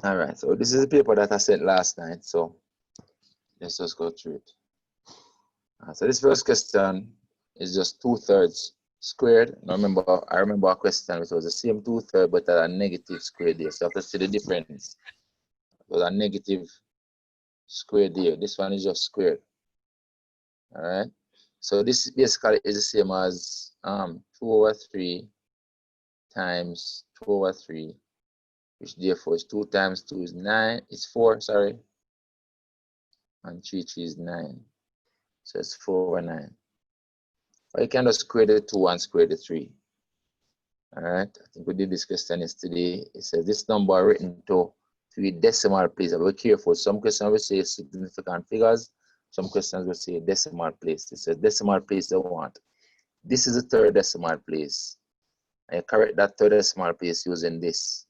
All right, so this is the paper that I sent last night, so let's just go through it. So this first question is just 2/3 squared. Now I remember a question which was the same 2/3 but at a negative squared there. So you have to see the difference. It was a negative squared there. This one is just squared. All right. So this basically is the same as 2/3 times 2/3, which therefore is 2 times 2 is 9. It's 4, sorry. And 3 is 9. So it's 4/9. Or you can just square the 2 and square the 3. All right. I think we did this question yesterday. It says this number written to 3 decimal places. Be careful. Some questions will say significant figures. Some questions will say decimal place. It says decimal place they want. This is the 3rd decimal place. I correct that 3rd decimal place using this,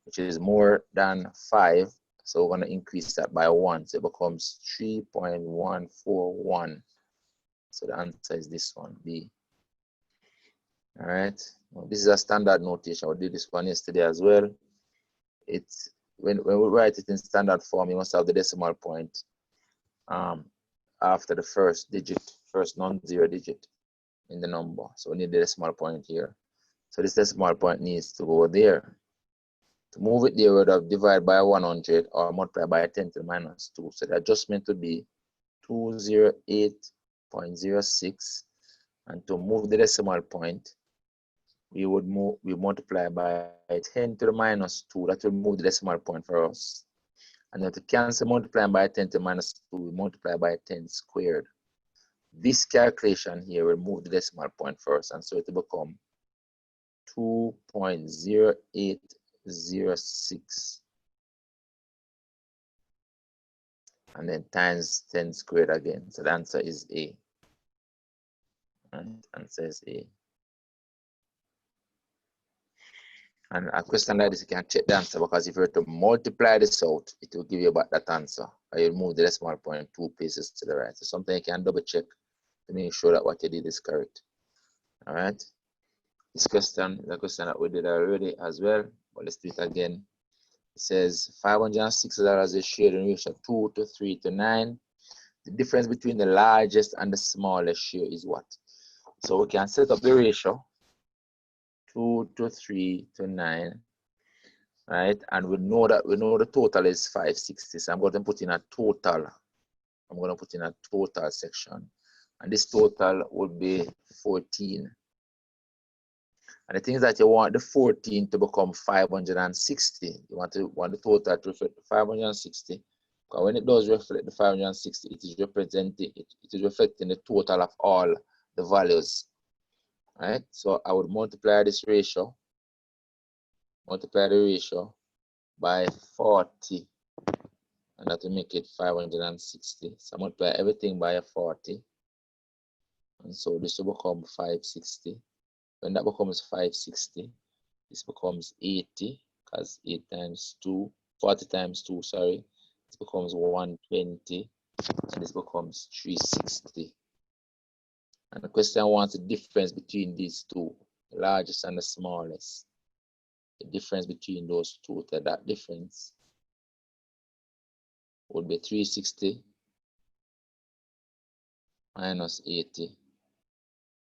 which is more than 5. So we're going to increase that by 1. So it becomes 3.141. So the answer is this one, B. All right. Well, this is a standard notation. We did this one yesterday as well. It's when we write it in standard form, you must have the decimal point after the first non-zero digit in the number. So we need the decimal point here. So this decimal point needs to go there. To move it there, we would have divided by 100 or multiply by 10 to the minus 2. So the adjustment would be 208.06. And to move the decimal point, we multiply by 10 to the minus 2. That will move the decimal point for us. And then to cancel multiplying by 10 to the minus 2, we multiply by 10 squared. This calculation here will move the decimal point for us. And so it will become 2.0806. And then times 10 squared again. So the answer is A. And answer is A. And a question like this, you can check the answer because if you were to multiply this out, it will give you back that answer. Or you'll move the decimal point 2 places to the right. So something you can double check to make sure that what you did is correct. All right. This question, the question that we did already as well, but let's do it again. It says $560 is shared in ratio 2 to 3 to 9. The difference between the largest and the smallest share is what? So we can set up the ratio 2 to 3 to 9, right? And we know the total is 560. So I'm going to put in a total. I'm going to put in a total section, and this total would be 14. And the thing is that you want the 14 to become 560. You want the total to reflect the 560. Because when it does reflect the 560, it is reflecting the total of all the values. Right? So I would multiply this ratio, multiply the ratio by 40, and that will make it 560. So multiply everything by 40, and so this will become 560. When that becomes 560, this becomes 80, because 8 times 2, 40 times 2, sorry, this becomes 120, and this becomes 360. And the question wants the difference between these two, the largest and the smallest. The difference between those two, that difference would be 360 minus 80.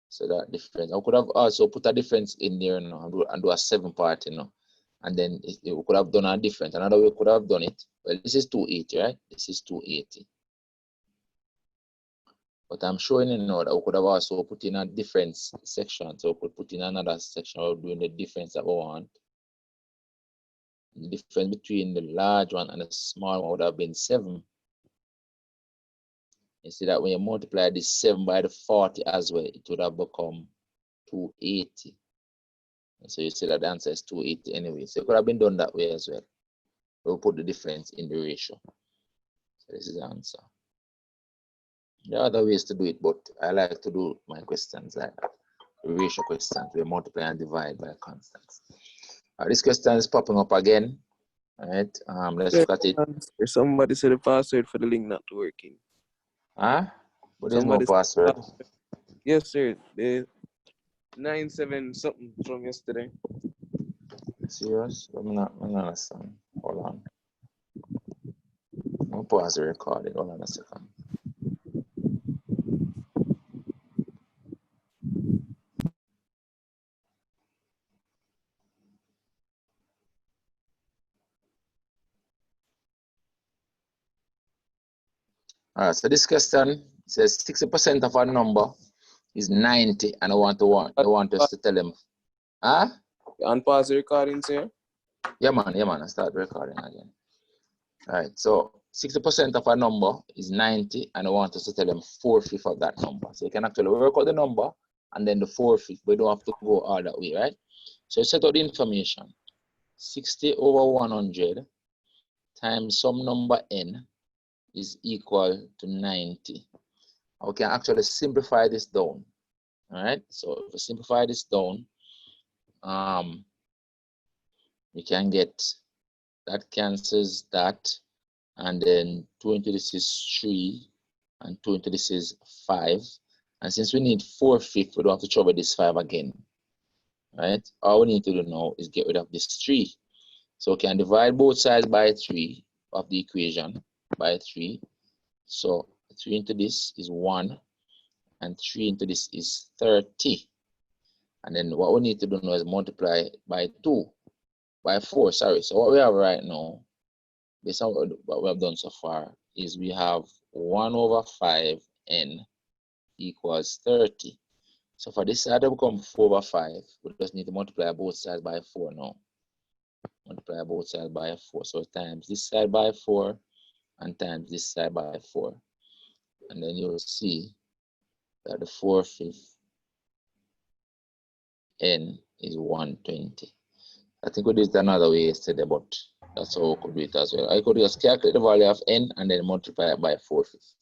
So that difference. I could have also put a difference in there now and do a 7 part, and then we could have done a difference. Another way we could have done it. Well, this is 280, right? This is 280. But I'm showing you now that we could have also put in a difference section. So we could put in another section of doing the difference that we want. The difference between the large one and the small one would have been 7. You see that when you multiply this 7 by the 40 as well, it would have become 280. And so you see that the answer is 280 anyway. So it could have been done that way as well. We'll put the difference in the ratio. So this is the answer. There are other ways to do it, but I like to do my questions like that. The ratio questions, we multiply and divide by constants. This question is popping up again. All right, let's look at it. Somebody said the password for the link not working. Huh? But there's no password. Yes, sir. The 97 something from yesterday. Serious? I'm not understand. Hold on. I'll pause the recording. Hold on a second. All right, so this question says 60% of our number is 90, and I want us to tell them, huh? Unpause the recording, sir. Yeah, man, I start recording again. All right, so 60% of our number is 90, and I want us to tell them 4/5 of that number. So you can actually work out the number and then the 4/5, but you don't have to go all that way, right? So set out the information. 60 over 100 times some number n is equal to 90. We can actually simplify this down. All right, so if we simplify this down, we can get that cancels that, and then 2 into this is 3, and 2 into this is 5. And since we need 4/5, we don't have to trouble this 5 again. Right? All we need to do now is get rid of this 3. So we can divide both sides by 3 of the equation by 3. So 3 into this is 1, and 3 into this is 30. And then what we need to do now is multiply by 4, sorry. So what we have right now, based on what we have done so far, is we have 1 over 5n equals 30. So for this side to become 4 over 5, we just need to multiply both sides by 4 now. Multiply both sides by 4. So times this side by 4 and times this side by 4. And then you'll see that the 4/5 n is 120. I think we did it another way yesterday, but that's how we could do it as well. I could just calculate the value of n and then multiply it by 4/5.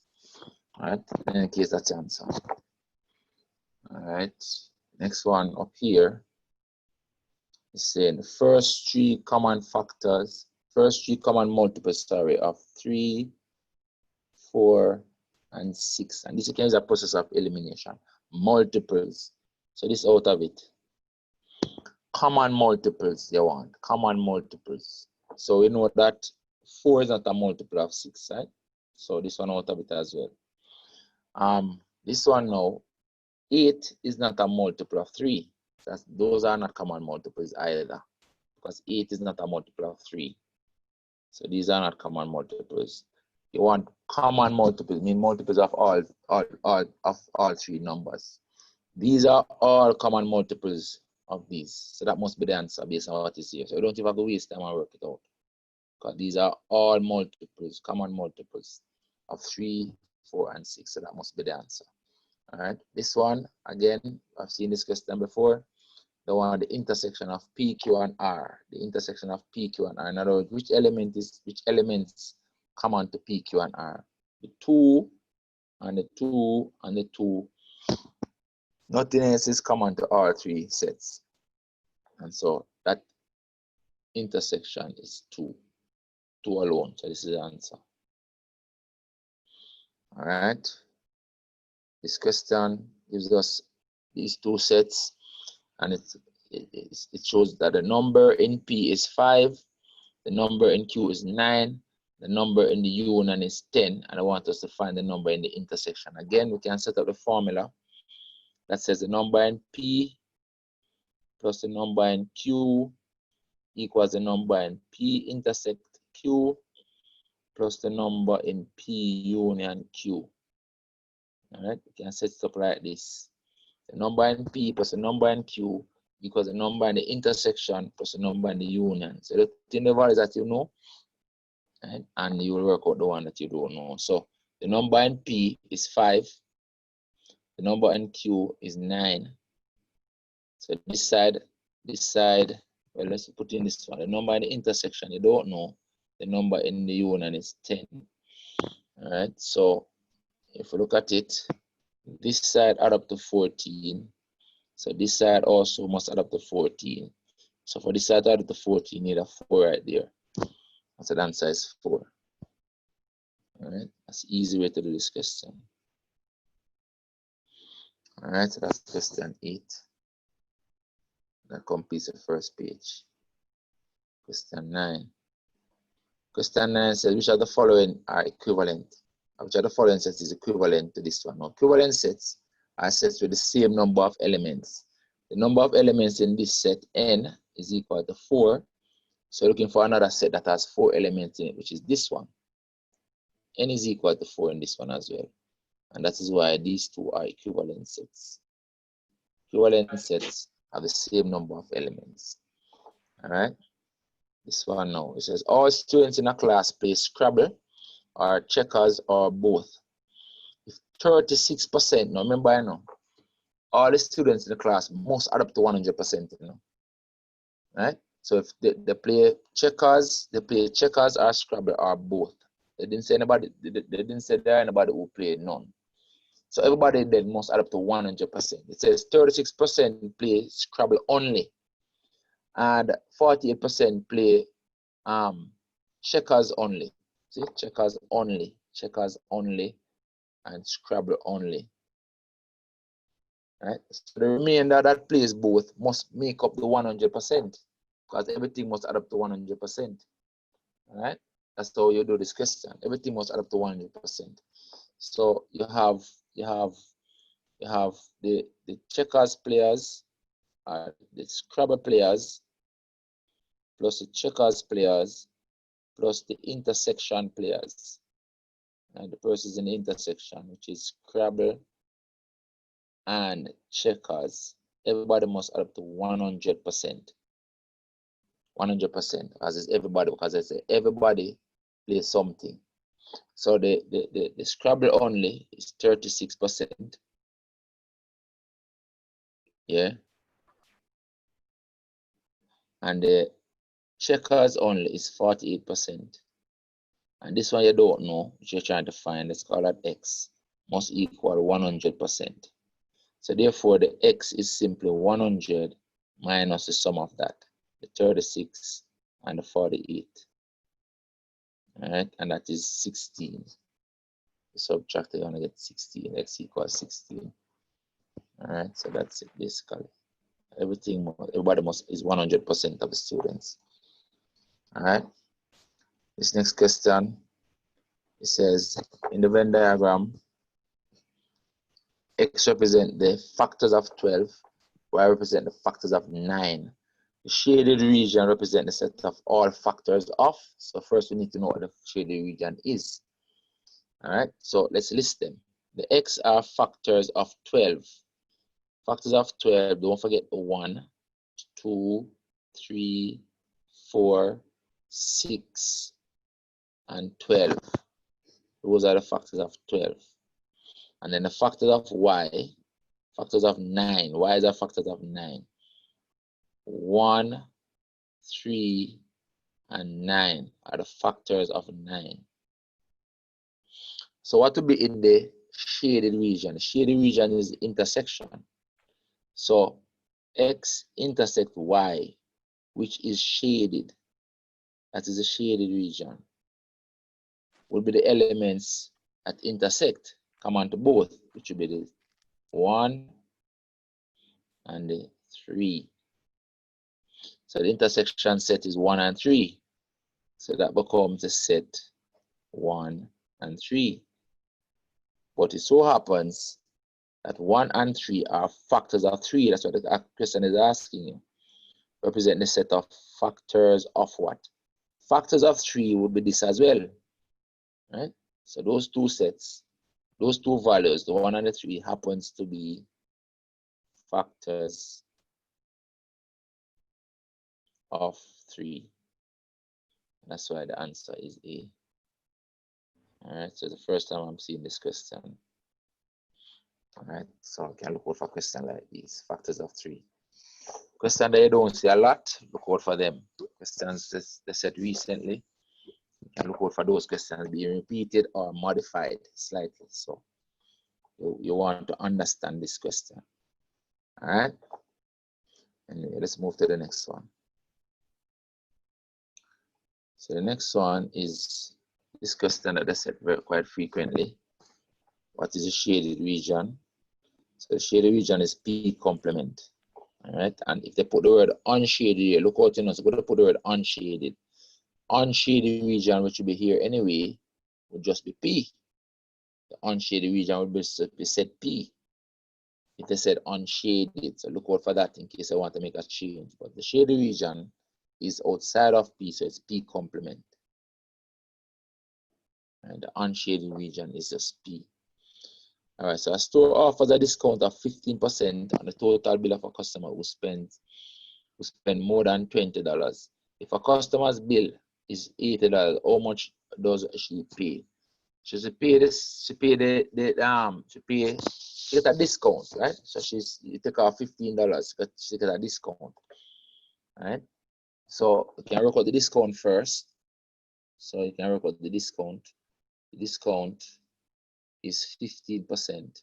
All right, in any case, that's the answer. All right, next one up here is saying the first three common multiples, of 3, 4, and 6. And this again is a process of elimination. Multiples. So this out of it. Common multiples they want. Common multiples. So we know that 4 is not a multiple of 6, right? So this one out of it as well. This one now, 8 is not a multiple of 3. Those are not common multiples either, because 8 is not a multiple of 3. So these are not common multiples. You want common multiples, mean multiples of all 3 numbers. These are all common multiples of these. So that must be the answer based on what is here. So you don't even have to waste time and work it out, because these are all multiples, common multiples of 3, 4, and 6. So that must be the answer. All right. This one, again, I've seen this question before. The one, the intersection of P, Q, and R. The intersection of P, Q, and R. In other words, which elements common to P, Q, and R? The 2 and the 2 and the 2. Nothing else is common to all 3 sets. And so that intersection is 2. 2 alone. So this is the answer. All right. This question gives us these 2 sets, and it shows that the number in P is 5, the number in Q is 9, the number in the union is 10, and I want us to find the number in the intersection. Again, we can set up the formula that says the number in P plus the number in Q equals the number in P intersect Q plus the number in P union Q. All right, we can set it up like this. The number in P plus the number in Q equals the number in the intersection plus the number in the union. So the values that you know, right? And you will work out the one that you don't know. So the number in P is 5. The number in Q is 9. So this side, well, let's put in this one. The number in the intersection, you don't know. The number in the union is 10. All right, so if we look at it, this side add up to 14. So this side also must add up to 14. So for this side to add up to 14, you need a 4 right there. So the answer is 4. All right, that's an easy way to do this question. All right, so that's question 8. That completes the first page. Question 9. Question 9 says, which of the following are equivalent? Which of the following sets is equivalent to this one? Now, equivalent sets are sets with the same number of elements. The number of elements in this set, n, is equal to 4. So looking for another set that has 4 elements in it, which is this one. N is equal to 4 in this one as well. And that is why these two are equivalent sets. Equivalent sets have the same number of elements. All right. This one now, it says all students in a class play Scrabble or checkers or both. If 36%, now remember, I know, all the students in the class must add up to 100%, you know. Right? So if they play checkers or Scrabble or both. They didn't say anybody, they didn't say there anybody who played none. So everybody then must add up to 100%. It says 36% play Scrabble only, and 48% play checkers only. See, checkers only, and Scrabble only. Right? So the remainder that plays both must make up the 100%, because everything must add up to 100%. All right? That's how you do this question. Everything must add up to 100%. So you have the checkers players, the Scrabble players, plus the checkers players, plus the intersection players. And the persons in the intersection, which is Scrabble and checkers. Everybody must add up to 100%. 100%, as is everybody, because I say everybody plays something. So the Scrabble only is 36%. Yeah. And the checkers only is 48%. And this one you don't know, which you're trying to find, let's call that x, must equal 100%. So therefore the x is simply 100 minus the sum of that, the 36 and the 48. All right, and that is 16. Subtract, you're gonna get 16, x equals 16. All right, so that's it basically. Everybody is 100% of the students. All right. This next question, it says in the Venn diagram, x represent the factors of 12, y represent the factors of 9. The shaded region represent the set of all factors of. So first we need to know what the shaded region is. All right, so let's list them. The x are factors of 12. Factors of 12, don't forget 1, 2, 3, 4, 6, and 12. Those are the factors of 12. And then the factors of y, factors of 9. Y is a factors of 9. 1, 3, and 9 are the factors of 9. So what will be in the shaded region? The shaded region is the intersection. So x intersect y, which is shaded. That is the shaded region. Will be the elements that intersect, come on to both, which will be the 1 and the 3. So the intersection set is 1 and 3. So that becomes the set 1 and 3. But it so happens that 1 and 3 are factors of 3. That's what the question is asking you. Represent the set of factors of what? Factors of 3 would be this as well. Right? So those two sets, those two values, the 1 and the 3, happens to be factors of 3. And that's why the answer is A. All right, so the first time I'm seeing this question. All right, so I can look out for questions like these, factors of 3. Questions that you don't see a lot, look out for them. Questions they said recently, you can look out for those questions being repeated or modified slightly. So you want to understand this question. All right, and let's move to the next one. So the next one is this question that they said quite frequently. What is a shaded region? So the shaded region is P complement. All right, and if they put the word unshaded here, look out, you know, so they put the word unshaded. unshaded region, which will be here anyway, would just be P. The unshaded region would be set P. If they said unshaded, so look out for that in case I want to make a change. But the shaded region is outside of P, so it's P complement. And the unshaded region is just P. All right, so a store offers a discount of 15% on the total bill of a customer who spend more than $20. If a customer's bill is $80, how much does she pay? She get a discount, right? So you take off $15, but she get a discount, right? So you can record the discount first. So you can record the discount. The discount is 15%.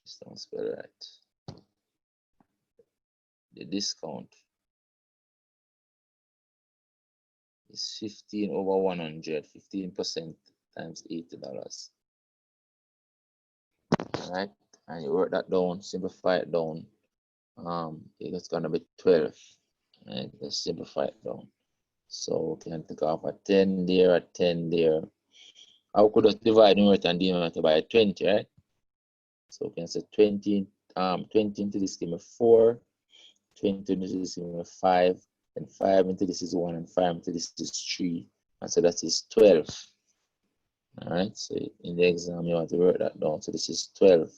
This don't spell right. The discount is 15 over 100, 15% times $80. All right, and you work that down, simplify it down. It's gonna be 12. Right, let's simplify it down. So we can take off a 10 there, a 10 there. I could just divide numerator and denominator by 20, right? So we can say 20 into this give me 4, 20 into this give me 5, and 5 into this is 1, and 5 into this is 3, and so that is 12. All right, so in the exam you want to write that down. So this is 12.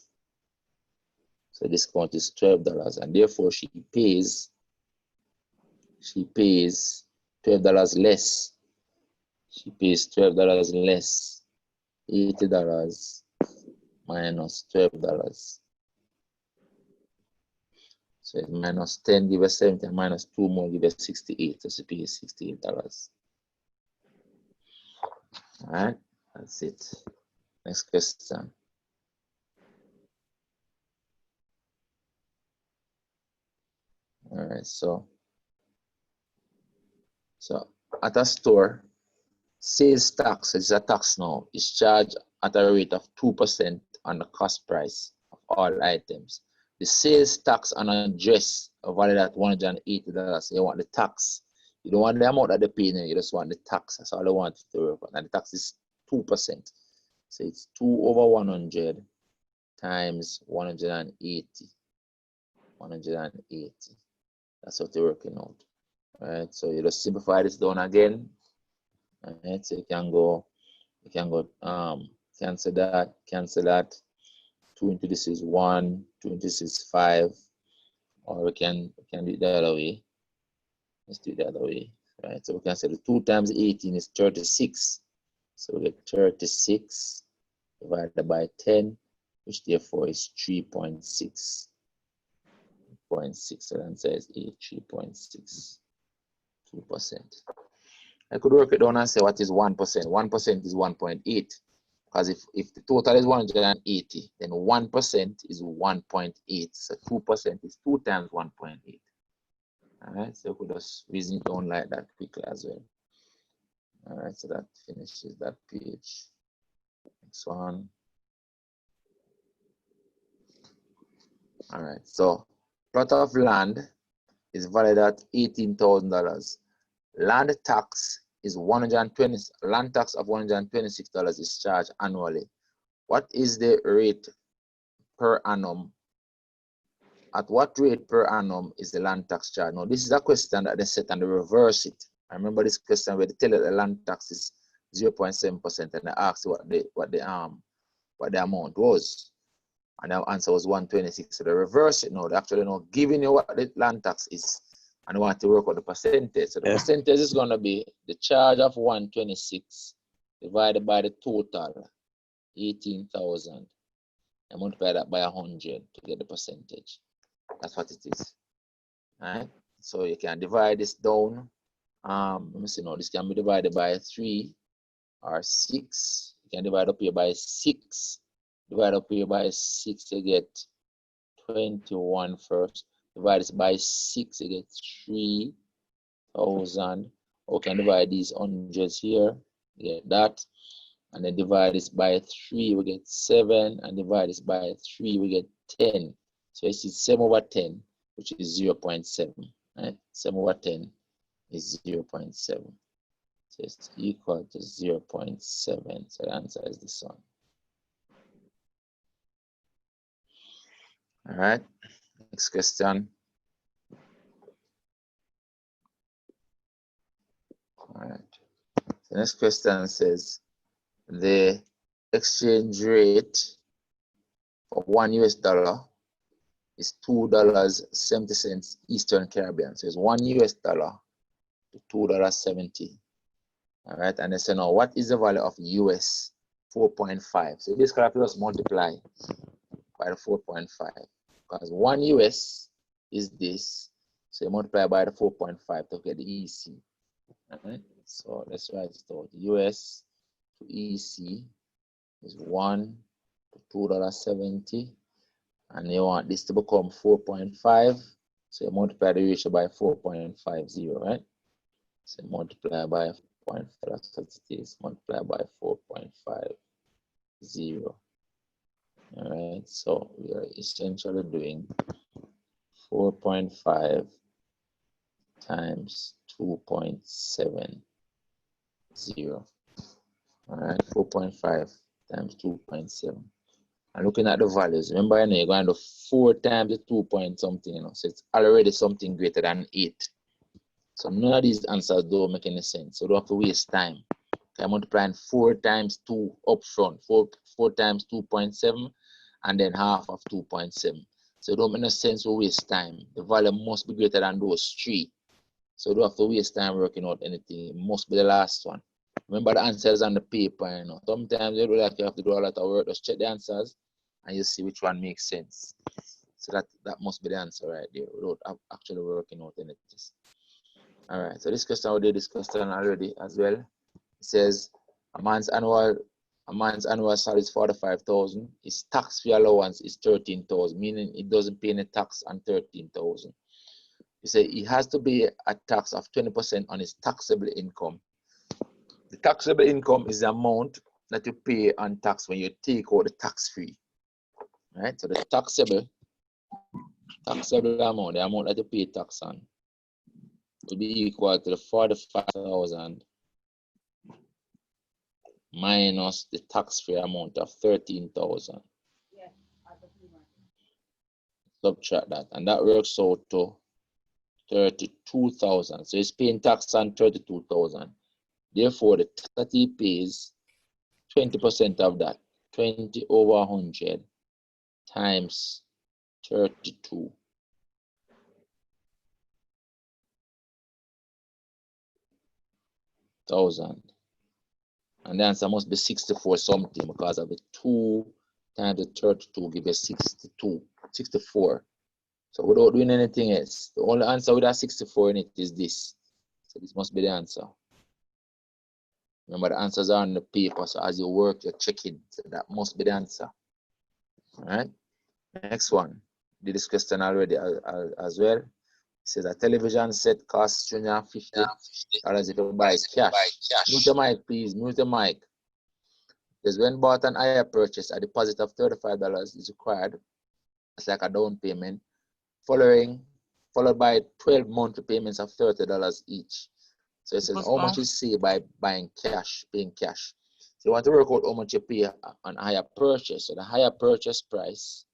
So this count is $12, and therefore she pays $12 less. She pays $12 less. $80 minus $12. So it's minus 10 give us 70, minus 2 more give us 68. So she pays $68. All right, that's it. Next question. All right, so at a store, sales tax is a tax now, is charged at a rate of 2% on the cost price of all items. The sales tax on a dress valued at $180. So you want the tax. You don't want the amount that they pay, you just want the tax. That's all I want to work on. And the tax is 2%. So it's 2 over 100 times 180. 180. That's what they're working out. All right, so you just simplify this down again. All right, so you can go cancel that. 2 into this is 1, 2 into this is 5, or we can do it the other way. Let's do it the other way. Right, so we can say the 2 times 18 is 36. So we get 36 divided by 10, which therefore is 3.6. 0.6, so then says 3.6. 2%. I could work it down and say what is 1%. 1% is 1.8. Because if the total is 180, then 1% is 1.8. So 2% is 2 times 1.8. All right, so we could just reason it down like that quickly as well. All right, so that finishes that page. Next one. All right, so plot of land is valued at $18,000. Land tax is land tax of $126 is charged annually. What is the rate per annum? At what rate per annum is the land tax charged? Now, this is a question that they set and they reverse it. I remember this question where they tell you the land tax is 0.7%, and they asked what the amount was. And the answer was 126. So they reverse it now. They actually know giving you what the land tax is, and they want to work out the percentage. So the percentage is going to be the charge of 126 divided by the total 18,000, and multiply that by 100 to get the percentage. That's what it is. All right. So you can divide this down. Let me see now. This can be divided by 3 or 6. You can divide up here by 6. Divide up here by 6, you get 21 first. Divide this by 6, you get 3,000. We can divide these hundreds here, you get that. And then divide this by 3, we get 7. And divide this by 3, we get 10. So it's 7 over 10, which is 0.7. Right? 7 over 10 is 0.7. So it's equal to 0.7. So the answer is this one. All right, next question. All right, the next question says the exchange rate of $1 US is $2.70 Eastern Caribbean. So it's $1 US to $2.70. All right, and they say now what is the value of US 4.5? So this can just multiply by the 4.5 because 1 US is this. So you multiply by the 4.5 to get the EC. All right, so let's write it out. US to EC is 1 to $2.70, and you want this to become 4.5. So you multiply the ratio by 4.50, right? So multiply by 0.5, that's what it is. Multiply by 4.50. All right, so we are essentially doing 4.5 times 2.70. All right, 4.5 times 2.7. And looking at the values, remember, you're going to 4 times the 2 point something, so it's already something greater than 8. So none of these answers don't make any sense. So you don't have to waste time. I'm multiplying 4 times 2 up front, 4 times 2.7, and then half of 2.7. So it don't make no sense to waste time. The value must be greater than those 3. So you don't have to waste time working out anything. It must be the last one. Remember the answers on the paper, Sometimes you have to do a lot of work. Just check the answers and you see which one makes sense. So that must be the answer right there without actually working out anything. All right, so this question we did this question already as well. It says a man's annual salary is 45,000. His tax-free allowance is 13,000, meaning it doesn't pay any tax on 13,000. You say he has to pay a tax of 20% on his taxable income. The taxable income is the amount that you pay on tax when you take out the tax-free. Right? So the taxable amount, the amount that you pay tax on, will be equal to the 45,000 minus the tax-free amount of 13,000. Subtract that, and that works out to 32,000. So he's paying tax on 32,000. Therefore, the tax that he pays, 20% of that, 20 over 100 times 32,000. And the answer must be 64 something because of the 2 times the 32 give us 64. So without doing anything else, the only answer with that 64 in it is this. So this must be the answer. Remember, the answers are on the paper, so as you work, you're checking. So that must be the answer. All right. Next one. Did this question already as well. It says a television set costs $350 if you buy cash. Mute your mic, please. Mute your mic. Because when bought an higher purchase, a deposit of $35 is required. It's like a down payment, followed by 12 monthly payments of $30 each. So it says how much is saved by paying cash. So you want to work out how much you pay on higher purchase. So the higher purchase price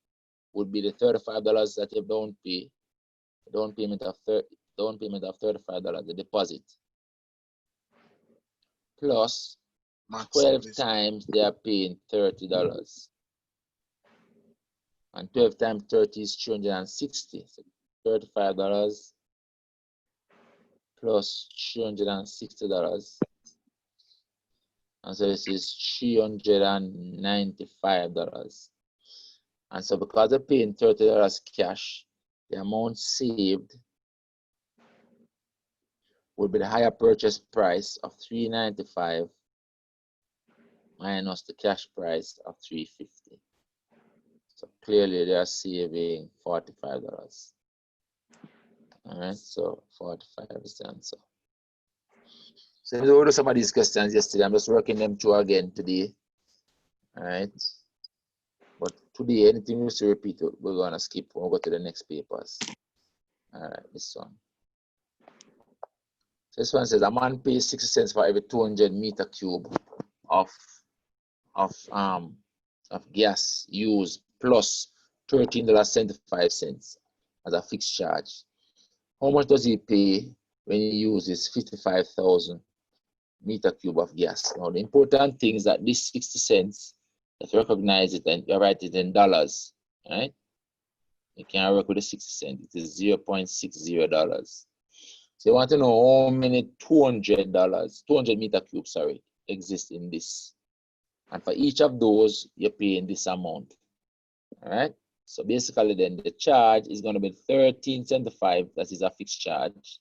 would be the $35 that you don't pay. Down payment of $35, the deposit. Plus 12 times they are paying $30. And 12 times 30 is 360. So $35 plus $360. And so this is $395. And so because they're paying $30 cash, the amount saved would be the higher purchase price of $395 minus the cash price of $350. So clearly they are saving $45. All right, so 45 is the answer. So we do some of these questions yesterday. I'm just working them through again today. All right. But today, anything we used to repeat, we're going to skip. We'll go to the next papers. All right, this one. So this one says a man pays 60 cents for every 200 meter cube of gas used plus $13.75 as a fixed charge. How much does he pay when he uses 55,000 meter cube of gas? Now the important thing is that this 60 cents, if you recognize it and you write it in dollars, right? You can work with the 60 cents. It is $0.60. So you want to know how many $200 meter cubes, sorry, exist in this. And for each of those, you're paying this amount. All right. So basically then the charge is going to be $13.75. That is a fixed charge.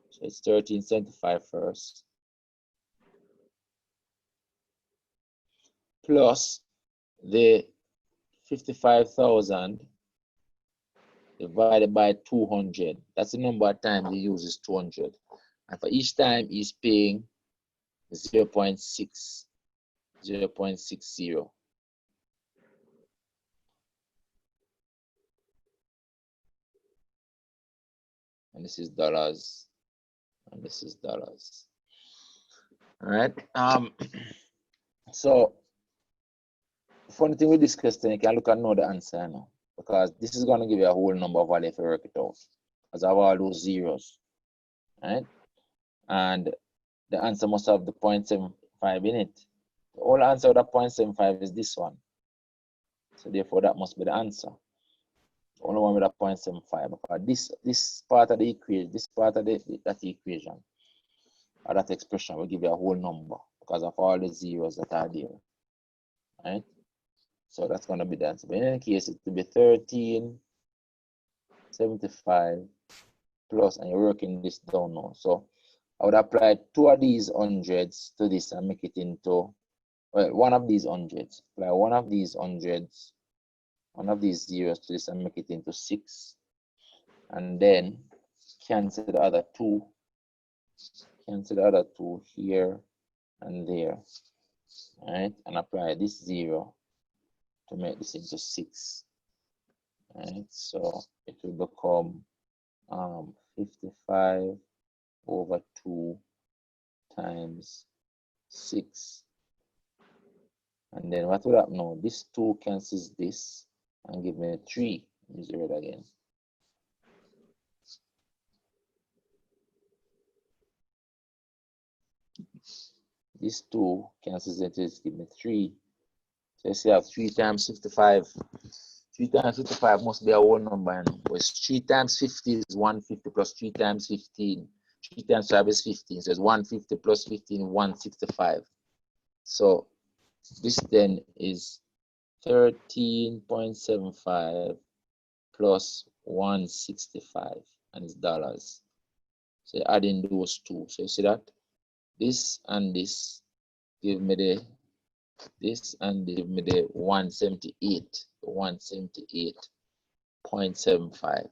So it's $13.75 first. Plus the 55,000 divided by 200. That's the number of times he uses 200. And for each time he's paying 0.60. And this is dollars. And this is dollars. All right. So the funny thing with this question, you can look and know the answer now, because this is going to give you a whole number of value if you work it out, because I have all those zeros, right? And the answer must have the 0.75 in it. The whole answer of the 0.75 is this one. So therefore, that must be the answer. The only one with a 0.75. Because this part of the equation, this part of that equation, or that expression will give you a whole number because of all the zeros that are there, right? So that's going to be the answer. But in any case, it will be 13.75 plus, and you're working this down now. So I would apply two of these hundreds to this and make it into, well, one of these hundreds. Apply one of these hundreds, one of these zeros to this and make it into 6. And then cancel the other two. Cancel the other two here and there. All right, and apply this 0 to make this into 6. All right, so it will become 55 over 2 times 6. And then what will happen now? This 2 cancels this and give me 3. Let me zero it again. This 2 cancels it, give me 3. So you see I have 3 times 55. 3 times 55 must be a whole number. Because 3 times 50 is 150 plus 3 times 15. 3 times 5 is 15. So it's 150 plus 15, 165. So this then is 13.75 plus 165, and it's dollars. So you add in those two. So you see that this and this give me the this and give me the 178.75.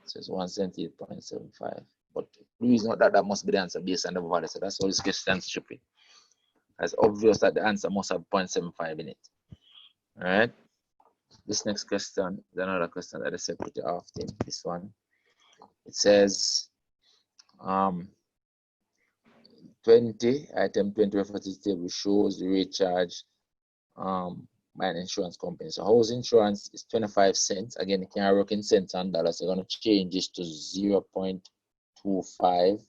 So it's 178.75. But please note that that must be the answer based on the value. So that's all this question is stupid. It's obvious that the answer must have 0.75 in it. All right. This next question is another question that I say pretty often. This one, it says, 20, item 20 reference table shows the rate charge by an insurance company. So house insurance is 25 cents. Again, it can work in cents and dollars. They're going to change this to $0.25.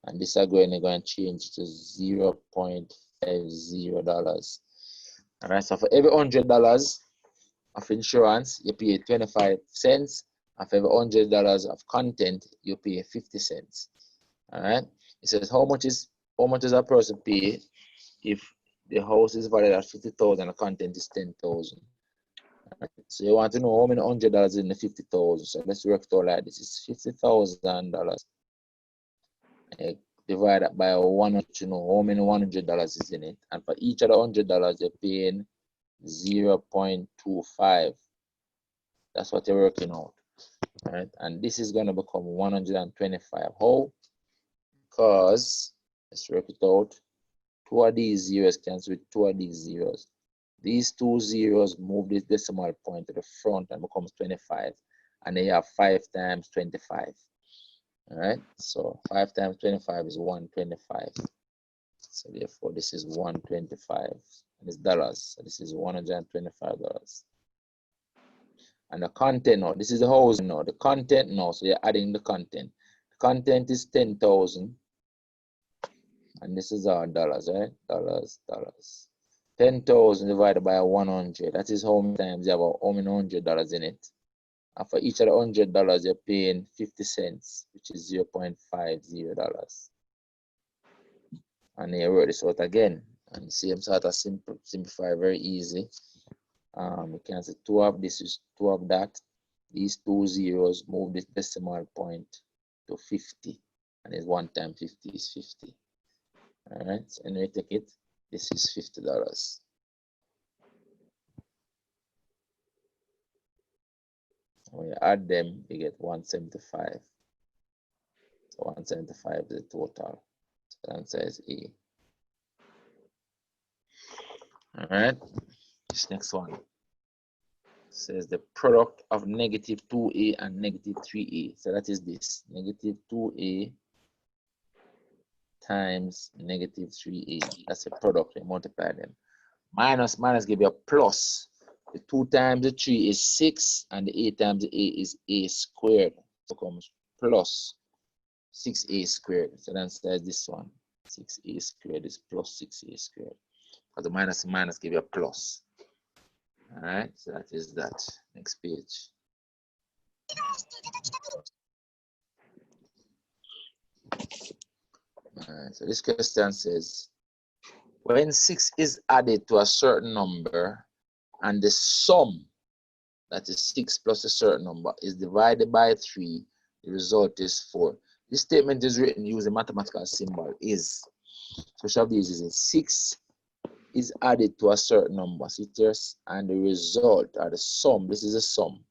And this are going to change to $0.50. All right, so for every $100 of insurance, you pay 25 cents. And for every $100 of content, you pay 50 cents. All right. It says how much is a person pay if the house is valued at 50,000 and the content is 10,000. Right. So you want to know how many $100 in the 50,000. So let's work it out like this. It's $50,000 divided by 100 to know how many $100 is in it. And for each of the $100, you're paying 0.25. That's what you're working out. All right. And this is going to become 125. How? Because let's work it out. 2 of these zeros cancel with 2 of these zeros. These 2 zeros move this decimal point to the front and becomes 25. And then you have 5 times 25. All right, so 5 times 25 is 125. So therefore, this is 125, and it's dollars. So this is $125. And the content now, this is the housing now. The content now, so you're adding the content. The content is 10,000, and this is our dollars, right? Dollars. 10,000 divided by 100. That is how many times you have how many $100 in it. And for each of the $100, you're paying 50 cents, which is $0.50. And you wrote this out again. And same sort of simplify, very easy. We can say 2 of this is 2 of that. These 2 zeros move this decimal point to 50. And it's 1 times 50 is 50. All right, so anyway, take it. This is $50. When you add them, you get 175. So 175 is the total. So the answer is A. All right, this next one says the product of negative 2A and negative 3A. So that is this, negative 2A times negative 3A. That's a product, we multiply them. Minus give you a plus. The 2 times the 3 is 6, and the A times the A is A squared. So it becomes plus 6A squared. So the answer is this one. 6A squared is plus 6A squared. Because the minus give you a plus. All right, so that is that. Next page. All right, so this question says, when 6 is added to a certain number and the sum, that is 6 plus a certain number, is divided by 3, the result is 4. This statement is written using mathematical symbol is. So which of these is it? 6 is added to a certain number, and the result, or the sum, this is a sum.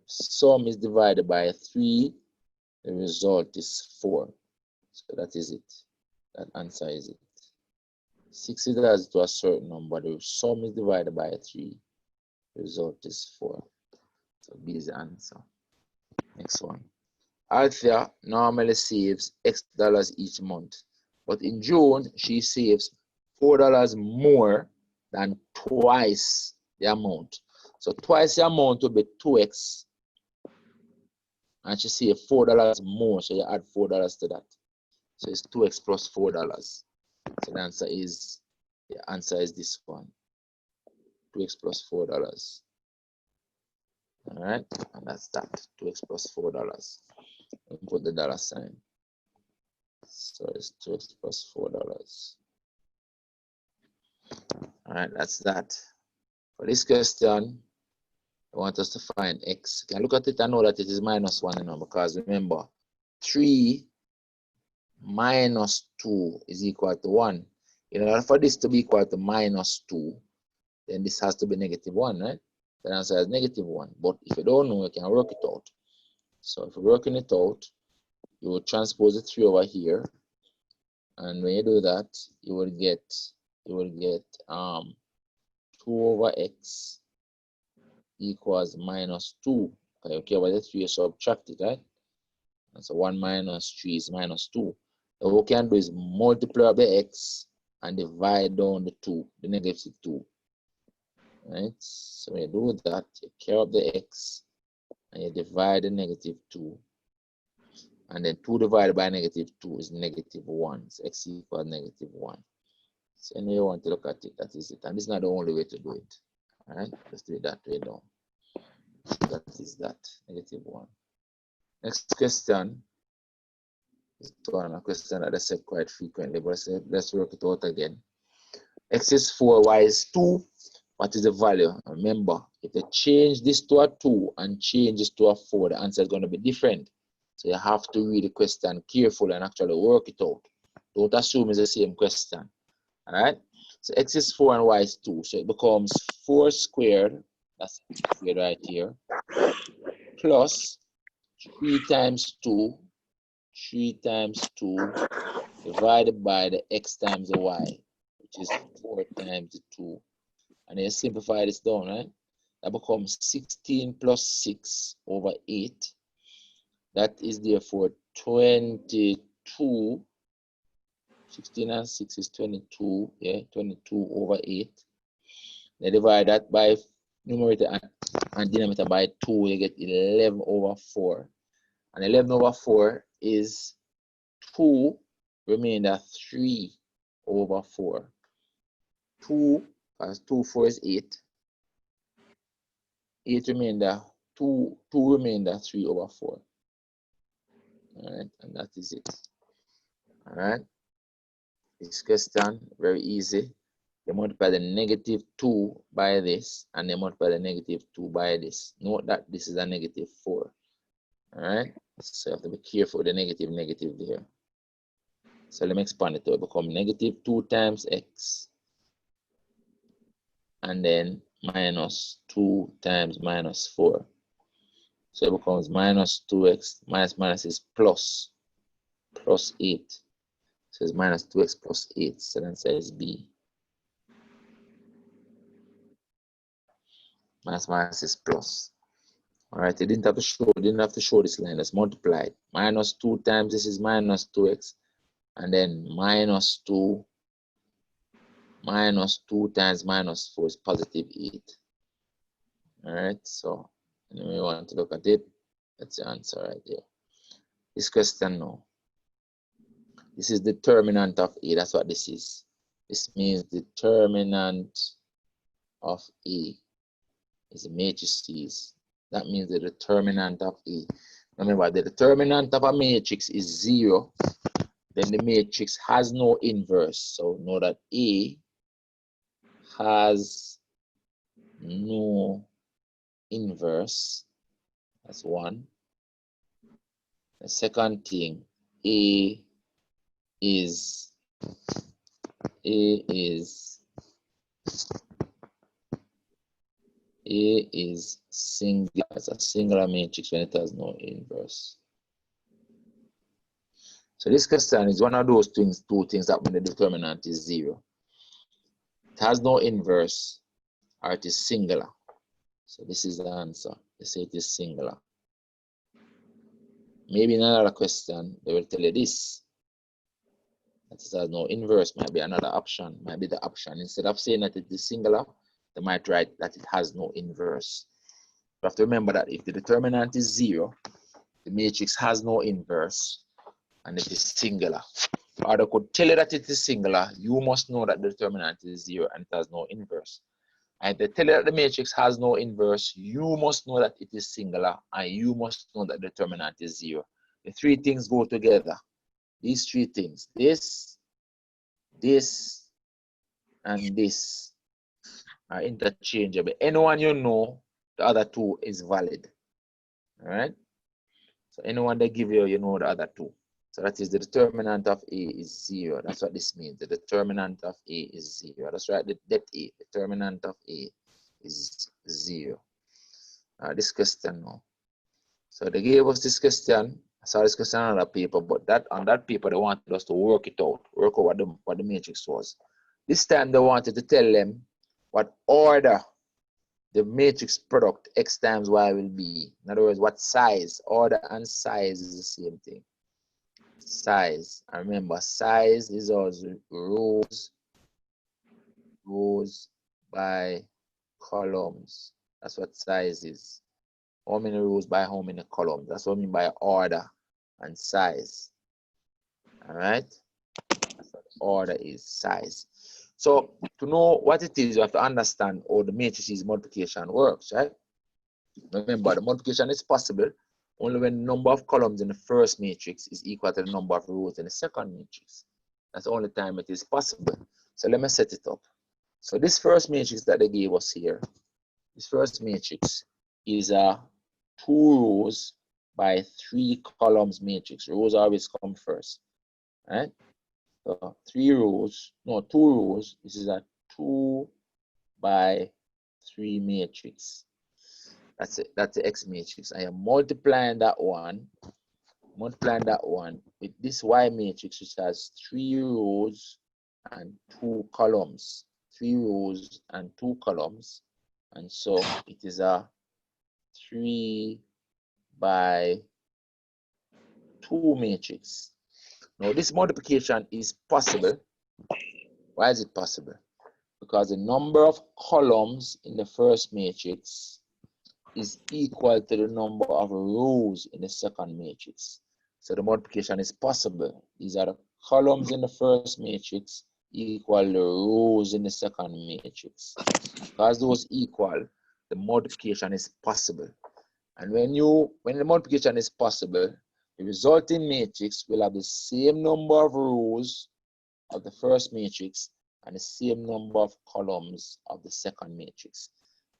Sum is divided by 3, the result is 4. So that is it. That answer is it. 6 is added to a certain number, the sum is divided by 3, the result is 4. So B is the answer. Next one. Althea normally saves X dollars each month, but in June, she saves $4 more than twice the amount. So twice the amount will be 2X, and she saves $4 more, so you add $4 to that. So it's 2X plus $4. So the answer is this one, 2X plus $4. All right, and that's that, 2X plus $4. And put the dollar sign. So it's 2X plus $4. All right, that's that. For this question, I want us to find X. You can look at it and know that it is minus 1, you know, because remember, 3 minus 2 is equal to 1. In order for this to be equal to minus 2, then this has to be negative 1, right? The answer is negative 1. But if you don't know, you can work it out. So if you're working it out, you will transpose the 3 over here. And when you do that, you will get 2 over X equals minus 2. Okay, over the 3, you subtract it, right? And so 1 minus 3 is minus 2. So what we can do is multiply up the X and divide down the 2, the negative 2. Right? So when you do that, you carry up the X and you divide the negative 2. And then 2 divided by negative 2 is negative 1. So X equals negative 1. So anyway you want to look at it, that is it. And this is not the only way to do it. All right, let's do it that way down. That is that, negative 1. Next question is a question that I said quite frequently, but let's work it out again. X is 4, Y is 2. What is the value? Remember, if you change this to a 2 and change this to a 4, the answer is going to be different. So you have to read the question carefully and actually work it out. Don't assume it's the same question. All right? So X is 4 and Y is 2. So it becomes 4 squared, that's squared right here, plus 3 times 2 divided by the X times the Y, which is 4 times the 2. And then you simplify this down, right? That becomes 16 plus 6 over 8. That is therefore 22. 16 and 6 is 22. Yeah, 22 over 8. They divide that by numerator and denominator by 2. You get 11 over 4. And 11 over 4 is 2 remainder 3 over 4. 2 plus 2, 4 is 8. 8 remainder 2 remainder 3 over 4. All right, and that is it. All right, this question very easy. They multiply the negative 2 by this, and they multiply the negative 2 by this. Note that this is a negative 4. All right, so you have to be careful with the negative there. So let me expand it to become negative 2 times x, and then minus 2 times minus 4. So it becomes minus 2x, minus is plus 8. So it's minus 2x plus 8. So then says B. Minus is plus. All right, it didn't have to show this line. Let's multiply it. Minus 2 times this is minus 2x, and then minus 2 times minus 4 is positive 8. All right, so anyway, you want to look at it. That's the answer right there. This question now. This is determinant of A. That's what this is. This means determinant of A is a matrices. That means the determinant of A. Remember, the determinant of a matrix is 0. Then the matrix has no inverse. So know that A has no inverse. That's one. The second thing, A is singular. It's a singular matrix when it has no inverse. So this question is one of those things, two things that when the determinant is 0. It has no inverse, or it is singular. So this is the answer. They say it is singular. Maybe in another question, they will tell you this. That it has no inverse, might be another option, might be the option. Instead of saying that it is singular, they might write that it has no inverse. You have to remember that if the determinant is 0, the matrix has no inverse, and it is singular. Or they could tell you that it is singular, you must know that the determinant is 0 and it has no inverse. And if they tell you that the matrix has no inverse, you must know that it is singular, and you must know that the determinant is 0. The three things go together. These three things, this, and this, are interchangeable. Anyone you know, the other two is valid. All right? So anyone they give you, you know the other two. So that is the determinant of A is 0. That's what this means. The determinant of A is 0. That's right, the A. Determinant of A is 0. This question now. So they gave us this question. I saw this question on another paper, but on that paper they wanted us to work it out, work out what the matrix was. This time they wanted to tell them what order the matrix product x times y will be. In other words, what size. Order and size is the same thing. Size. And remember, size is also rows by columns. That's what size is. How many rows by how many columns? That's what I mean by order and size. All right? That's what order is, size. So to know what it is, you have to understand how the matrices multiplication works, right? Remember, the multiplication is possible only when the number of columns in the first matrix is equal to the number of rows in the second matrix. That's the only time it is possible. So let me set it up. So this first matrix that they gave us here, this first matrix is a 2 rows by 3 columns matrix. Rows always come first, right? So 2 rows. This is a 2 by 3 matrix. That's it. That's the X matrix. I am multiplying that one with this Y matrix, which has 3 rows and 2 columns. 3 rows and 2 columns. And so it is a 3 by 2 matrix. Now this multiplication is possible. Why is it possible? Because the number of columns in the first matrix is equal to the number of rows in the second matrix. So the multiplication is possible. These are the columns in the first matrix equal the rows in the second matrix. Because those equal, the multiplication is possible. And when the multiplication is possible, the resulting matrix will have the same number of rows of the first matrix and the same number of columns of the second matrix.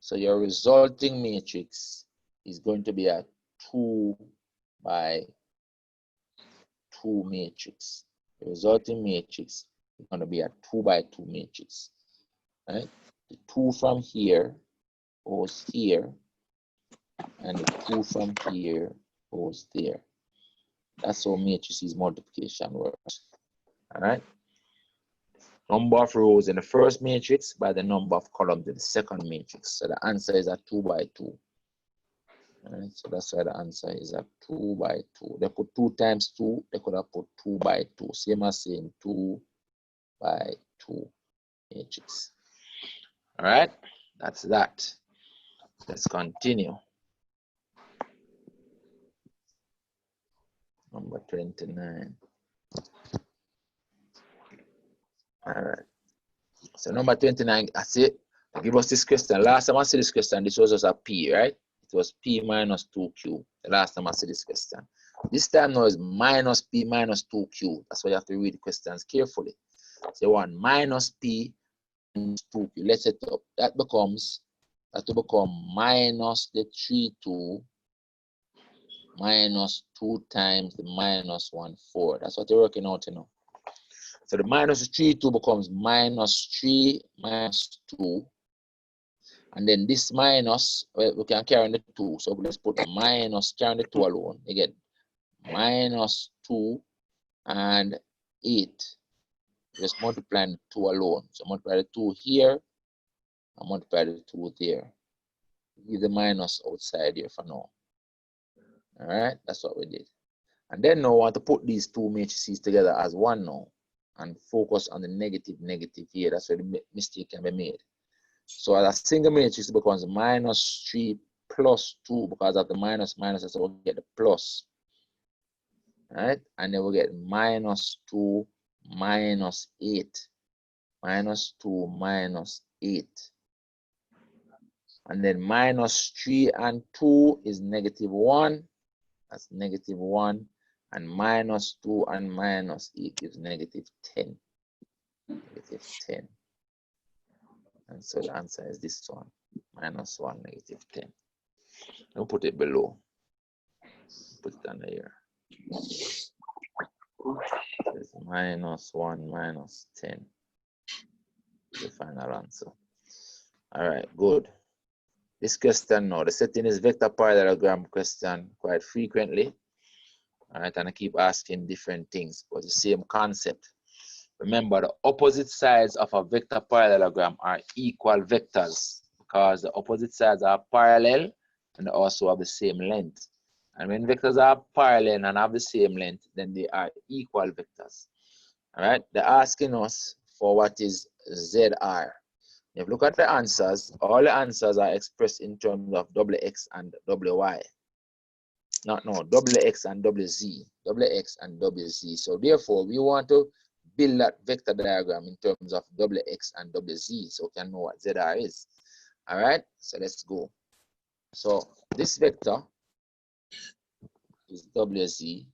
So your resulting matrix is going to be a 2 by 2 matrix. The resulting matrix is going to be a 2 by 2 matrix. Right? The 2 from here goes here, and the 2 from here goes there. That's how matrices multiplication works. All right. Number of rows in the first matrix by the number of columns in the second matrix. So the answer is a 2 by 2. All right. So that's why the answer is a 2 by 2. They put 2 times 2. They could have put 2 by 2. Same as saying 2 by 2 matrix. All right. That's that. Let's continue. Number 29. All right. So number 29, I see. Give us this question. Last time I see this question, this was just a P, right? It was P minus 2Q. The last time I see this question. This time now is minus P minus 2Q. That's why you have to read the questions carefully. So you want minus P minus 2Q. Let's set up. That will become minus the 3,2 minus 2 times the minus 1, 4. That's what you're working out, you know. So the minus 3,2 becomes minus 3 minus 2. And then this minus, well, we can carry the 2. So let's put a minus, carry the 2 alone. You get minus 2 and 8. Just multiply the 2 alone. So multiply the 2 here and multiply the 2 there. Leave the minus outside here for now. All right, that's what we did. And then now we want to put these 2 matrices together as one now and focus on the negative here. That's where the mistake can be made. So as a single matrix, it becomes minus 3 plus 2 because of the minus, so we'll get the plus. All right, and then we'll get minus 2 minus 8. Minus 2 minus 8. And then minus 3 and 2 is negative 1. That's negative 1. And minus 2 and minus 8 gives negative 10. Negative 10. And so the answer is this one. Minus 1, negative 10. Don't put it below. Put it under here. It's minus 1 minus 10. The final answer. All right, good. This question now, the setting is vector parallelogram question quite frequently. All right, and I keep asking different things, but the same concept. Remember, the opposite sides of a vector parallelogram are equal vectors because the opposite sides are parallel and they also have the same length. And when vectors are parallel and have the same length, then they are equal vectors. All right, they're asking us for what is ZR. If you look at the answers, all the answers are expressed in terms of WX and WY. No, WX and WZ, WX and WZ. So therefore, we want to build that vector diagram in terms of WX and WZ so we can know what ZR is. All right, so let's go. So this vector is WZ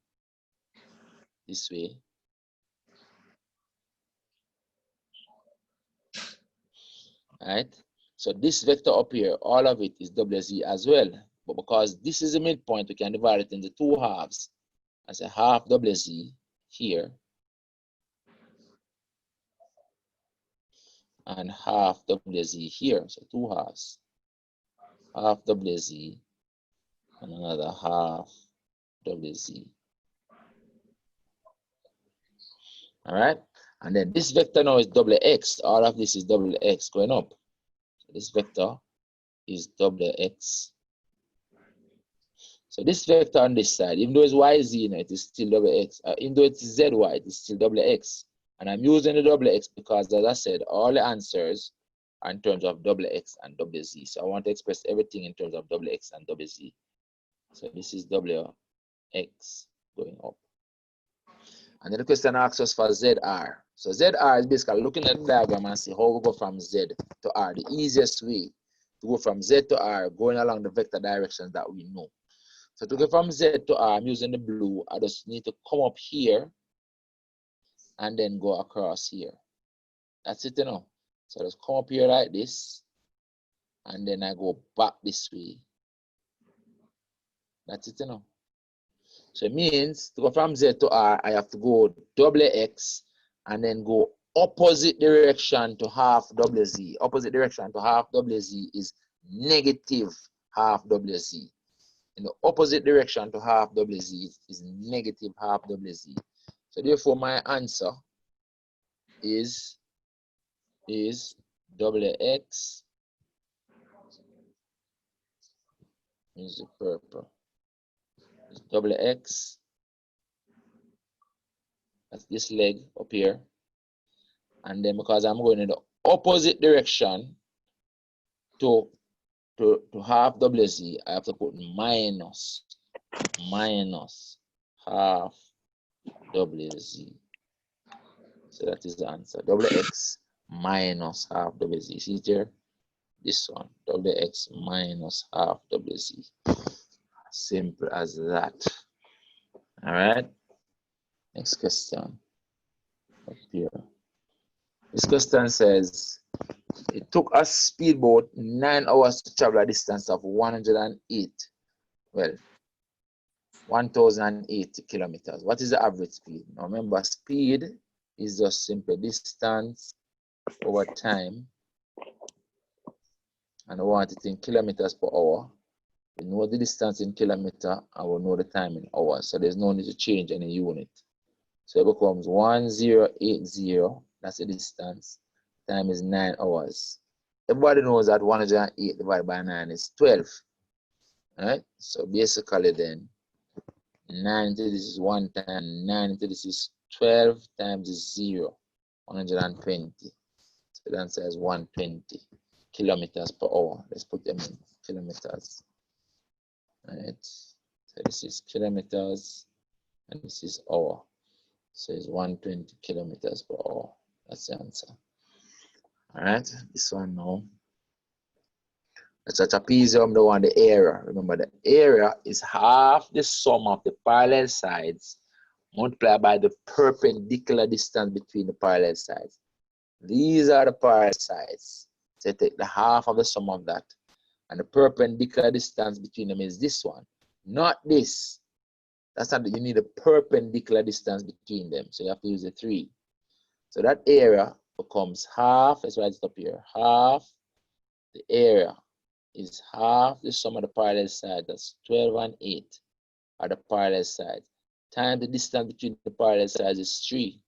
this way. All right, so this vector up here, all of it is WZ as well. But because this is a midpoint, we can divide it into 2 halves. As a half WZ here and half WZ here. So 2 halves. Half WZ and another half WZ. All right. And then this vector now is WX. All of this is WX going up. So this vector is WX. So this vector on this side, even though it's yz, you know, it is still double x. Even though it's zy, it is still double x. And I'm using the double x because, as I said, all the answers are in terms of double x and double z. So I want to express everything in terms of double x and double z. So this is double x going up. And then the question asks us for ZR. So ZR is basically looking at the diagram and see how we go from Z to R. The easiest way to go from Z to R, going along the vector directions that we know. So to go from Z to R, I'm using the blue. I just need to come up here and then go across here. That's it, you know. So just come up here like this, and then I go back this way. That's it, you know. So it means to go from Z to R, I have to go double X and then go opposite direction to half double Z. Opposite direction to half double Z is negative half double Z. In the opposite direction to half double Z is negative half double Z. So therefore my answer is double X, is the purple. It's double X, that's this leg up here. And then because I'm going in the opposite direction to half double Z, I have to put minus half double Z. So that is the answer. Double X minus half double Z. See there? This one. Double X minus half double Z. Simple as that. All right. Next question. Up here. This question says, it took a speedboat 9 hours to travel a distance of 1,080 kilometers. What is the average speed? Now remember, speed is just simply distance over time. And I want it in kilometers per hour. We know the distance in kilometer and we know the time in hours. So there's no need to change any unit. So it becomes 1080. That's the distance. Time is 9 hours. Everybody knows that 108 divided by 9 is 12. All right? So basically then, 9 into this is 1 time, 9 into this is 12 times is 0, 120. So the answer is 120 kilometers per hour. Let's put them in kilometers. All right? So this is kilometers and this is hour. So it's 120 kilometers per hour. That's the answer. All right, this one now. It's a trapezium, the one, the area. Remember, the area is half the sum of the parallel sides multiplied by the perpendicular distance between the parallel sides. These are the parallel sides. So take the half of the sum of that. And the perpendicular distance between them is this one, not this. That's not, you need a perpendicular distance between them. So you have to use a 3. So that area becomes half, let's write it up here, half the area is half the sum of the parallel side, that's 12 and 8 are the parallel sides, times the distance between the parallel sides is 3.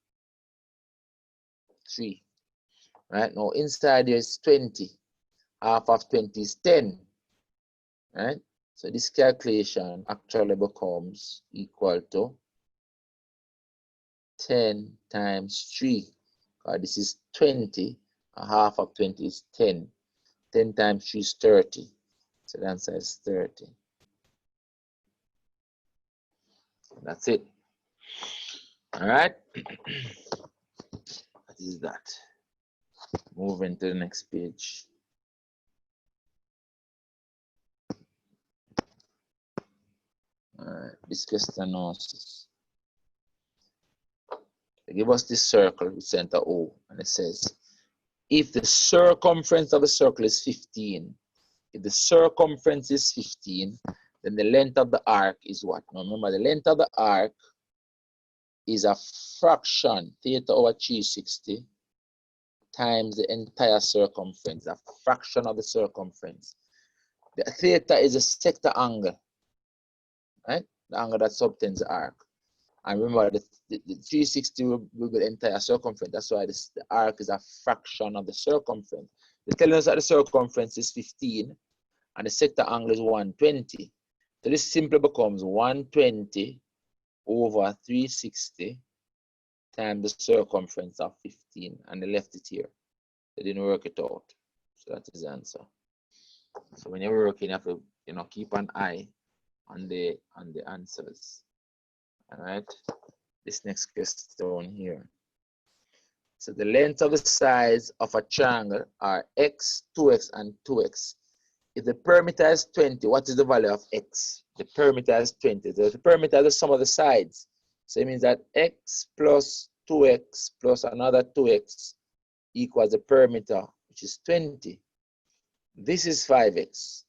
Right, now inside there is 20, half of 20 is 10, right? So this calculation actually becomes equal to 10 times 3. This is 20, and half of 20 is 10. 10 times 3 is 30. So the answer is 30. That's it. All right. What is that? Moving to the next page. All right. This question analysis. They give us this circle with center O, and it says, if the circumference of the circle is 15, if the circumference is 15, then the length of the arc is what? Now remember, the length of the arc is a fraction, theta over 360, times the entire circumference, a fraction of the circumference. The theta is a sector angle, right? The angle that subtends the arc. And remember, the 360 will be the entire circumference. That's why the arc is a fraction of the circumference. They're telling us that the circumference is 15 and the sector angle is 120. So this simply becomes 120 over 360 times the circumference of 15, and they left it here. They didn't work it out. So that is the answer. So when you're working, you have to, keep an eye on the answers. All right. This next question here. So the length of the sides of a triangle are x, 2x, and 2x. If the perimeter is 20, what is the value of x? The perimeter is 20. The perimeter is the sum of the sides. So it means that x plus 2x plus another 2x equals the perimeter, which is 20. This is 5x.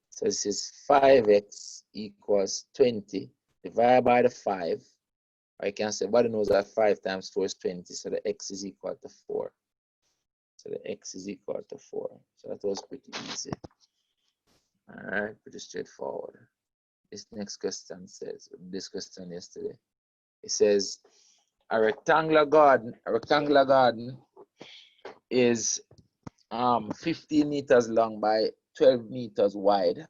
So this is 5x equals 20 divided by the 5. I can say, everybody knows that 5 times 4 is 20, so the x is equal to 4. So the x is equal to 4. So that was pretty easy. All right, pretty straightforward. This next question says, this question yesterday, it says, a rectangular garden is 15 meters long by 12 meters wide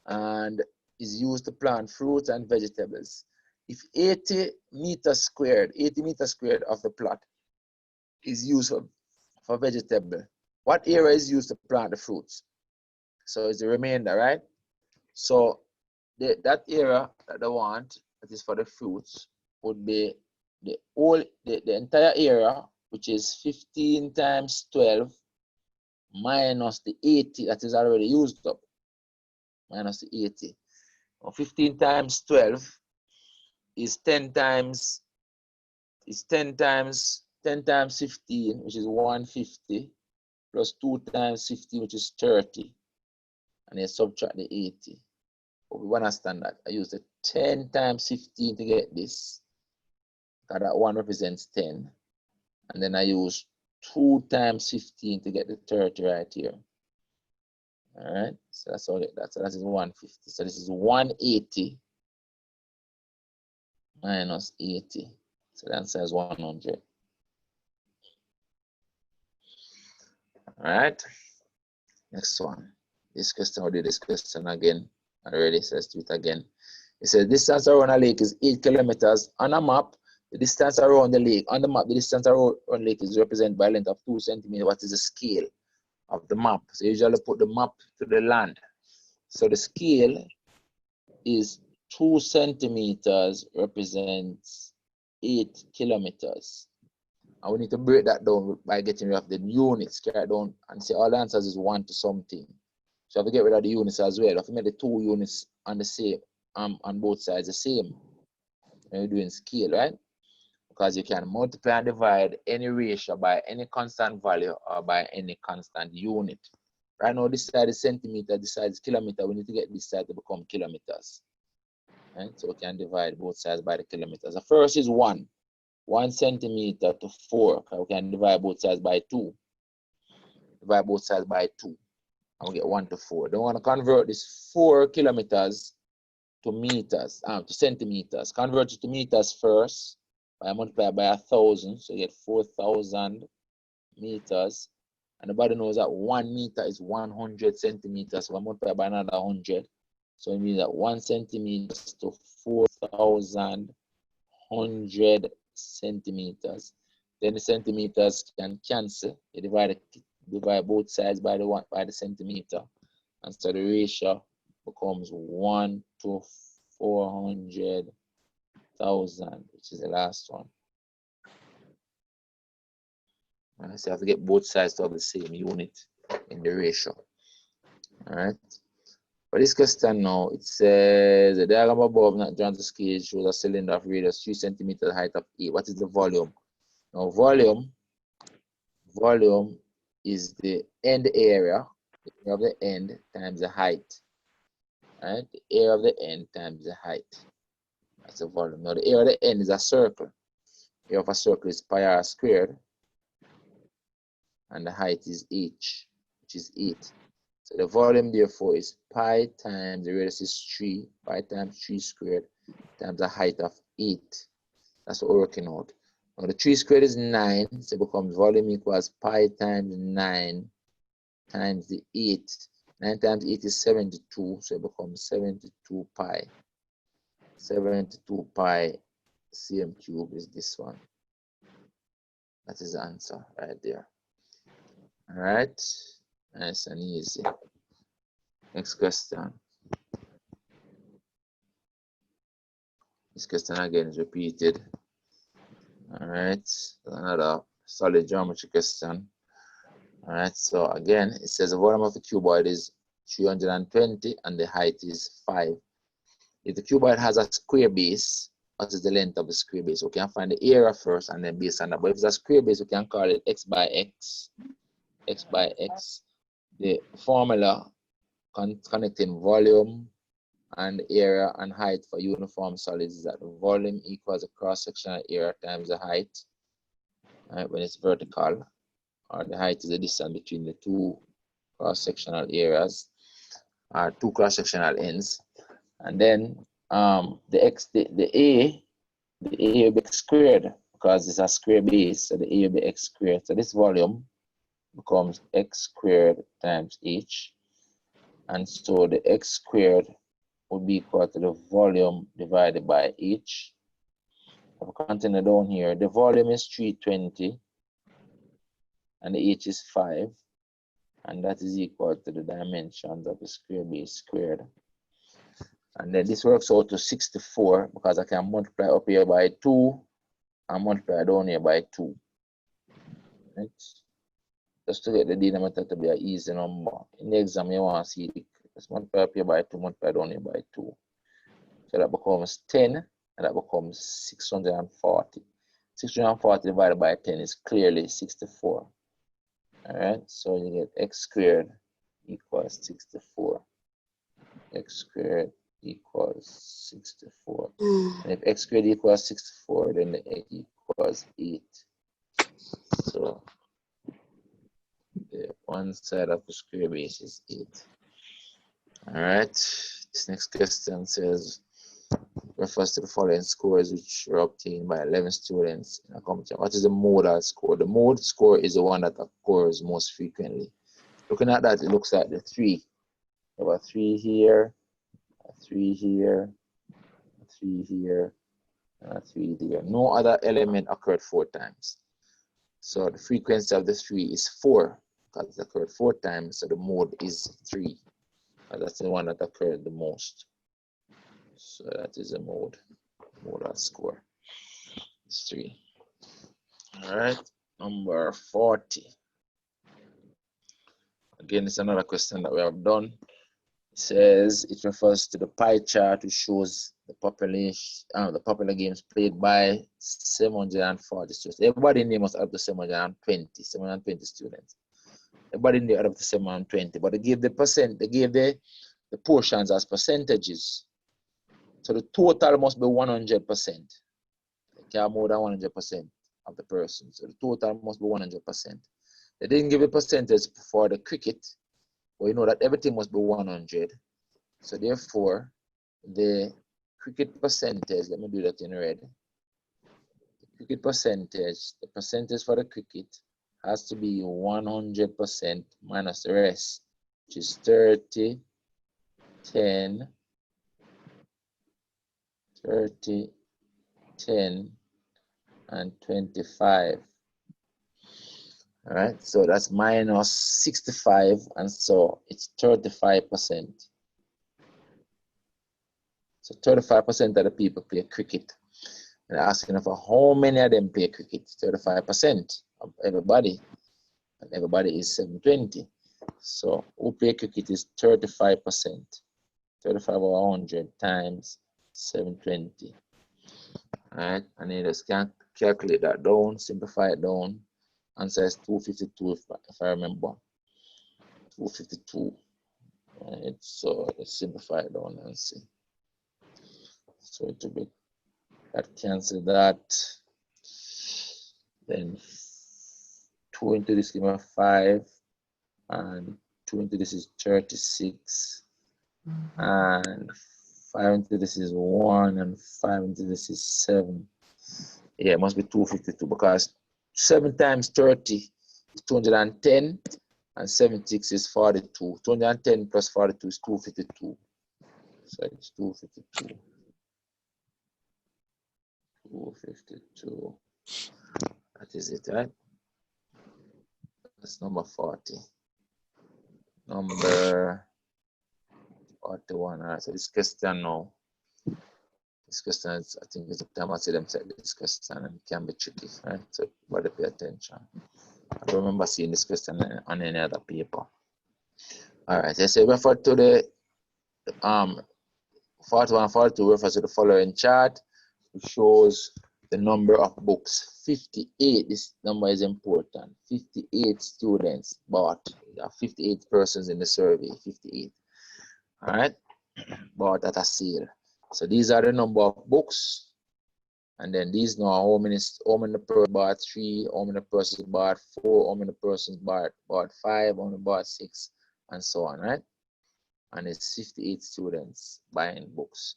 and is used to plant fruits and vegetables. If 80 meters squared of the plot is used for vegetable, what area is used to plant the fruits? So it's the remainder, right? So that area that they want, that is for the fruits, would be the entire area, which is 15 times 12 minus the 80 that is already used up, minus the 80. Well, 15 times 12 is 10 times 15, which is 150, plus 2 times 15, which is 30. And then subtract the 80. But we understand that. I use the 10 times 15 to get this, because that one represents 10. And then I use 2 times 15 to get the 30 right here. All right, so that's all that. So that is 150. So this is 180 minus 80. So the answer is 100. All right, next one. This question, we'll do this question again already, so let's do it again. It says distance around a lake is 8 kilometers. On a map, the distance around the lake, on the map, the distance around the lake is represented by a length of 2 centimeters. What is the scale of the map? So you usually put the map to the land. So the scale is 2 centimeters represents 8 kilometers. And we need to break that down by getting rid of the units, carry down and say all the answers is 1 to something. So if we get rid of the units as well, if we make the 2 units on the same, on both sides the same, when you're doing scale, right? Because you can multiply and divide any ratio by any constant value or by any constant unit. Right now, this side is centimeter, this side is kilometer. We need to get this side to become kilometers. Right? So we can divide both sides by the kilometers. The first is 1 centimeter to 4. We can divide both sides by 2. Divide both sides by 2. And we get 1 to 4. Then we want to convert this 4 kilometers to meters, to centimeters. Convert it to meters first by multiply by 1,000. So you get 4,000 meters. And everybody knows that 1 meter is 100 centimeters. So we multiply by another 100. So it means that 1 centimeter to 4,100 centimeters. Then the centimeters can cancel. You divide both sides by the centimeter. And so the ratio becomes 1 to 400,000, which is the last one. And so you have to get both sides to have the same unit in the ratio. All right. For this question now, it says the diagram above not drawn to scale shows a cylinder of radius 3 centimeters, height of 8. What is the volume? Now, volume is the end area, the area of the end times the height. Right? The area of the end times the height. That's the volume. Now, the area of the end is a circle. The area of a circle is pi r squared. And the height is h, which is 8. So the volume, therefore, is pi times the radius is 3, pi times 3 squared, times the height of 8. That's what we're working out. Now the 3 squared is 9, so it becomes volume equals pi times 9 times the 8, 9 times 8 is 72, so it becomes 72 pi. 72 pi cm cube is this one. That is the answer right there. All right, nice and easy. Next question. This question again is repeated. All right, another solid geometry question. All right, so again, it says the volume of the cuboid is 320 and the height is 5. If the cuboid has a square base, what is the length of the square base? We can find the area first and then base on that. But if it's a square base, we can call it x by x. X by x. The formula connecting volume and area and height for uniform solids is that the volume equals the cross-sectional area times the height, right, when it's vertical, or the height is the distance between the two cross-sectional areas, or two cross-sectional ends. And then the A will be x squared because it's a square base, so the A will be x squared. So this volume becomes x squared times h, and so the x squared would be equal to the volume divided by h. If we continue down here, the volume is 320 and the h is 5, and that is equal to the dimensions of the square base squared. And then this works out to 64 because I can multiply up here by 2 and multiply down here by 2. Right? Just to get the denominator to be an easy number. In the exam, you want to see it. Let's multiply up here by 2, multiply down here by 2. So that becomes 10, and that becomes 640. 640 divided by 10 is clearly 64. All right, so you get x squared equals 64. X squared equals 64. And if x squared equals 64, then the x equals 8. So the one side of the square base is 8. All right, this next question says, refers to the following scores which were obtained by 11 students in a competition. What is the modal score? The mode score is the one that occurs most frequently. Looking at that, it looks like the 3. There were 3 here, a 3 here, a 3 here, and a 3 there. No other element occurred 4 times. So the frequency of the 3 is 4 because it occurred 4 times, so the mode is 3. That's the one that occurred the most. So that is a modal score. It's 3. All right, number 40. Again, it's another question that we have done. It says it refers to the pie chart which shows the population, the popular games played by 740 students. Everybody in there must have the 720 students. Everybody in there out of the 720, but they gave the portions as percentages. So the total must be 100%. They can't more than 100% of the person. So the total must be 100%. They didn't give a percentage for the cricket, but you know that everything must be 100. So therefore, the cricket percentage, let me do that in red. The cricket percentage, the percentage for the cricket has to be 100% minus the rest, which is 30, 10, 30, 10, and 25. All right, so that's minus 65, and so it's 35%. So 35% of the people play cricket. And asking for how many of them play cricket? 35% of everybody, and everybody is 720. So who play cricket is 35%. 35 over 100 times 720. All right, and then just calculate that down, simplify it down. Answer is 252 if I remember. 252. Right, so let's simplify it down and see. So it will be that cancel that. Then 2 into this give me 5, and 2 into this is 36, and 5 into this is 1, and 5 into this is 7. Yeah, it must be 252 because 7 times 30 is 210, and 76 is 42. 210 plus 42 is 252. So it's 252. 252. That is it, right? That's number 40. Number 41. All right, so this question now. This question is, I think it's the time I see them set this question, and it can be tricky, right? So everybody pay attention. I don't remember seeing this question on any other paper. All right, I say refer to the 41 and 42, refer to the following chart, which shows the number of books. 58, this number is important. 58 students bought. There are 58 persons in the survey, 58. All right, bought at a sale. So these are the number of books. And then these now, how many persons bought 3, how many persons bought 4, how many persons bought 5, how many bought 6, and so on, right? And it's 58 students buying books.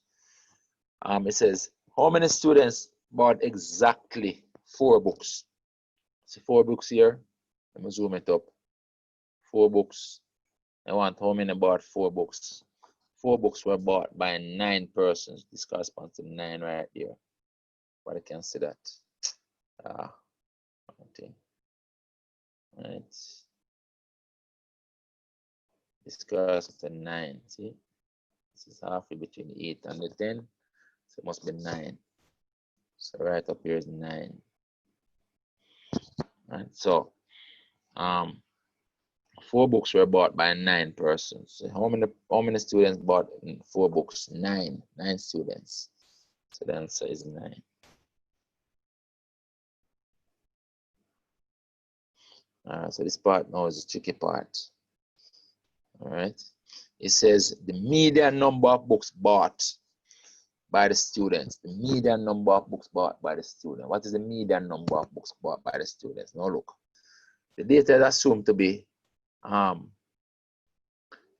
It says, how many students bought exactly 4 books? See 4 books here. Let me zoom it up. 4 books. I want how many bought 4 books? 4 books were bought by 9 persons. This corresponds to 9 right there. But I can see that. Okay. Right. This corresponds to 9. See? This is halfway between 8 and the 10. So it must be 9. So right up here is 9. Right. So 4 books were bought by 9 persons. So how many students bought 4 books? 9. 9 students. So the answer is 9. So this part now is the tricky part. All right. It says the median number of books bought by the students. The median number of books bought by the student. What is the median number of books bought by the students? Now look. The data is assumed to be in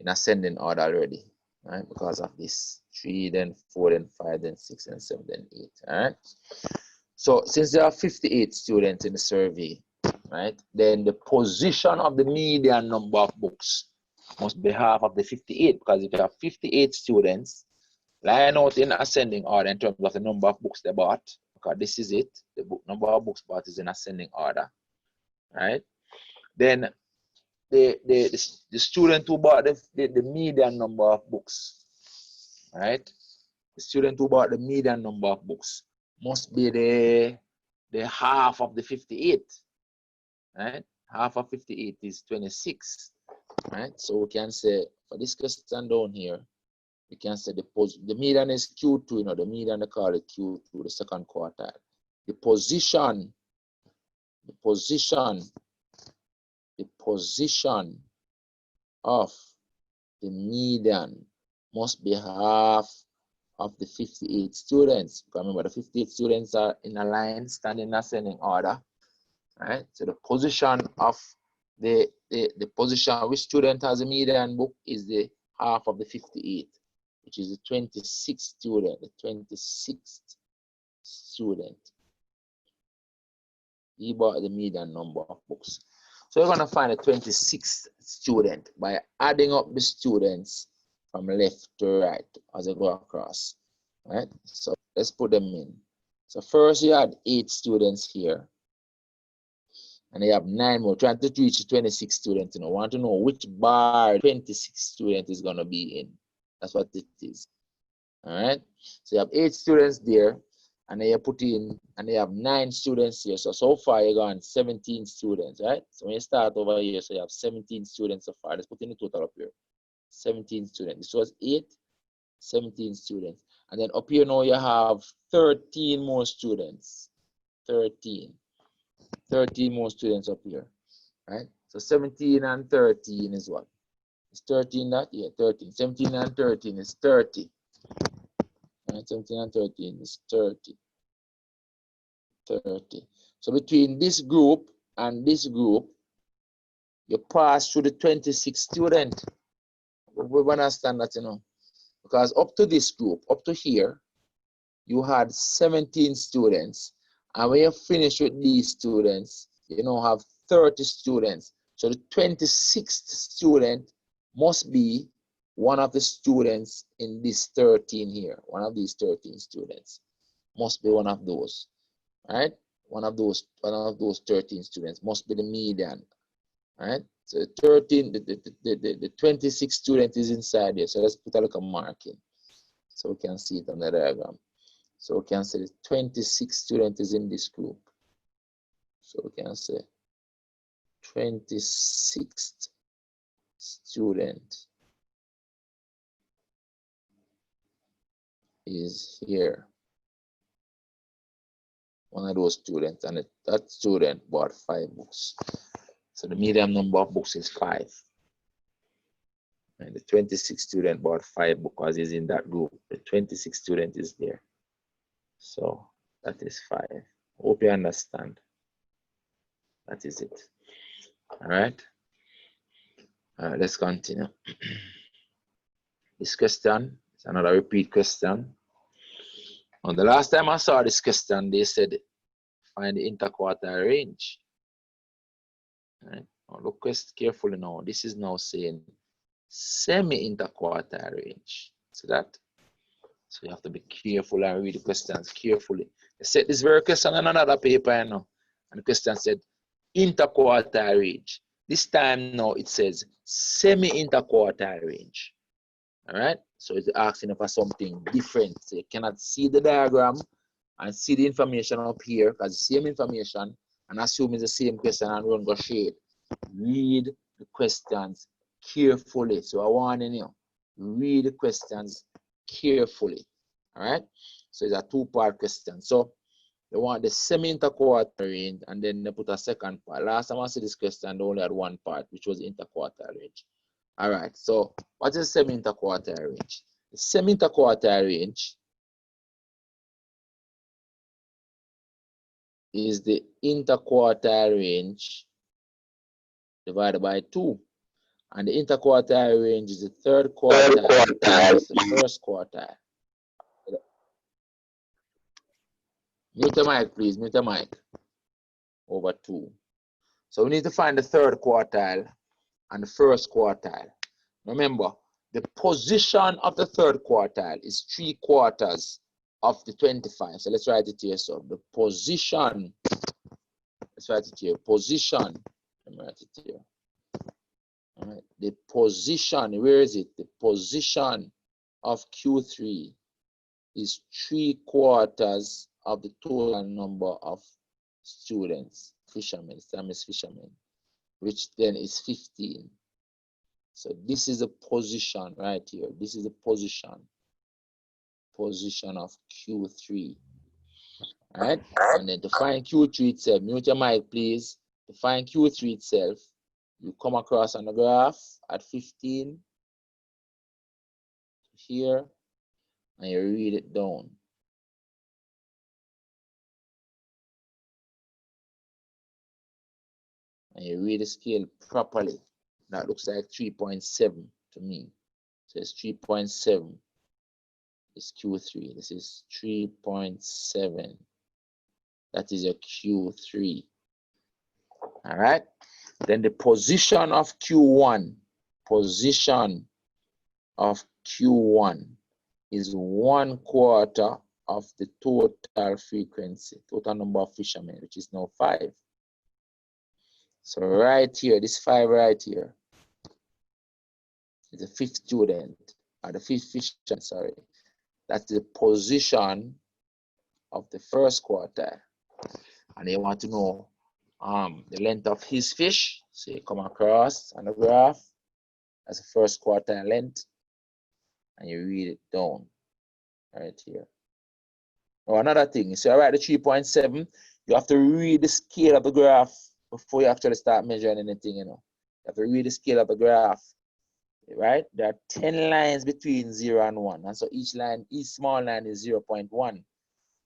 ascending order already, right? Because of this 3, then 4, then 5, then 6, then 7, then 8. All right. So since there are 58 students in the survey, right, then the position of the median number of books must be half of the 58, because if you have 58 students line out in ascending order in terms of the number of books they bought, because this is it, the number of books bought is in ascending order, right? Then the student who bought the median number of books, right? The student who bought the median number of books must be the half of the 58, right? Half of 58 is 26, right? So we can say for this question down here, we can say the median is Q2, you know, the median they call it Q2, the second quartile. The position of the median must be half of the 58 students. Remember, the 58 students are in a line, standing in ascending order, right? So the position of the position which student has a median book is the half of the 58, which is the 26th student, the 26th student. He bought the median number of books. So we're going to find the 26th student by adding up the students from left to right as I go across, right? So let's put them in. So first you had 8 students here, and you have 9 more. Trying to reach 26 students, you know, want to know which bar 26 student is going to be in. That's what it is. All right. So you have 8 students there, and then you put in, and you have 9 students here. So far you're going 17 students, right? So when you start over here, so you have 17 students so far. Let's put in the total up here. 17 students. This was 8, 17 students. And then up here now you have 13 more students. 13 more students up here, right? So 17 and 13 is what? Is 13 that? Yeah, 13. 17 and 13 is 30. Right? 17 and 13 is 30. 30. So between this group and this group, you pass through the 26 student. We understand that, you know, because up to this group, up to here, you had 17 students. And when you finish with these students, you now have 30 students. So the 26th student must be one of the students in this 13 here. One of these 13 students must be one of those, right? One of those 13 students must be the median, right? So the 26th student is inside here. So let's put a little marking so we can see it on the diagram. So we can say the 26th student is in this group. So we can say 26th student is here. One of those students, and that student bought 5 books. So the median number of books is 5. And the 26th student bought 5 books because he's in that group. The 26th student is there. So that is 5. Hope you understand. That is it. All right. Let's continue. This question is another repeat question. And the last time I saw this question, they said find the interquartile range. Right? Now look carefully now. This is now saying semi-interquartile range. See that? So you have to be careful and read the questions carefully. I said this very question on another paper, you know, and the question said interquartile range. This time now it says semi-interquartile range. All right, so it's asking for something different. So you cannot see the diagram and see the information up here because the same information and assume it's the same question and run go shade. Read the questions carefully. So I want you, read the questions carefully. All right, so it's a 2-part question. So they want the semi-interquartile range and then they put a second part. Last time I see this question, they only had 1 part, which was interquartile range. All right, so what is semi-interquartile range? The semi-interquartile range is the interquartile range divided by 2. And the interquartile range is the 3rd quartile minus the 1st quartile. Mute the mic, please. Mute the mic. Over 2. So we need to find the 3rd quartile and the 1st quartile. Remember, the position of the 3rd quartile is 3/4 of the 25. So let's write it here. So the position, let's write it here. Position, let me write it here. All right. The position, where is it? The position of Q3 is 3/4 of the total number of students, fishermen, fishermen, which then is 15. So this is a position right here. This is a position of Q3. All right? And then to find Q3 itself, mute your mic, please. To find Q3 itself, you come across on the graph at 15 here, and you read it down. And you read the scale properly. That looks like 3.7 to me. So it's 3.7. It's Q3. This is 3.7. That is your Q3. All right. Then the position of Q1. Position of Q1 is 1/4 of the total frequency, total number of fishermen, which is now 5. So right here, this 5 right here is the 5th student, or the 5th fisherman, sorry. That's the position of the 1st quartile. And they want to know the length of his fish. So you come across on the graph as the 1st quartile length, and you read it down right here. Oh, another thing, so I write the 3.7, you have to read the scale of the graph before you actually start measuring anything, you know. You have to read the scale of the graph, right? There are 10 lines between 0 and 1. And so each small line is 0.1,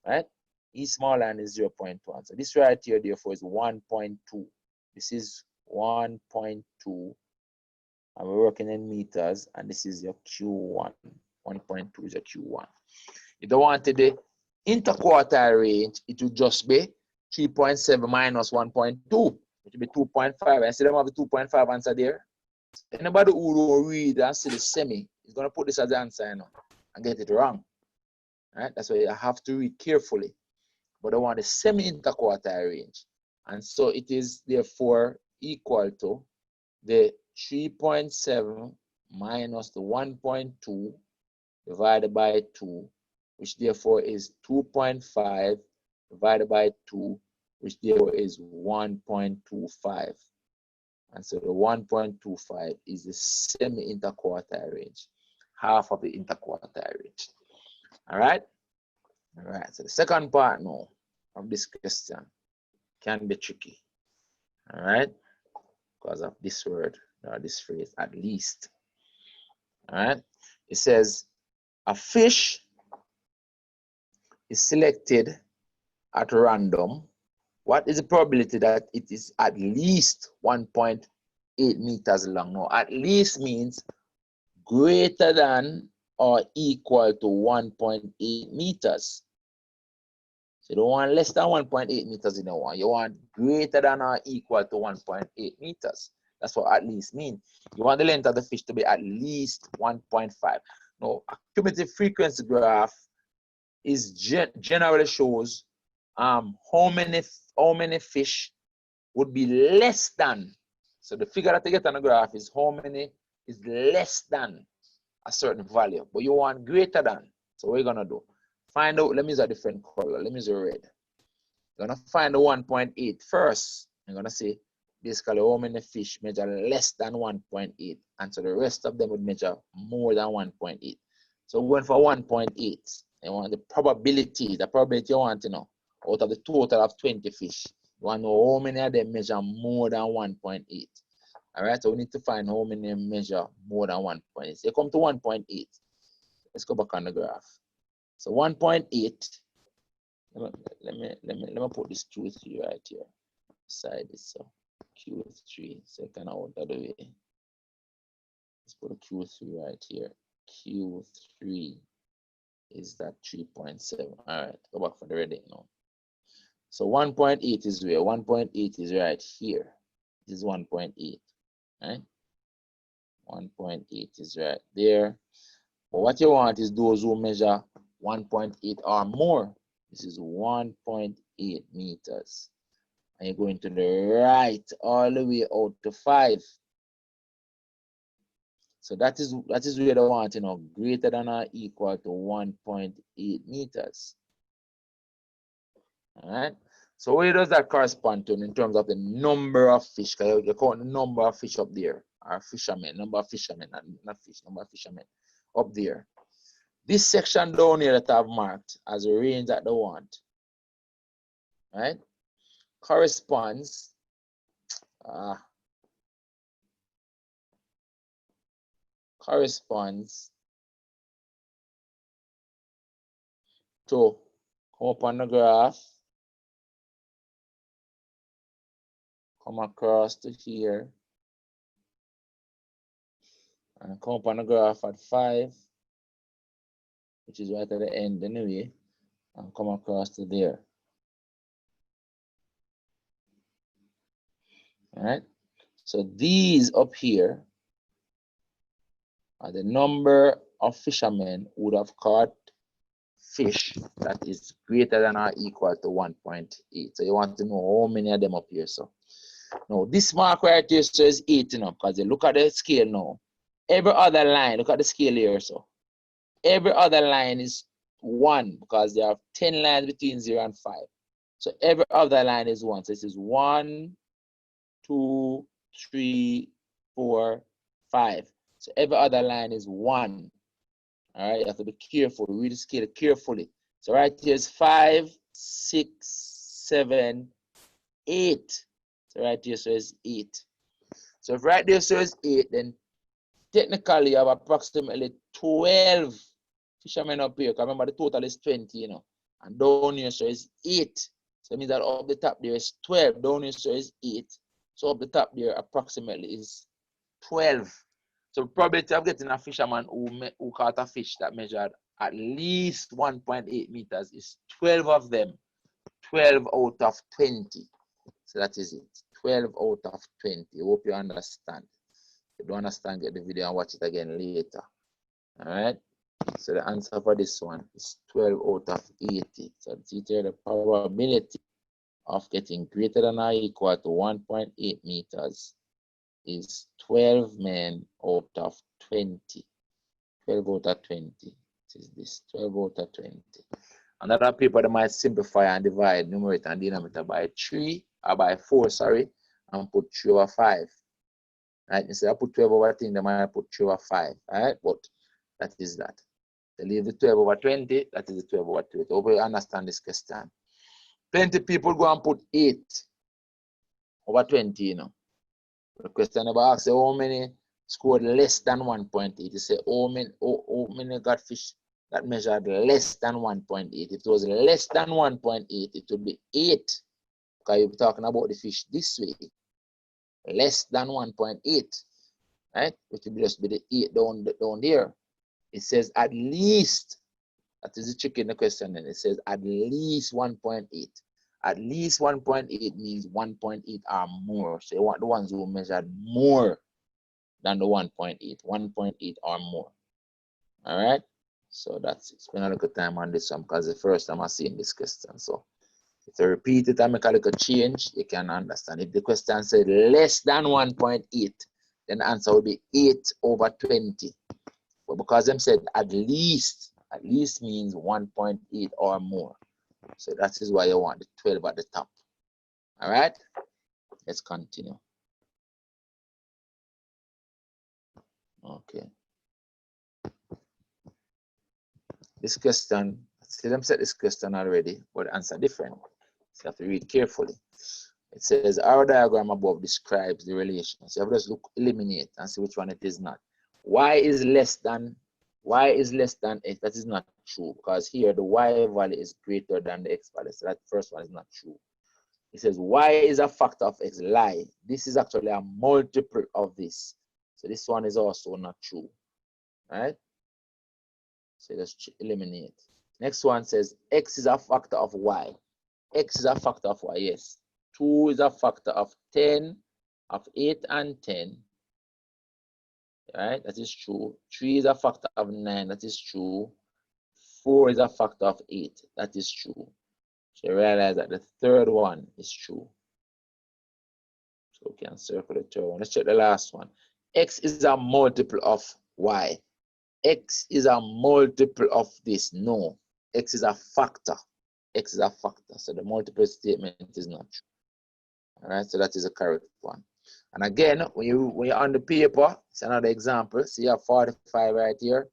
right? Each small line is 0.1. So this right here, therefore, is 1.2. This is 1.2. And we're working in meters, and this is your Q1. 1.2 is your Q1. If you wanted the interquartile range, it would just be 3.7 minus 1.2. which will be 2.5. And see them have the 2.5 answer there. Anybody who don't read and see the semi is going to put this as the answer, you know, and get it wrong. Right? That's why you have to read carefully. But I want the semi-interquartile range. And so it is therefore equal to the 3.7 minus the 1.2 divided by 2, which therefore is 2.5 divided by 2, which therefore is 1.25. And so the 1.25 is the semi-interquartile range, half of the interquartile range. All right? All right, so the second part now of this question can be tricky. All right? Because of this word or this phrase, at least. All right? It says, a fish is selected at random. What is the probability that it is at least 1.8 meters long? Now, at least means greater than or equal to 1.8 meters. So you don't want less than 1.8 meters in the one. You want greater than or equal to 1.8 meters. That's what at least means. You want the length of the fish to be at least 1.5. Now, a cumulative frequency graph is generally shows how many fish would be less than. So the figure that you get on the graph is how many is less than a certain value, but you want greater than. So what are you gonna do? Find out. Let me use a different color. Let me use a red. You're gonna find the 1.8 first. I'm gonna say basically how many fish measure less than 1.8, and so the rest of them would measure more than 1.8. So we're going for 1.8. You want the probability you want to know out of the total of 20 fish. You want to know how many of them measure more than 1.8. All right, so we need to find how many measure more than 1.8. So you come to 1.8. Let's go back on the graph. So 1.8. Let me put this Q3 right here. Beside this, so Q3. So you can out of the way. Let's put a Q3 right here. Q3 is that 3.7. All right, go back for the reading now. So 1.8 is where? 1.8 is right here. This is 1.8. Right? 1.8 is right there. But what you want is those who measure 1.8 or more. This is 1.8 meters. And you're going to the right all the way out to 5. So that is where they want, you know, greater than or equal to 1.8 meters. All right. So where does that correspond to in terms of the number of fish? Because you count the number of fish up there, or fishermen, number of fishermen, not fish, number of fishermen up there. This section down here that I've marked as a range that they want, right, corresponds to come up on the graph, come across to here, and come up on the graph at 5, which is right at the end anyway, and come across to there. All right. So these up here are the number of fishermen who would have caught fish that is greater than or equal to 1.8. So you want to know how many of them up here. So now this mark right here says 8, you know, because you look at the scale now. Every other line, look at the scale here. So every other line is 1 because there are 10 lines between 0 and 5. So every other line is 1. So this is 1, 2, 3, 4, 5. So every other line is 1. All right, you have to be careful. Read the scale carefully. So right here is 5, 6, 7, 8. So right here says 8. So if right there says 8, then technically you have approximately 12 fishermen up here. Because remember the total is 20, you know. And down here says 8. So it means that up the top there is 12. Down here says 8. So up the top there approximately is 12. So the probability of getting a fisherman who caught a fish that measured at least 1.8 meters is 12 of them. 12 out of 20. So that is it. 12 out of 20. Hope you understand. If you don't understand, get the video and watch it again later. All right. So the answer for this one is 12 out of 80. So the probability of getting greater than or equal to 1.8 meters is 12 men out of 20. 12 out of 20. It is this 12 out of 20. Another people that might simplify and divide numerator and denominator by 3 or by 4, sorry, and put 3 over 5. Right? Instead of put 12 over 10, they might put 3 over 5. Right? But that is that. They leave the 12 over 20, that is the 12 over 20. Hope you understand this question. Plenty people go and put 8 over 20, you know. The question about asks how many scored less than 1.8. You say how many got fish that measured less than 1.8. If it was less than 1.8, it would be 8. Because you're talking about the fish this way. Less than 1.8. Right? Which would just be the 8 down there. It says at least. That is the trick in the question. And it says at least 1.8. At least 1.8 means 1.8 or more. So you want the ones who measured more than the 1.8. 1.8 or more. All right? So that's it. Spend a little time on this one because the first time I seen this question. So if you repeat it and make a little change, you can understand. If the question said less than 1.8, then the answer will be 8 over 20. But because them said at least means 1.8 or more. So that is why you want the 12 at the top. All right, let's continue. Okay. This question, see them set this question already, but the answer different. So you have to read carefully. It says our diagram above describes the relation. So you have to just eliminate and see which one it is not. Y is less than x. That is not true because here the y value is greater than the x value. So that first one is not true. It says y is a factor of x. Lie. This is actually a multiple of this. So this one is also not true. Right? So just eliminate. Next one says x is a factor of y. X is a factor of y. Yes. 2 is a factor of 10, of 8 and 10. Right? That is true. 3 is a factor of 9. That is true. 4 is a factor of 8. That is true. So you realize that the third one is true. So we can circle the third one. Let's check the last one. X is a multiple of y. X is a multiple of this. No. X is a factor. X is a factor. So the multiple statement is not true. All right. So that is a correct one. And again, when you're on the paper, it's another example. See, you have 45 right here.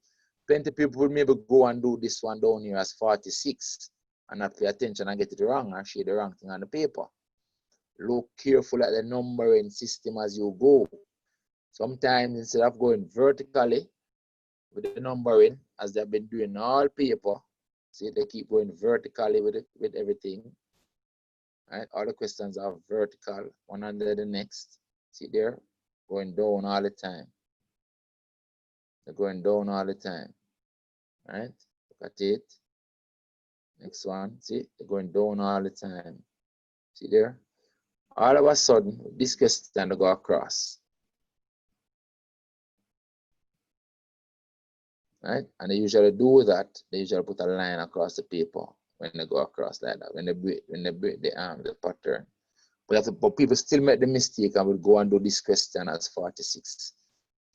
Plenty of people will maybe go and do this one down here as 46 and not pay attention and get it wrong or shade the wrong thing on the paper. Look careful at the numbering system as you go. Sometimes instead of going vertically with the numbering, as they've been doing all paper, see, they keep going vertically with everything. Right? All the questions are vertical, one under the next. See there, going down all the time. They're going down all the time. Right? Look at it. Next one, see, they're going down all the time. See there? All of a sudden, this question to go across. Right? And they usually do that. They usually put a line across the paper when they go across like that. When they break the pattern. But people still make the mistake and will go and do this question as 46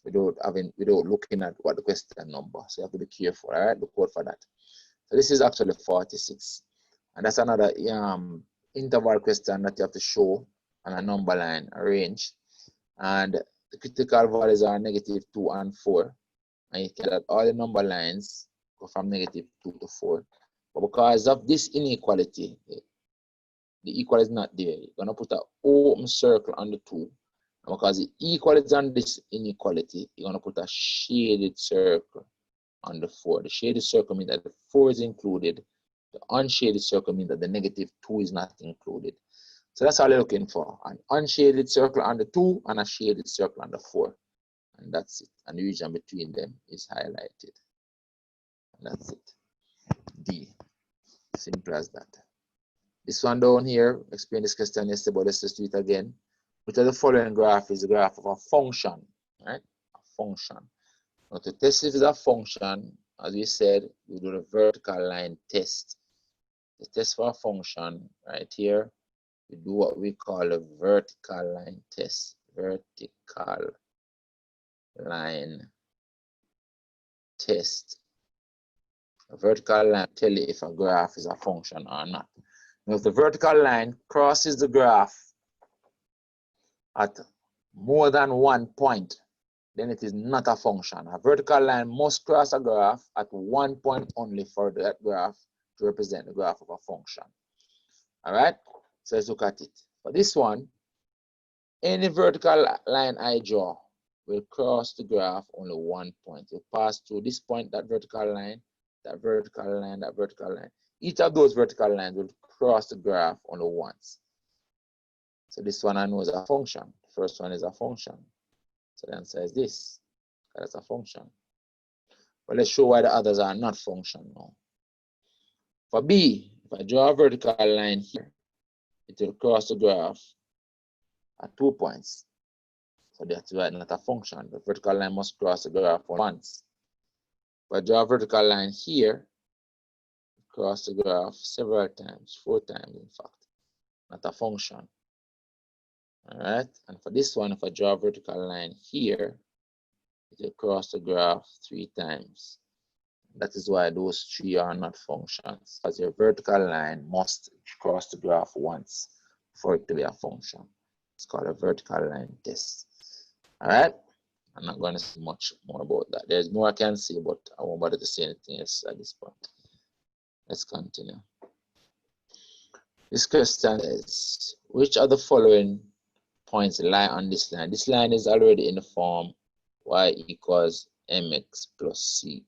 without looking at what the question number. So you have to be careful. All right, look out for that. So this is actually 46, and that's another interval question that you have to show on a number line, a range, and the critical values are -2 and 4, and you can get all the number lines go from -2 to 4. But because of this inequality, the equal is not there. You're gonna put an open circle on the 2, and because the equal is on this inequality, you're gonna put a shaded circle on the 4. The shaded circle means that the 4 is included. The unshaded circle means that the -2 is not included. So that's all you're looking for. An unshaded circle on the 2 and a shaded circle on the 4. And that's it. And the region between them is highlighted. And that's it. D. Simple as that. This one down here, explain this question yesterday, but let's just do it again. which of the following graph is the graph of a function, right? A function. Now to test if it's a function, as we said, we do the vertical line test. The test for a function right here, we do what we call a vertical line test. Vertical line test. A vertical line tell you if a graph is a function or not. Now, if the vertical line crosses the graph at more than 1 point, then it is not a function. A vertical line must cross a graph at 1 point only for that graph to represent the graph of a function. All right, so let's look at it. For this one, any vertical line I draw will cross the graph only 1 point. You pass through this point, that vertical line, that vertical line, that vertical line. Each of those vertical lines will cross the graph only once. So this one I know is a function. The first one is a function. So the answer is this. That's a function. But let's show why the others are not function now. For B, if I draw a vertical line here, it will cross the graph at 2 points. So that's why it's not a function. The vertical line must cross the graph once. If I draw a vertical line here, cross the graph several times, 4 times in fact, not a function. All right, and for this one, if I draw a vertical line here, it will cross the graph 3 times. That is why those 3 are not functions, because your vertical line must cross the graph once for it to be a function. It's called a vertical line test. All right, I'm not going to say much more about that. There's more I can say, but I won't bother to say anything else at this point. Let's continue. This question is, which of the following points lie on this line? This line is already in the form y equals mx plus c.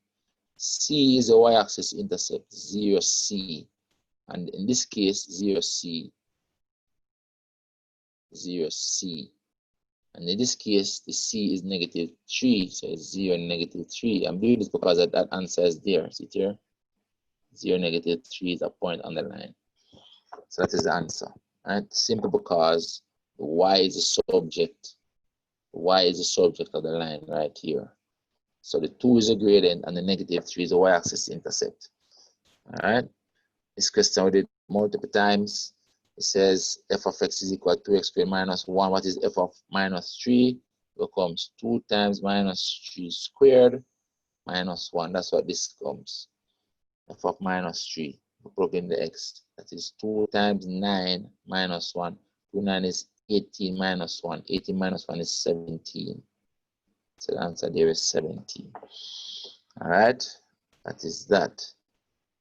C is the y-axis intercept, 0c. And in this case, 0c, 0c. And in this case, the c is -3, so it's 0, -3. I'm doing this because that answer is there. See it here? 0, -3 is a point on the line. So that is the answer. Right? Simple because the y is the subject. The y is the subject of the line right here. So the 2 is a gradient and the -3 is a y-axis intercept. All right. This question we did multiple times. It says f of x is equal to 2x squared minus 1. What is f of -3? It becomes 2 times -3 squared minus 1. That's what this comes. F of -3. We plug in the x. That is 2 times 9 minus 1. 2 9 is 18 minus 1. 18 minus 1 is 17. So the answer there is 17. All right. That is that.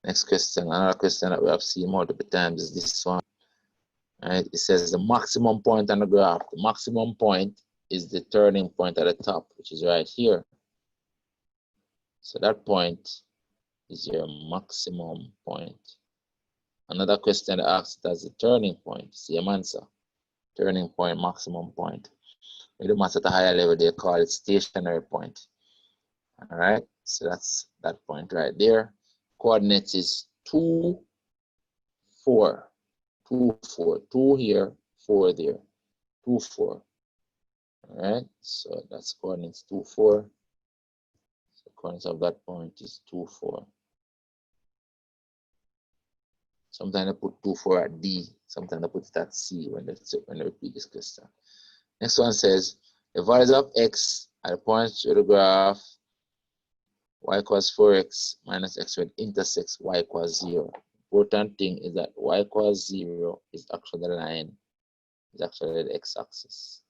Next question. Another question that we have seen multiple times is this one. All right. It says the maximum point on the graph. The maximum point is the turning point at the top, which is right here. So that point is your maximum point. Another question that asks as the turning point. Same answer. Turning point, maximum point. When the maths at a higher level, they call it stationary point. All right, so that's that point right there. Coordinates is 2, 4, 2, 4, 2 here, 4 there, 2, 4. All right, so that's coordinates 2, 4. So coordinates of that point is 2, 4. Sometimes I put 2, 4 at D. Sometimes I put it at C when they repeat this question. Next one says the values of x at the points to the graph y equals 4x minus x when intersects y equals 0. Important thing is that y equals 0 is actually the line, is actually the x-axis.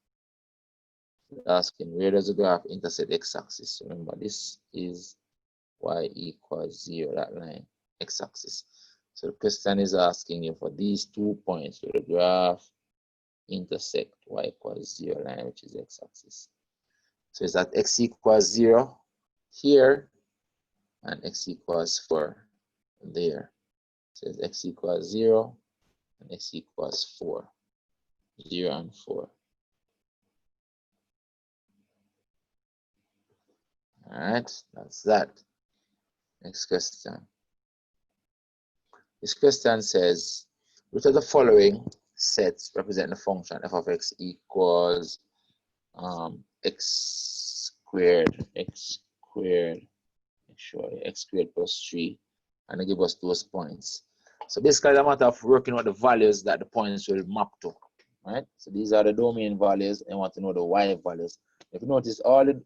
Asking where does the graph intersect x-axis? Remember, this is y equals 0, that line, x-axis. So the question is asking you for these 2 points where the graph intersect y equals 0 line, which is x-axis. So it's that x equals 0 here and x equals 4 there. So it's x equals 0 and x equals 4. 0 and 4. All right, that's that. Next question. This question says, which of the following sets representing the function f of x equals x squared plus 3, and they give us those points. So basically, it's a matter of working out the values that the points will map to, right? So these are the domain values, and want to know the y values. If you notice, all the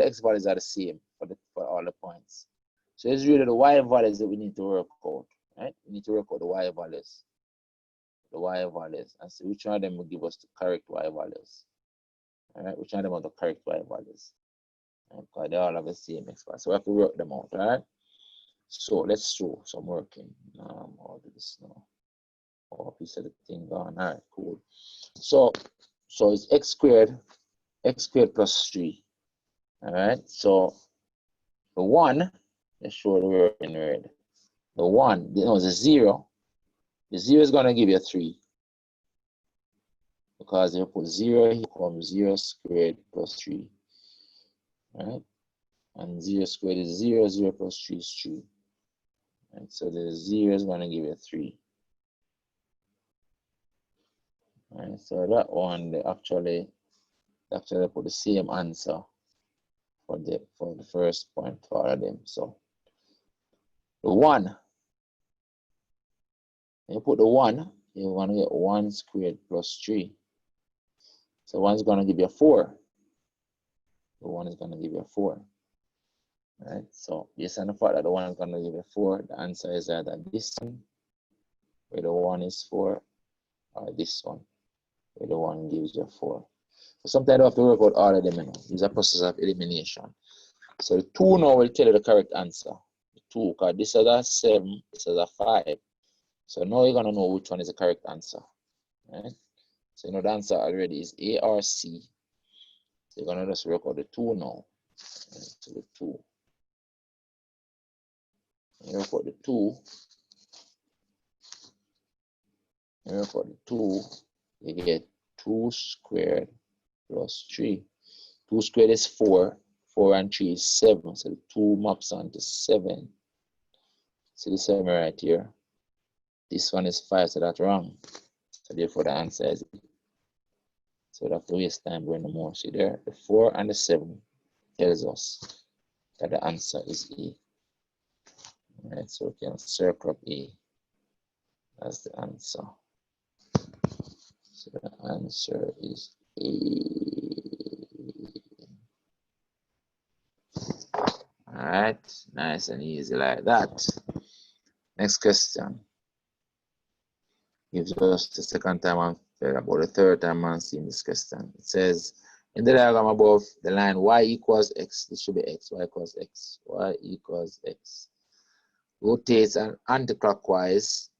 x values are the same for all the points. So it's really the y values that we need to work out, right? We need to work out the y values, and see which one of them will give us the correct y values. All right, which one of them are the correct y values? Because they all have the same x value, so we have to work them out, all right? So let's show some working. I'll do this now. Oh, piece of the thing gone. All right, cool. So it's x squared plus 3. All right, so the 1, let's show the word in red. The 1, the 0. The 0 is going to give you 3. Because if you put 0, here comes 0 squared plus 3. All right, and 0 squared is 0, 0 plus 3 is 3. Right, so the 0 is going to give you 3. Right, so that one, they actually put the same answer for the first point for all of them. So the 1, you put the 1, you're going to get 1 squared plus 3. So 1 is going to give you 4. The 1 is going to give you 4. Right, so based on the fact that the 1 is going to give you 4, the answer is either this one, where the 1 is 4, or this one, where the 1 gives you 4. So sometimes you have to work out all of them, you know. Use a process of elimination. So the 2 now will tell you the correct answer. The 2, because this is a 7, this is a 5. So now you're going to know which one is the correct answer. Right? So you know the answer already is A or C. So you're going to just work out the 2 now. Right? So the 2. You work out the 2. You work out the 2. You get 2 squared plus 3. 2 squared is 4. 4 and 3 is 7. So the 2 maps onto 7. See the 7 right here. This one is 5, so that's wrong. So therefore the answer is E. So we have to waste time going no more. See there, the 4 and the 7 tells us that the answer is E. All right, so we can circle up E as the answer. So the answer is E. All right, nice and easy like that. Next question. Gives us the second time I'm about the third time I'm seeing this question. It says, in the diagram above the line y equals x, this should be x, y equals x, y equals x. Rotates and anticlockwise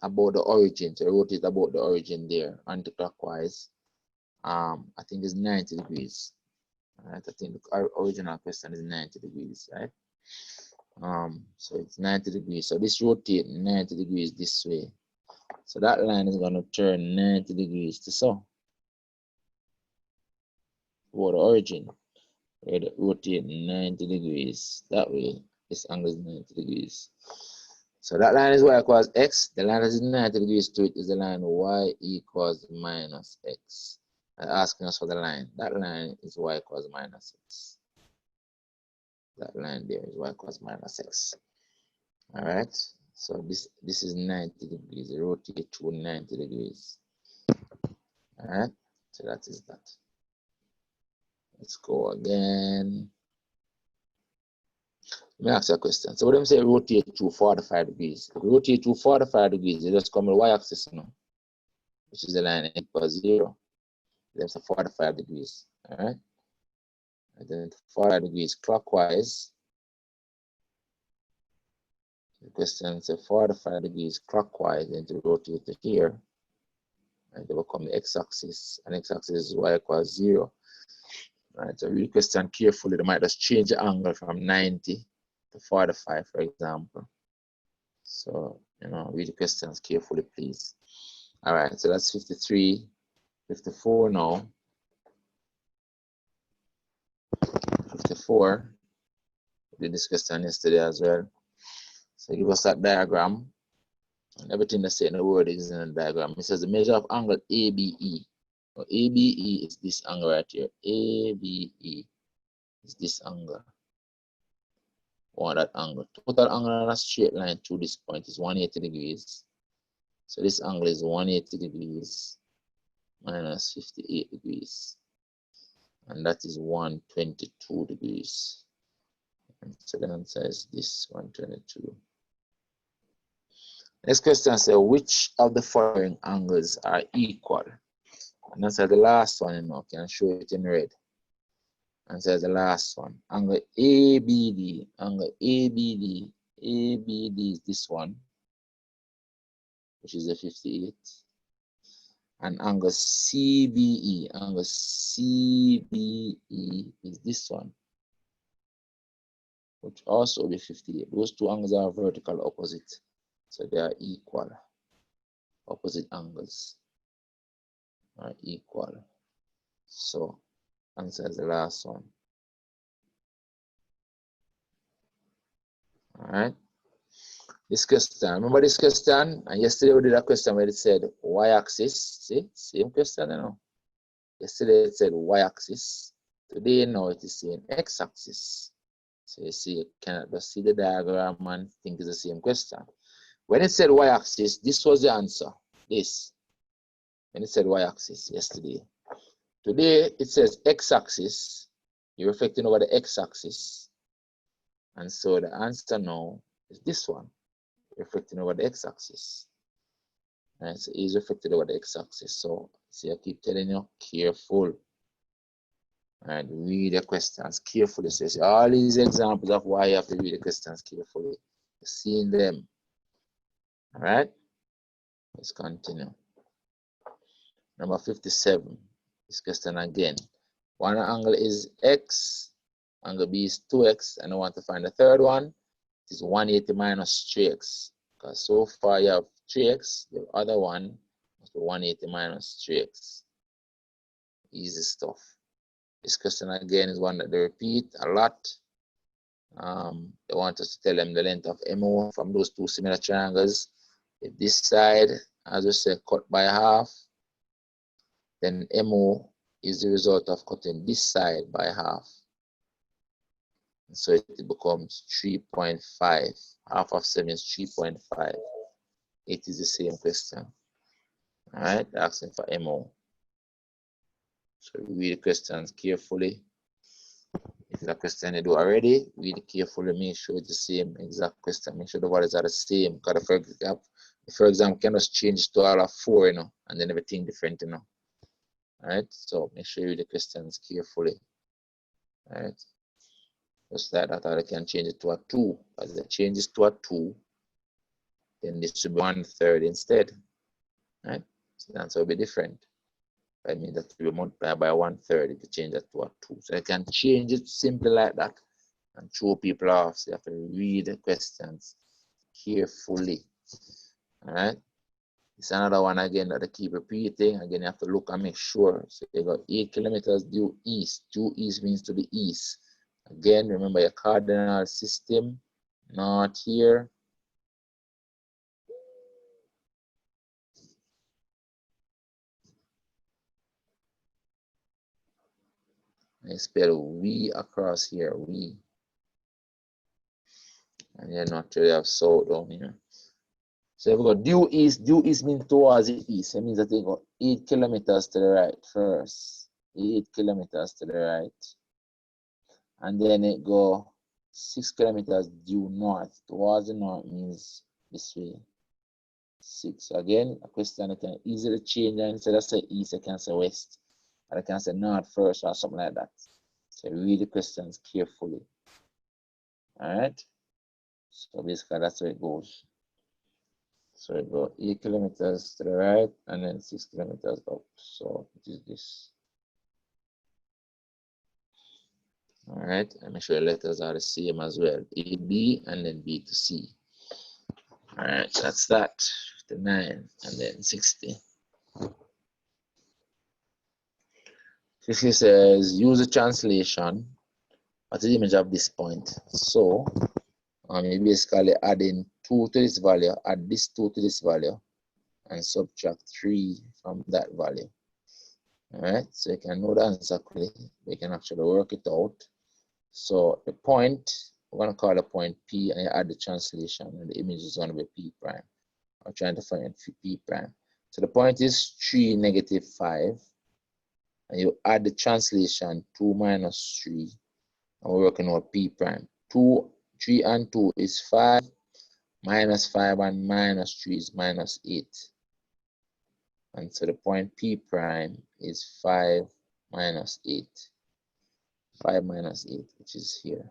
about the origin. So rotate about the origin there, anticlockwise. I think it's 90 degrees. All right, I think the original question is 90 degrees, right? So it's 90 degrees. So this rotate 90 degrees this way. So that line is going to turn 90 degrees to so. For the origin, where it rotate 90 degrees that way. This angle is 90 degrees. So that line is y equals x. The line that is 90 degrees to it is the line y equals minus x. And asking us for the line. That line is y equals minus x. That line there is y equals minus x. All right. So this is 90 degrees. It rotates to 90 degrees. All right. So that is that. Let's go again. Let me ask you a question. So what them say rotate to 45 degrees. If you rotate to 45 degrees, you just come with y-axis now, which is the line equals 0. That's 45 degrees. All right. And then 45 degrees clockwise. The question says 45 degrees clockwise, and to rotate to here, and they will come the x-axis, and x-axis is y equals 0. All right, so read the question carefully. They might just change the angle from 90 to 45, for example. So, you know, read the questions carefully, please. All right, so that's 53, 54 now. 54. We did this question yesterday as well. So give us that diagram. And everything that's said in the word is in the diagram. It says the measure of angle ABE. So ABE is this angle right here. ABE is this angle. Or that angle. Total angle on a straight line to this point is 180 degrees. So this angle is 180 degrees minus 58 degrees. And that is 122 degrees. And so the answer is this 122. Next question says, which of the following angles are equal? And that's the last one, you know, can show it in red. And says the last one, angle ABD, angle ABD, ABD is this one, which is the 58. And angle CBE, angle CBE is this one, which also will be 58. Those two angles are vertical opposite, so they are equal. Opposite angles are equal. So answer is the last one. All right. This question, remember this question? And yesterday we did a question where it said y-axis. See, same question, you know. Yesterday it said y-axis. Today now it is saying x-axis. So you see, you cannot just see the diagram and think it's the same question. When it said y-axis, this was the answer. This. When it said y-axis yesterday. Today it says x-axis. You're reflecting over the x-axis. And so the answer now is this one, reflecting over the x-axis. And so it's reflected over the x-axis. So see, I keep telling you, careful. And read the questions carefully. So see, all these examples of why you have to read the questions carefully. Seeing them. All right. Let's continue. Number 57. This question again. One angle is x, angle B is 2x, and I want to find the third one. It is 180 minus 3x. Because so far you have 3x, the other one must be 180 minus 3x. Easy stuff. This question again is one that they repeat a lot. They want us to tell them the length of MO from those two similar triangles. If this side, as we say, cut by half, then MO is the result of cutting this side by half. And so it becomes 3.5. Half of 7 is 3.5. It is the same question. All right, asking for MO. So read the questions carefully. If it's a question you do already, read it carefully, make sure it's the same exact question. Make sure the values are the same. Because for example, can just change to all of 4, you know, and then everything different, you know. All right, so make sure you read the questions carefully. All right, just like that, or I can change it to a 2. As it changes to a 2, then this should be 1/3 instead. All right, so the answer will be different. I mean that we multiply by 1/3 if you change that to a 2. So I can change it simply like that and throw people off. So you have to read the questions carefully. All right. It's another one again that I keep repeating. Again, you have to look and make sure. So you got 8 kilometers due east. Due east means to the east. Again, remember your cardinal system, not here. I spell we across here, we. And you're not really have south down here. So if we go due east means towards the east. It means that they go 8 kilometers to the right first. 8 kilometers to the right. And then it go 6 kilometers due north. Towards the north means this way. 6. Again, a question I can easily change, and instead of say east, I can say west. Or I can say north first or something like that. So read the questions carefully. Alright. So basically that's where it goes. So it go 8 kilometers to the right and then 6 kilometers up. So it is this. All right, and make sure the letters are the same as well. A, B, and then B to C. All right, that's that. 59 and then 60. 60 says use a translation. What is the image of this point? So you basically adding 2 to this value, add this 2 to this value, and subtract 3 from that value. All right, so you can know the answer quickly. We can actually work it out. So the point, we're going to call the point P, and you add the translation, and the image is going to be P prime. I'm trying to find P prime. So the point is 3, negative 5. And you add the translation 2 minus 3. And we're working on P prime. 3 and 2 is 5. Minus 5 and minus 3 is minus 8. And so the point P prime is 5 minus 8. 5 minus 8, which is here.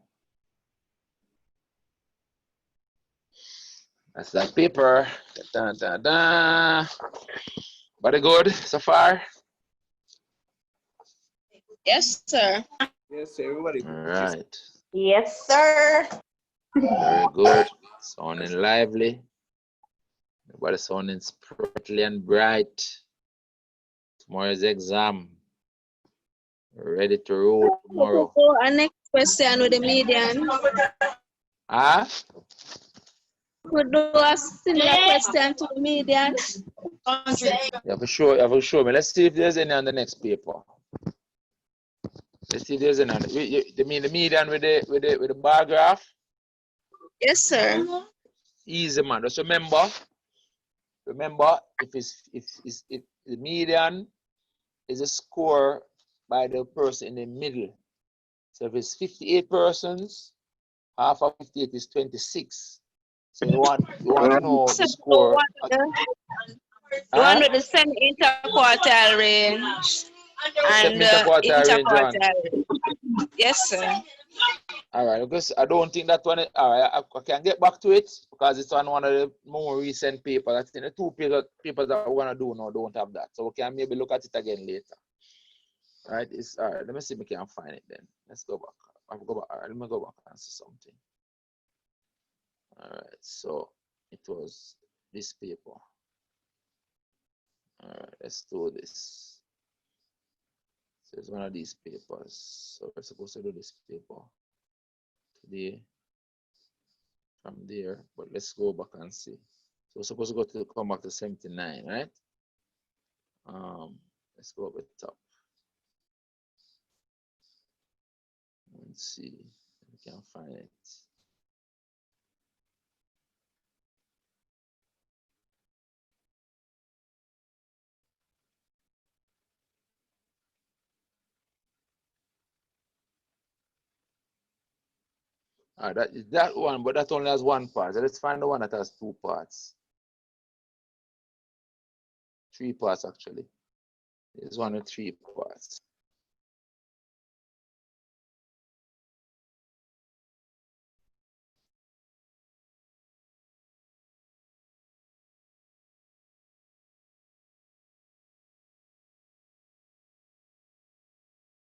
That's that paper. Da, da, da. Body good so far? Yes, sir. Yes, sir. Everybody. All right. Yes, sir. Very good. Sounding lively. Everybody sounding sparkly and bright. Tomorrow's exam. Ready to roll tomorrow. So, our next question with the median. Ah? Could do a similar question to the median. You have to show me. Let's see if there's any on the next paper. Let's see if there's any on you mean the median with the bar graph? Yes, sir. Easy, man. Just remember, if the median is a score by the person in the middle. So if it's 58 persons, half of 58 is 26. So you want to know the score. The one with the semi-interquartile range and interquartile range. Yes, sir. All right, because I don't think that one. All right, I can get back to it because it's on one of the more recent papers. I think the two papers that we're gonna do now don't have that, so we can maybe look at it again later. All right, it's all right. Let me see if we can find it then. Let's go back. I'll go back. All right, let me go back and see something. All right, so it was this paper. All right, let's do this. So it's one of these papers. So we're supposed to do this paper today from there, but let's go back and see. So we're supposed to come back to 79, right? Let's go up the top. Let's see if we can find it. All right, that is that one, but that only has one part. So let's find the one that has 2 parts. 3 parts actually. There's one with 3 parts.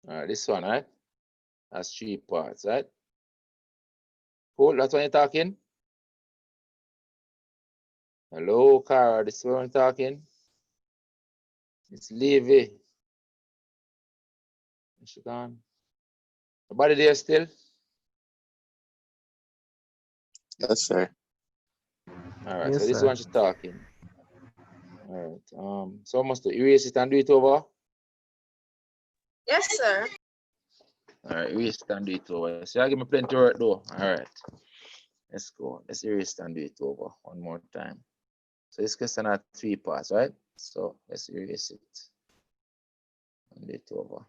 All right, this one, right? That's 3 parts, right? Cool, that's what you're talking? Hello, Cara, this is what I'm talking. It's Levy. She gone. Nobody there still? Yes, sir. All right, Yes, so this is sir. what she's talking. All right, so I must erase it and do it over. Yes, sir. All right, erase it and do it over. So I give me plenty of work though. All right, let's go. Let's erase it and do it over one more time. So this question has 3 parts, right? So let's erase it and do it over.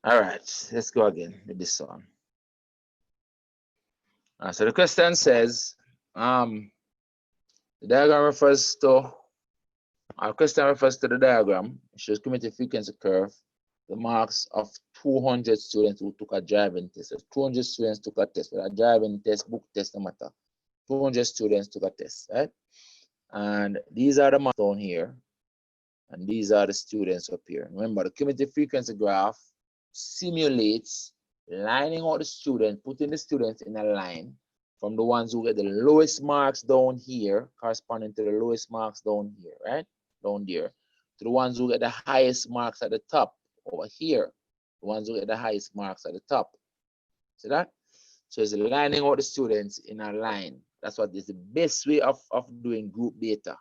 All right, let's go again with this one. So the question says, the diagram refers to, our question refers to the diagram. It shows cumulative frequency curve, the marks of 200 students who took a driving test. So 200 students took a test, whether a driving test, book test, no matter. 200 students took a test, right? And these are the marks down here, and these are the students up here. Remember, the cumulative frequency graph simulates lining out the students, putting the students in a line from the ones who get the lowest marks down here, corresponding to the lowest marks down here, right? Down there, to the ones who get the highest marks at the top over here, the ones who get the highest marks at the top. See that? So it's lining out the students in a line. That's what is the best way of doing group data,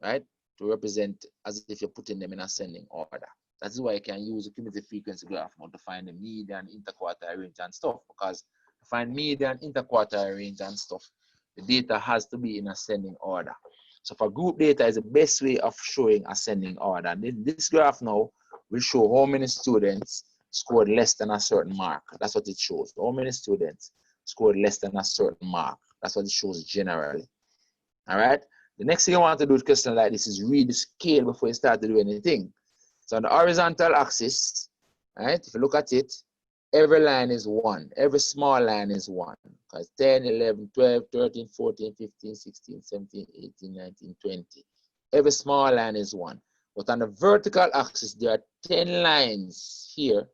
right? To represent as if you're putting them in ascending order. That's why you can use a cumulative frequency graph now to find the median, interquartile range and stuff, because to find median, interquartile range and stuff, the data has to be in ascending order. So for group data is the best way of showing ascending order. And then this graph now will show how many students scored less than a certain mark. That's what it shows. How many students scored less than a certain mark. That's what it shows generally. All right. The next thing you want to do with a question like this is read the scale before you start to do anything. So on the horizontal axis, right, if you look at it, every line is 1. Every small line is 1. Because 10, 11, 12, 13, 14, 15, 16, 17, 18, 19, 20. Every small line is 1. But on the vertical axis, there are 10 lines here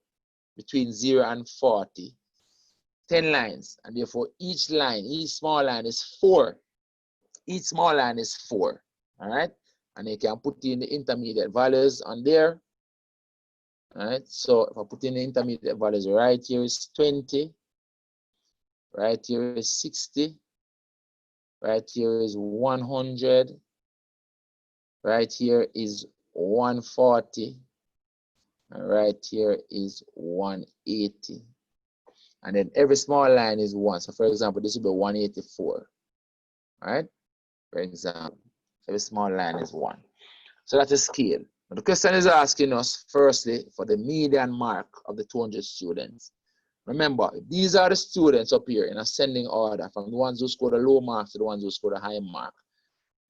between 0 and 40. 10 lines. And therefore, each line, each small line is 4. Each small line is 4. All right? And you can put in the intermediate values on there. All right, so if I put in the intermediate values, right here is 20, right here is 60, right here is 100, right here is 140, and right here is 180. And then every small line is 1. So for example, this would be 184. All right, for example, every small line is 1. So that's a scale. But the question is asking us, firstly, for the median mark of the 200 students. Remember, these are the students up here in ascending order, from the ones who scored a low mark to the ones who scored a high mark.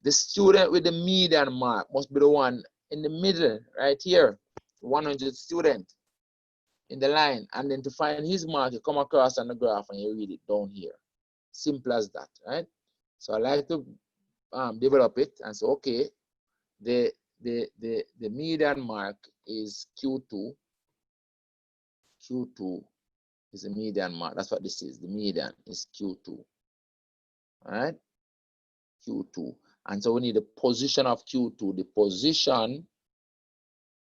The student with the median mark must be the one in the middle, right here, 100 student in the line. And then to find his mark, you come across on the graph and you read it down here. Simple as that, right? So I like to develop it and say, okay, the median mark is Q2. Q2 is the median mark. That's what this is. The median is Q2. All right? Q2. And so we need the position of Q2. The position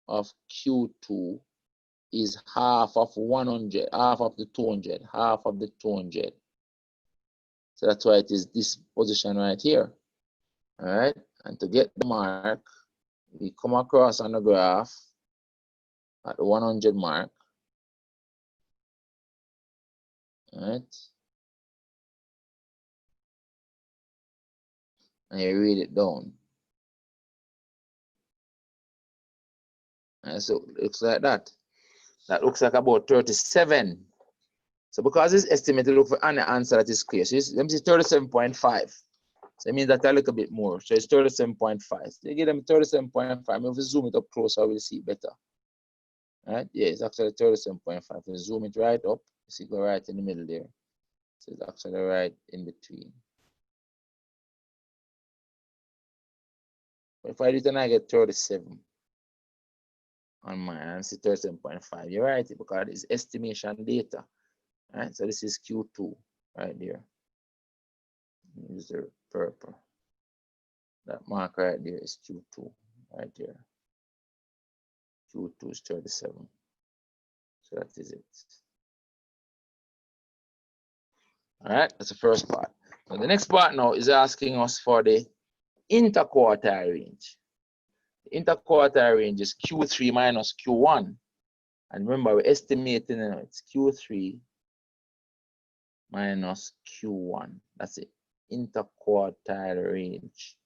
of Q2 is half of 100, half of the 200, half of the 200. So that's why it is this position right here. All right? And to get the mark, we come across on the graph at the 100 mark. All right? And you read it down. And so it looks like that. That looks like about 37. So because it's estimated, look for an answer that is clear. So let me see 37.5. So it means that a little bit more. So it's 37.5. So you give them 37.5. If we zoom it up closer, we'll see it better. All right? Yeah, it's actually 37.5. If we zoom it right up, you see it go right in the middle there. So it's actually right in between. But if I do it and I get 37 on mine, and see 37.5, you're right, because it's estimation data. All right, so this is Q2 right there. Use the purple. That mark right there is Q2 right there. Q2 is 37. So that is it. All right, that's the first part. Now the next part now is asking us for the interquartile range. The interquartile range is Q3 minus Q1. And remember, we're estimating it's Q3 minus Q1. That's it. Interquartile range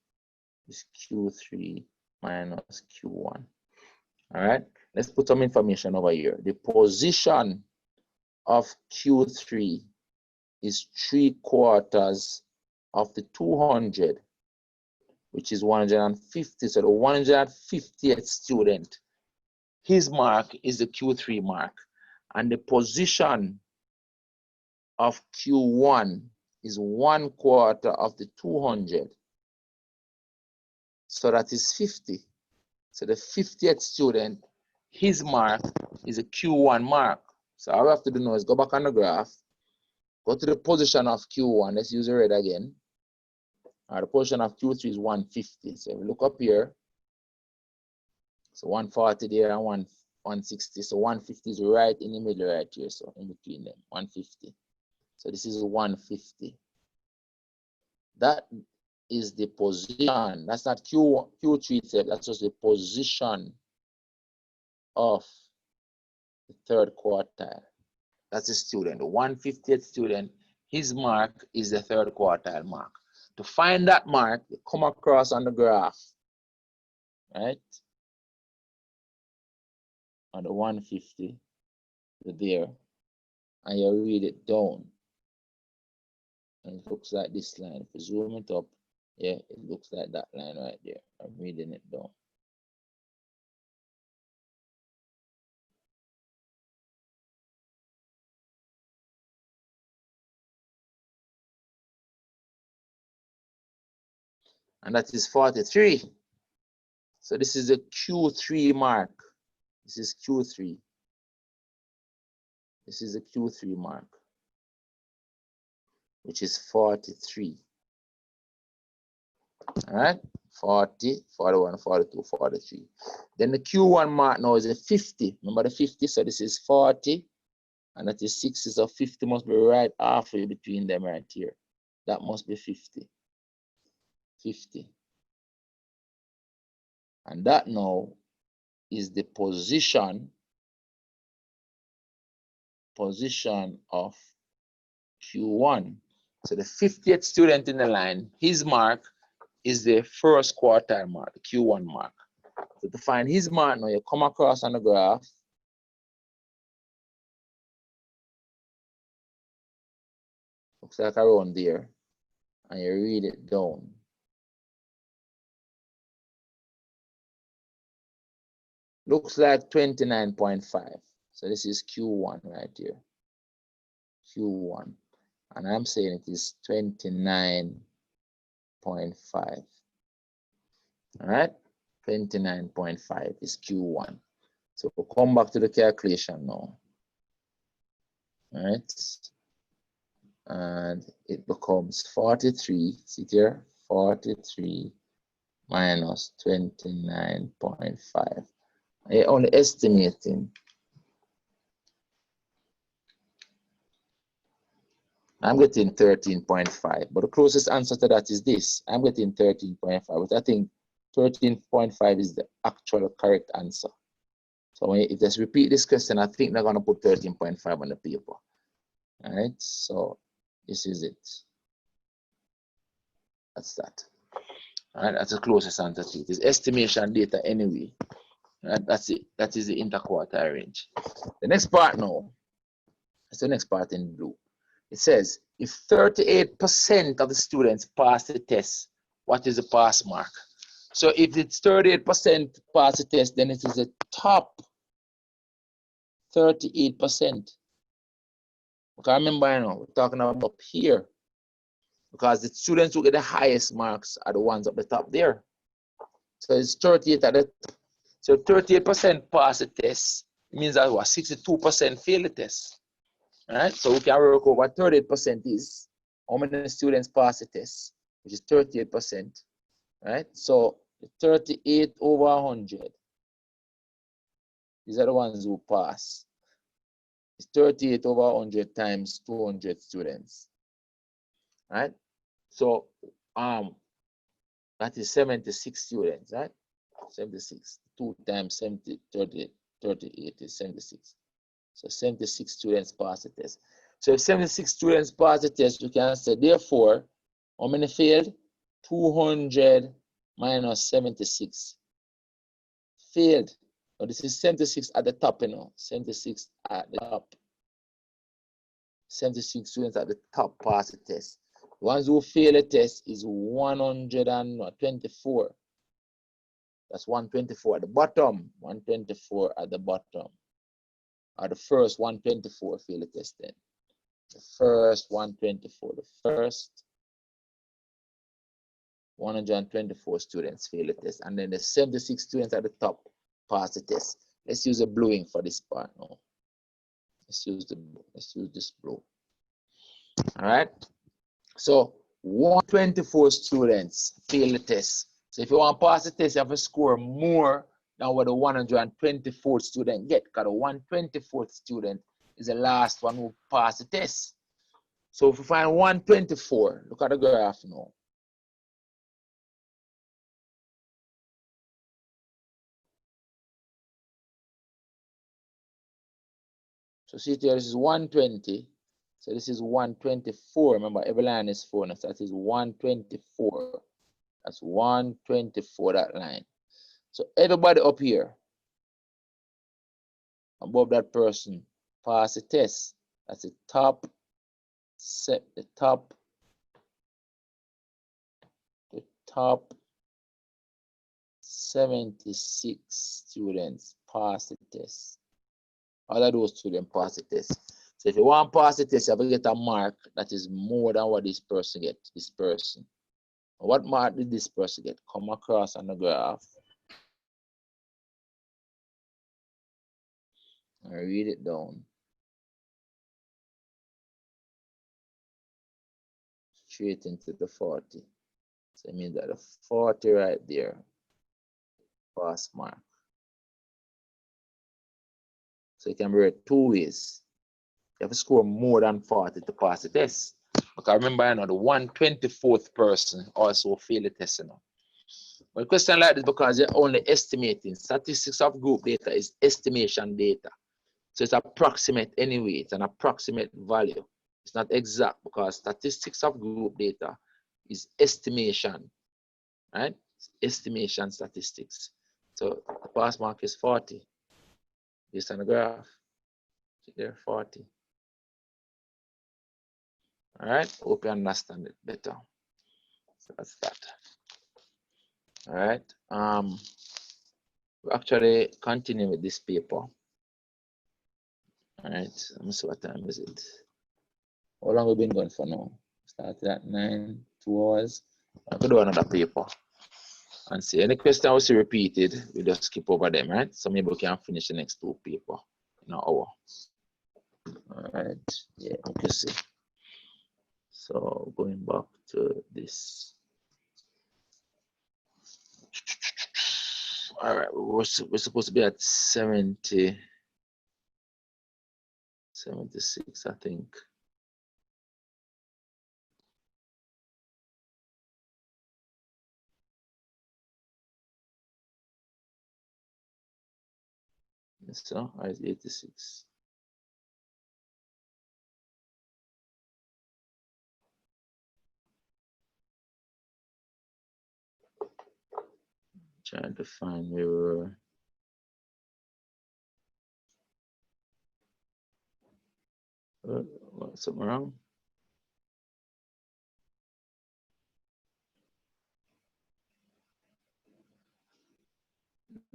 is Q3 minus Q1. All right, let's put some information over here. The position of Q3 is 3/4 of the 200, which is 150. So the 150th student, his mark is the Q3 mark. And the position of Q1 is 1/4 of the 200. So that is 50. So the 50th student, his mark is a Q1 mark. So all we have to do now is go back on the graph, go to the position of Q1. Let's use the red again. The position of Q3 is 150. So if we look up here, so 140 there and 160. So 150 is right in the middle right here. So in between them, 150. So this is 150. That is the position. That's not Q3 itself. That's just the position of the third quartile. That's the student, the 150th student. His mark is the third quartile mark. To find that mark, you come across on the graph, right? On the 150, there, and you read it down. And it looks like this line. If you zoom it up, yeah, it looks like that line right there. I'm reading it down. And that is 43. So this is a Q3 mark. This is Q3. This is a Q3 mark, which is 43. All right, 40, 41, 42, 43. Then the Q1 mark now is a 50. Remember the 50? So this is 40, and that is 60. So 50 must be right halfway between them right here. That must be 50. 50. And that now is the position of Q1. So the 50th student in the line, his mark is the first quartile mark, the Q1 mark. So to find his mark now, you come across on the graph. Looks like around there. And you read it down. Looks like 29.5. So this is Q1 right here. Q1. And I'm saying it is 29.5. All right, 29.5 is Q1. So we'll come back to the calculation now. All right, and it becomes 43. See here, 43 minus 29.5. I'm only estimating. I'm getting 13.5, but the closest answer to that is this. I'm getting 13.5, but I think 13.5 is the actual correct answer. So when you just repeat this question, I think they're going to put 13.5 on the paper. All right, so this is it. That's that. All right, that's the closest answer to it. It's estimation data anyway. Right, that's it. That is the interquartile range. The next part now, that's the next part in blue. It says, if 38% of the students pass the test, what is the pass mark? So if it's 38% pass the test, then it is the top 38%. Okay, remember, you know, we're talking about up here, because the students who get the highest marks are the ones up the top there. So it's 38 at the top. So 38% pass the test. It means that what, 62% fail the test. All right, so we can work out what 38% is. How many students pass the test, which is 38%. Right, so 38 over 100. These are the ones who pass. It's 38 over 100 times 200 students. Right, so that is 76 students, right? 76. 2 times 70, 38 is 76. So 76 students pass the test. So if 76 students pass the test, you can say, therefore, how many failed? 200 minus 76. Failed. So this is 76 at the top, you know. 76 at the top. 76 students at the top pass the test. The ones who fail the test is 124. That's 124 at the bottom. 124 at the bottom. Or the first 124 fail the test then. The first 124. The first 124 students fail the test. And then the 76 students at the top pass the test. Let's use a bluing for this part now. Let's use this blue. All right. So 124 students fail the test. So if you want to pass the test, you have to score more than what the 124th student get, because the 124th student is the last one who passed the test. So if you find 124, look at the graph now. So see here, this is 120. So this is 124. Remember, every line is 4. So that is 124. That's 124, that line. So everybody up here, above that person, pass the test. That's the top 76 students pass the test. All of those students pass the test. So if you want to pass the test, you have to get a mark that is more than what this person gets. This person. What mark did this person get? Come across on the graph. I read it down. Straight into the 40. So it means that the 40 right there, pass mark. So it can be read two ways. You have to score more than 40 to pass the test. Because remember, you know, the 124th person also failed the test. You know. But a question like this, because you're only estimating. Statistics of group data is estimation data. So it's approximate anyway. It's an approximate value. It's not exact, because statistics of group data is estimation, right? It's estimation statistics. So the pass mark is 40 based on the graph. There, 40. All right, hope you understand it better. So that's that. All right. We actually continue with this paper. All right, let me see what time is it. How long have we been going for now? Started at 9, 2 hours. I could do another paper and see any question was repeated. We just skip over them, right? So maybe we can finish the next 2 paper in an hour. All right, yeah, okay, see. So going back to this. All right, we're supposed to be at 76, I think. So I is 86. Trying to find where we were. Something wrong?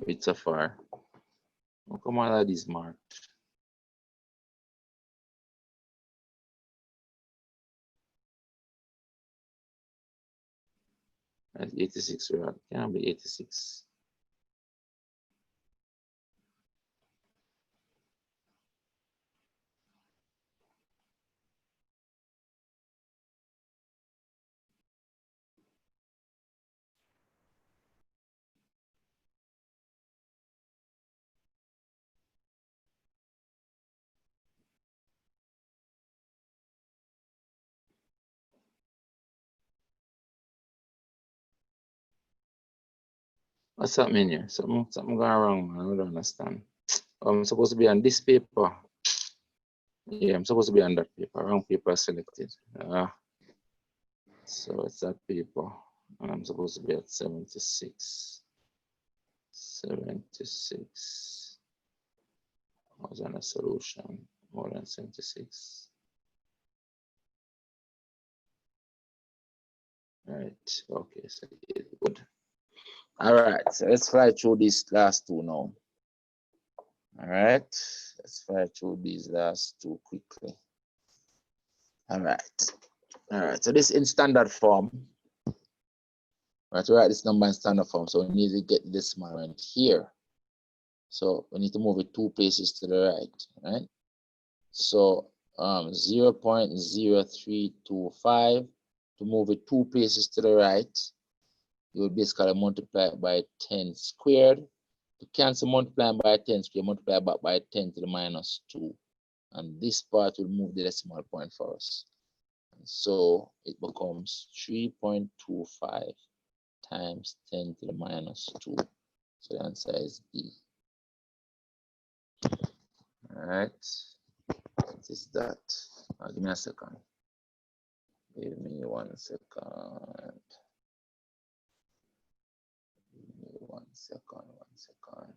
It's so far. Oh, come on, that is marked. That's 86, right? Can't be 86. What's happening here? Something going wrong, man. I don't understand. I'm supposed to be on this paper. Yeah, I'm supposed to be on that paper. Wrong paper selected. So it's that paper. And I'm supposed to be at 76. 76. I was on a solution. More than 76. Right. Okay. So good. All right. So let's fly through these last 2 now. All right. Let's fly through these last 2 quickly. All right. All right. So this in standard form. Right. To write this number in standard form. So we need to get this one right here. So we need to move it 2 places to the right. Right. So 0.0325, to move it 2 places to the right, you will basically multiply it by 10 squared. To cancel multiplying by 10 squared, multiply back by 10 to the minus 2. And this part will move the decimal point for us. And so it becomes 3.25 times 10 to the minus 2. So the answer is B. All right. What is that? Give me a second. Give me 1 second. Give me 1 second. 1 second.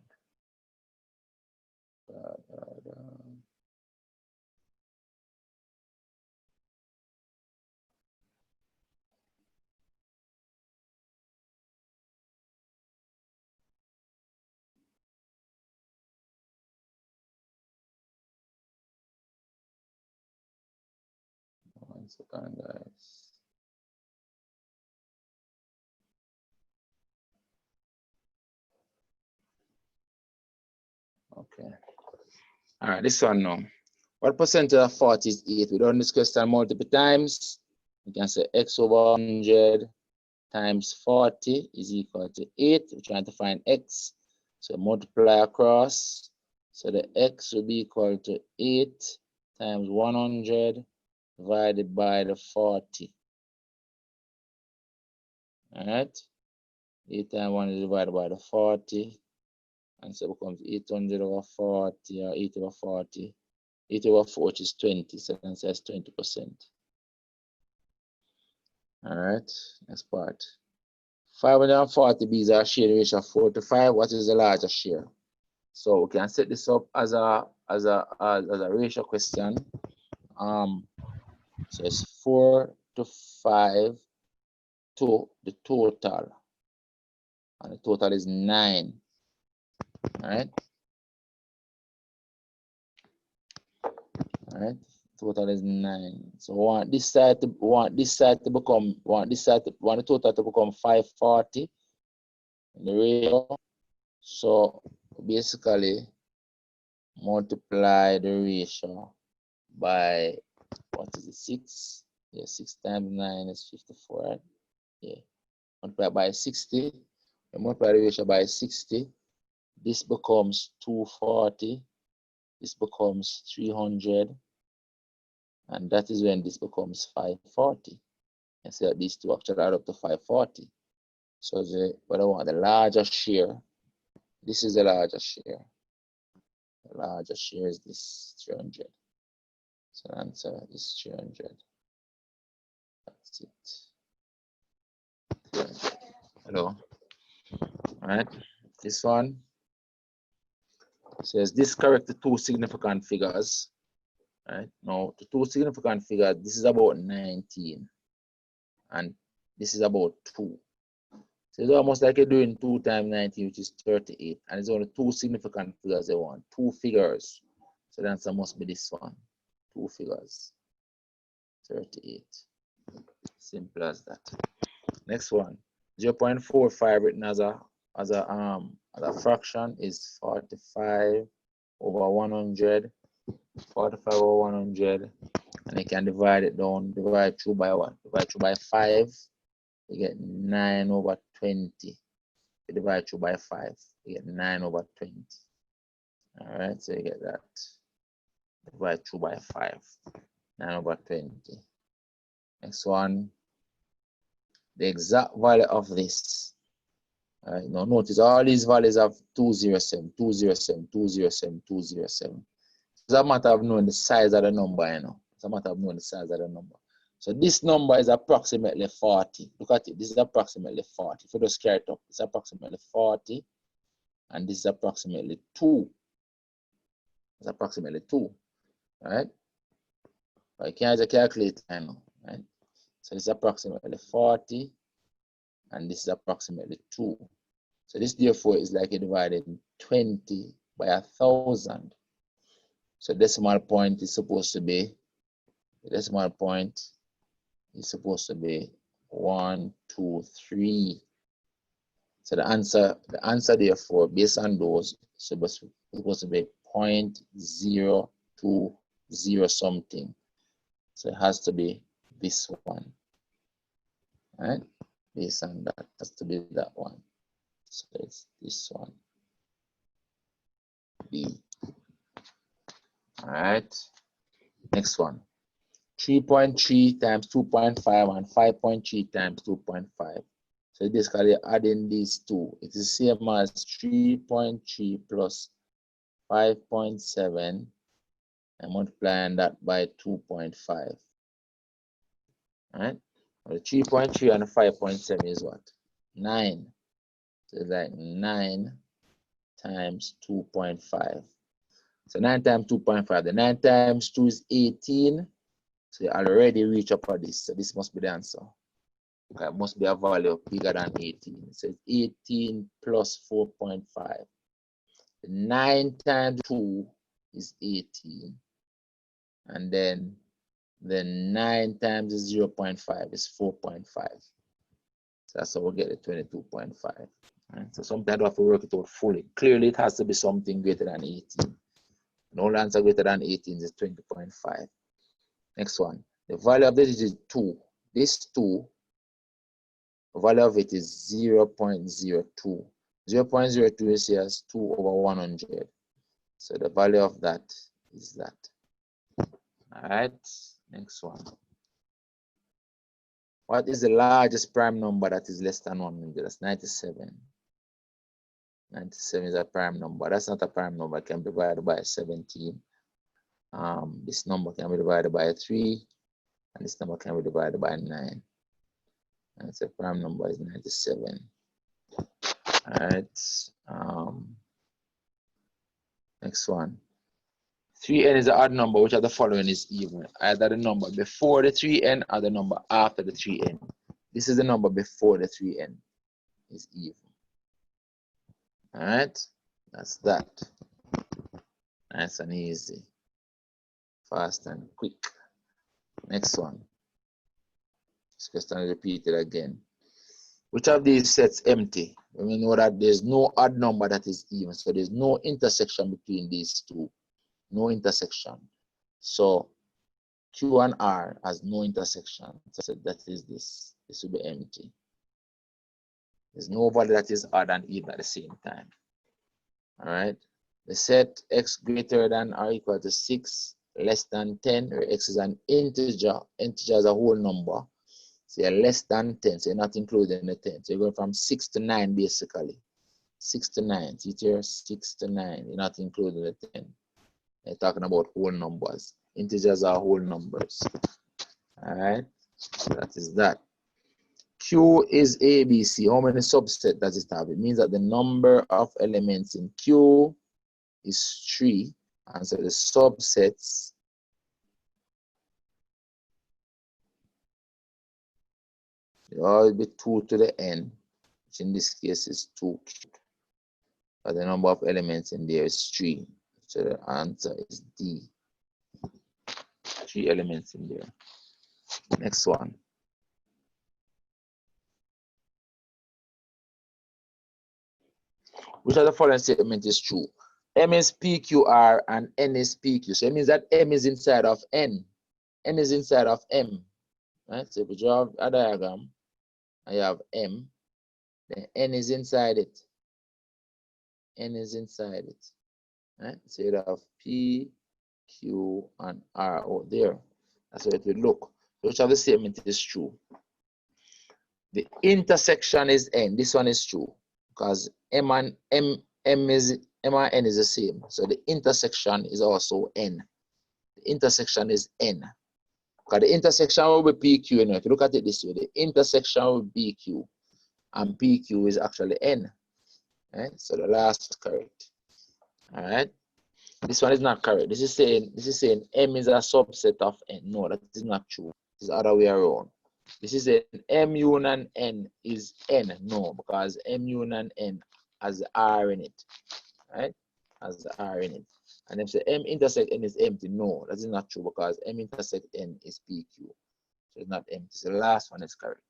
Da, da, da. One second, guys. Okay. All right, this one now. What percentage of 40 is 8? We done this question multiple times. We can say x over 100 times 40 is equal to 8. We're trying to find x. So multiply across. So the x will be equal to 8 times 100 divided by the 40. All right. 8 times 1 divided by the 40. And so it becomes 800 over 40 or 8 over 40. 8 over 40 is 20. So the answer is 20%. All right. Next part. 540 B's are share ratio of 4 to 5. What is the larger share? So we can set this up as a ratio question. So it's 4 to 5 to the total. And the total is 9. All right. All right. Total is 9. So we want this side to become the total to become 540 in the ratio. So basically multiply the ratio by, what is it, 6? Yeah, 6 times 9 is 54, right? Yeah. Multiply by 60. We multiply the ratio by 60. This becomes 240. This becomes 300. And that is when this becomes 540. And so these two actually add up to 540. So what I want, the larger share, this is the larger share. The larger share is this 300. So the answer is 300. That's it. 300. Hello. All right. This one says this correct the two significant figures. Right now, the two significant figures, this is about 19 and this is about 2. So it's almost like you're doing 2 times 19, which is 38, and it's only 2 significant figures they want, 2 figures. So the answer must be this one, 2 figures, 38. Simple as that. Next one, 0.45 written as a fraction is 45 over 100. 45 over 100, and you can divide it down, divide through by what? Divide through by 5, you get 9 over 20. You divide through by 5, you get 9 over 20. All right, so you get that. Divide through by 5, 9 over 20. Next one, the exact value of this. All right, now notice all these values have 207, 207, 207, 207. It's a matter of knowing the size of the number, you know. It's a matter of knowing the size of the number. So this number is approximately 40. Look at it. This is approximately 40. If you just carry it up, it's approximately 40. And this is approximately 2. It's approximately 2. Right? But you can't just calculate, I know. Right? So this is approximately 40. And this is approximately 2. So this, therefore, is like dividing 20 by 1,000. So decimal point is supposed to be, the decimal point is supposed to be 1, 2, 3. So the answer therefore, based on those, is supposed to be 0.020. 0 something. So it has to be this one. Right? This and that has to be that one. So it's this one. B. All right. Next one. 3.3 times 2.5 and 5.3 times 2.5. So basically adding these two. It is the same as 3.3 plus 5.7 and multiplying that by 2.5. Right? The 3.3 and 5.7 is what? 9. So it's like 9 times 2.5. So 9 times 2.5. The 9 times 2 is 18. So you already reach up for this. So this must be the answer. Okay, it must be a value bigger than 18. So it's 18 plus 4.5. 9 times 2 is 18. And then the 9 times 0.5 is 4.5. So that's how we get the 22.5. Right? So sometimes I have to work it out fully. Clearly, it has to be something greater than 18. The only answer greater than 18 is 20.5. Next one. The value of this is 2. This 2, the value of it is 0.02. 0.02 is here as 2 over 100. So the value of that is that. All right. Next one. What is the largest prime number that is less than 100? That's 97. 97 is a prime number. That's not a prime number. It can be divided by 17. This number can be divided by 3. And this number can be divided by 9. And so prime number is 97. All right. Next one. 3n is an odd number, which of the following is even? Either the number before the 3n or the number after the 3n. This is the number before the 3n is even. All right, that's that. Nice and easy. Fast and quick. Next one. This question is repeated again. Which of these sets empty? We know that there's no odd number that is even, so there's no intersection between these two. No intersection. So Q and R has no intersection. So that is this. This will be empty. There's no value that is odd and even at the same time. All right. The set x greater than or equal to 6 less than 10, where x is an integer. Integer is a whole number. So you're less than 10, so you're not including the 10. So you're going from 6 to 9 basically. 6 to 9. See here, 6 to 9. You're not including the 10. They're talking about whole numbers. Integers are whole numbers. All right, so that is that. Q is ABC. How many subsets does it have? It means that the number of elements in Q is 3. And so the subsets will always be 2 to the n, which in this case is 2 cubed. But the number of elements in there is 3. So the answer is D. 3 elements in there. Next one. Which of the following statement is true? M is PQR and N is PQ. So it means that M is inside of N. N is inside of M. Right? So if you draw a diagram, and you have M, then N is inside it. N is inside it. Right? So you have P, Q, and R out there. That's what it will look. Which of the statement is true? The intersection is N. This one is true because M and N is the same. So the intersection is also N. The intersection is N. Because the intersection will be PQ. You know, if you look at it this way, the intersection will be PQ, and PQ is actually N. Right? So the last is correct. All right. This one is not correct. This is saying M is a subset of N. No, that is not true. It's the other way around. This is saying M union N is N. No, because M union N has R in it. Right? Has R in it. And if say M intersect N is empty. No, that is not true because M intersect N is PQ. So it's not empty. So the last one is correct.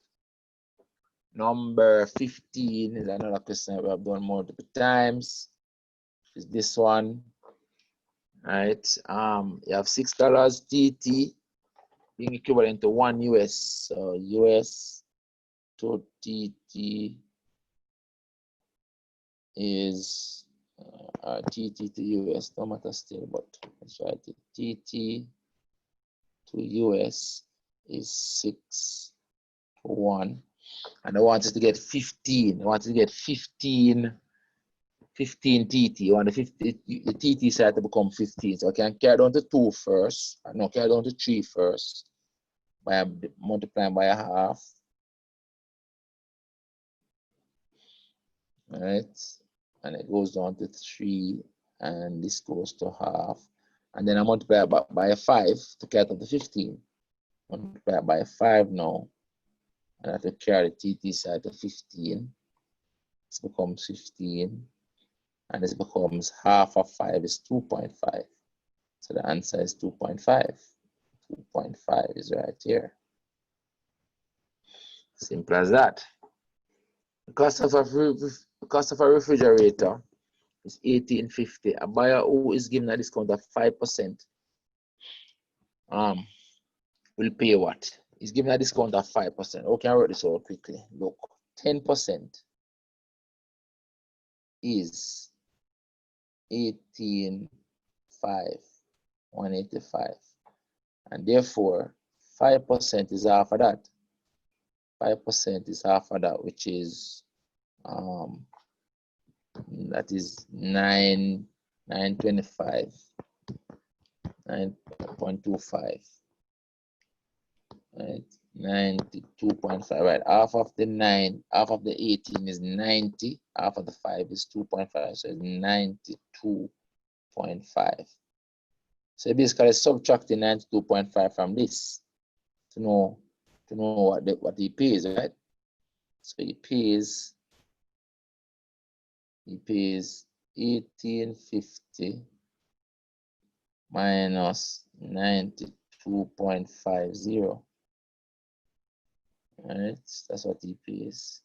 Number 15 is another question we have done multiple times. Is this one. right? You have $6 TT being equivalent to 1 US. So US to TT is TT to US, no matter still, but let's write it. TT to US is 6 to 1. And I wanted to get 15. I wanted to get 15 TT. I want the TT side to become 15. So I can carry down to 2 first. No, carry down to 3 first by multiplying by a half. Right? And it goes down to 3, and this goes to half. And then I multiply by a 5 to get up to 15. Multiply by a 5 now. And I have to carry the TT side to 15. This becomes 15. And this becomes half of 5 is 2.5. So the answer is 2.5. 2.5 is right here. Simple as that. The cost of a refrigerator is $18.50. A buyer who is given a discount of 5% will pay what? He's given a discount of 5%. Okay, I wrote this out quickly. Look, 10% is 18.5, 185. And therefore, 5% is half of that. 5% is half of that, which is that is 9.25, 9.25, right? 92.5, right? Half of the 9, half of the 18 is 90, half of the 5 is 2.5, so it's 92.5. So basically subtracting 92.5 from this to know what he pays, right? So he pays $18.50 minus 92.50. Right? That's what he pays.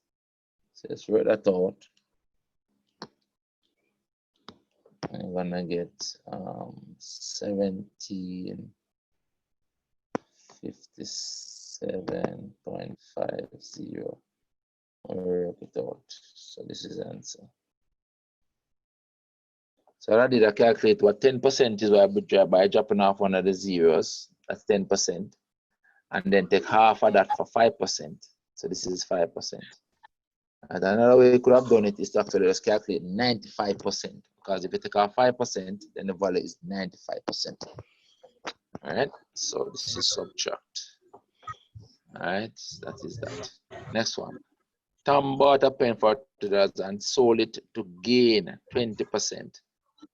So let's write that out. I'm gonna get 1757.50. Work it out. So this is the answer. So I did a calculate what 10% is by dropping off one of the zeros. That's 10%. And then take half of that for 5%. So this is 5%. And another way you could have done it is to actually just calculate 95%. Because if you take off 5%, then the value is 95%. All right, so this is subtract. All right, that is that. Next one. Tom bought a pen for $2 and sold it to gain 20%.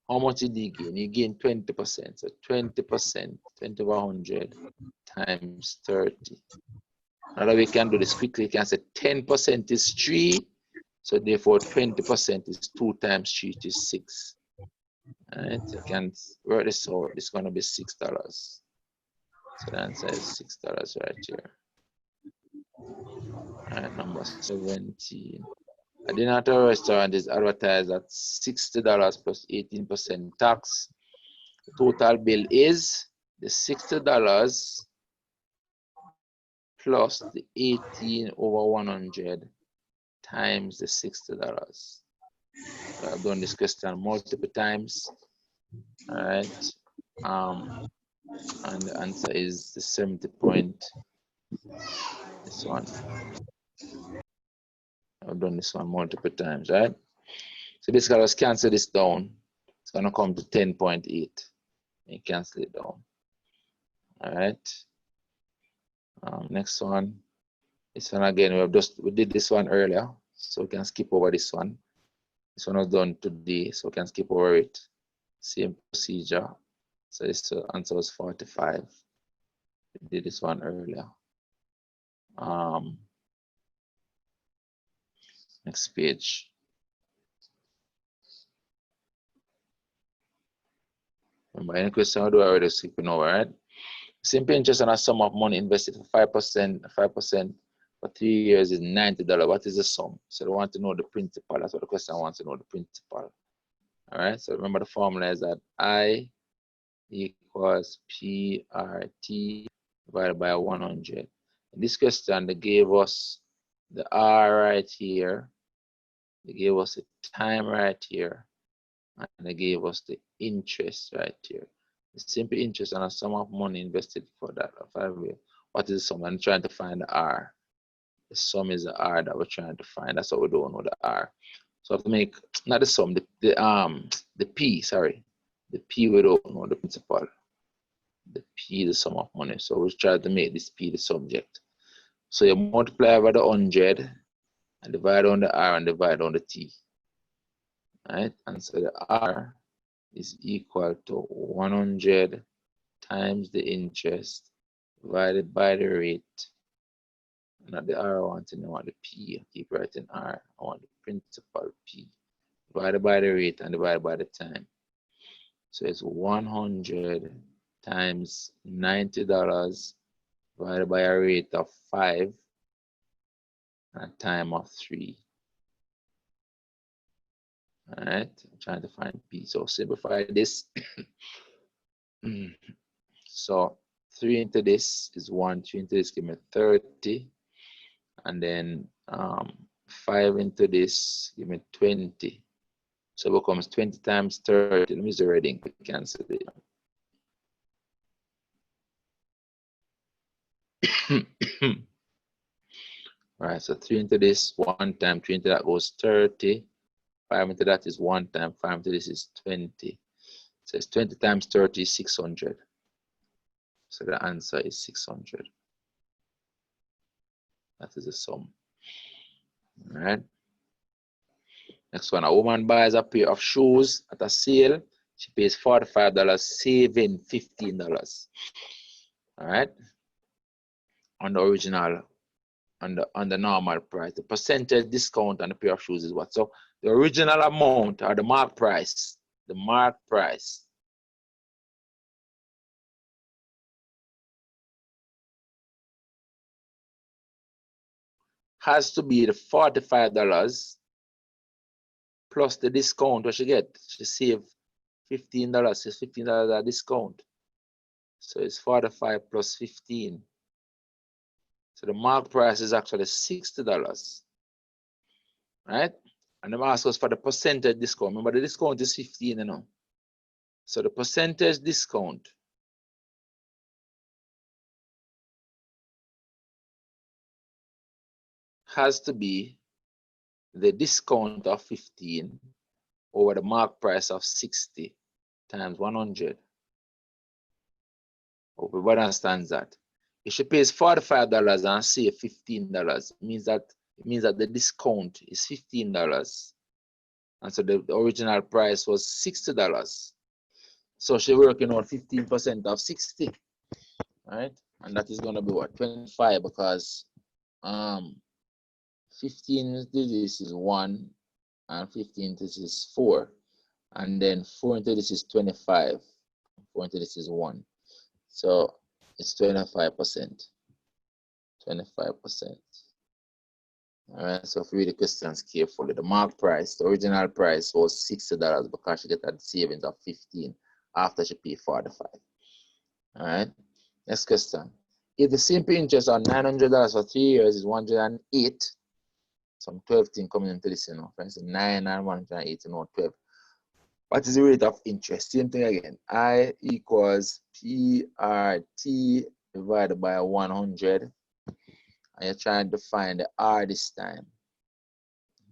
How much did he gain? He gained 20%. So 20%, 20 over 100 times 30. Now we can do this quickly. We can say 10% is 3. So therefore 20% is 2 times 3, which is 6. All right, you can work this out. It's going to be $6. So the answer is $6 right here. All right, number 17. A dinner at a restaurant is advertised at $60 plus 18% tax. The total bill is the $60 plus the 18 over 100 times the $60. So I've done this question multiple times. All right. And the answer is the 70 point. This one. I've done this one multiple times, right? So basically, let's cancel this down. It's going to come to 10.8. And cancel it down. All right. Next one. This one again, we did this one earlier, so we can skip over this one. This one was done today, so we can skip over it. Same procedure. So this answer was 45. We did this one earlier. Next page. Remember, any question I do already skipping over, right? Simple interest on a sum of money invested for 5% for 3 years is $90. What is the sum? So they want to know the principal. That's what the question wants to know, the principal. All right, so remember the formula is that I equals PRT divided by 100. In this question, they gave us the R right here, they gave us the time right here, and they gave us the interest right here. The simple interest on a sum of money invested for that 5 years. What is the sum? I'm trying to find the R. The sum is the R that we're trying to find. That's what we don't know, the R. So I have to make not the sum, the P, sorry. The P we don't know, the principal. The P, the sum of money. So we try to make this P the subject. So you multiply by the 100 and divide on the R and divide on the T. Right? And so the R is equal to 100 times the interest divided by the rate. Not the R I want, I want the P. I keep writing R. I want the principal P. Divided by the rate and divided by the time. So it's 100 times $90 divided by a rate of 5 and a time of 3. All right, I'm trying to find P. So simplify this. So 3 into this is 1, 3 into this give me 30. And then 5 into this give me 20. So it becomes 20 times 30. Let me use the reading. We cancel it. All right, so 3 into this, 1 time 3 into that goes 30. 5 into that is 1 time 5 into this is 20. So it's 20 times 30 is 600. So the answer is 600. That is the sum. All right. Next one, a woman buys a pair of shoes at a sale. She pays $45, saving $15. All right. On the original, on the normal price. The percentage discount on the pair of shoes is what? So the original amount or the mark price, has to be the $45 plus the discount what she get. She saved $15. It's $15 discount. So it's 45 plus 15. So the mark price is actually $60. Right? And them ask us for the percentage discount. Remember the discount is 15, you know. So the percentage discount has to be the discount of 15 over the mark price of 60 times 100. Hope everybody understands that. If she pays $45 and save $15, it means that the discount is $15. And so the original price was $60. So she's working on 15% of 60. Right? And that is going to be what? 25, because 15 this is 1 and 15 this is 4. And then 4 into this is 25. 4 into this is 1. So it's 25%. 25%. All right, so if you read the questions carefully, the mark price, the original price was $60 because she get a savings of 15 after she paid 45. All right, next question. If the simple interest on $900 for 3 years is 108, some 12 thing coming into this, you know, for instance, 9 and 108, you know, 12. What is the rate of interest? Same thing again. I equals PRT divided by 100. And you're trying to find the R this time.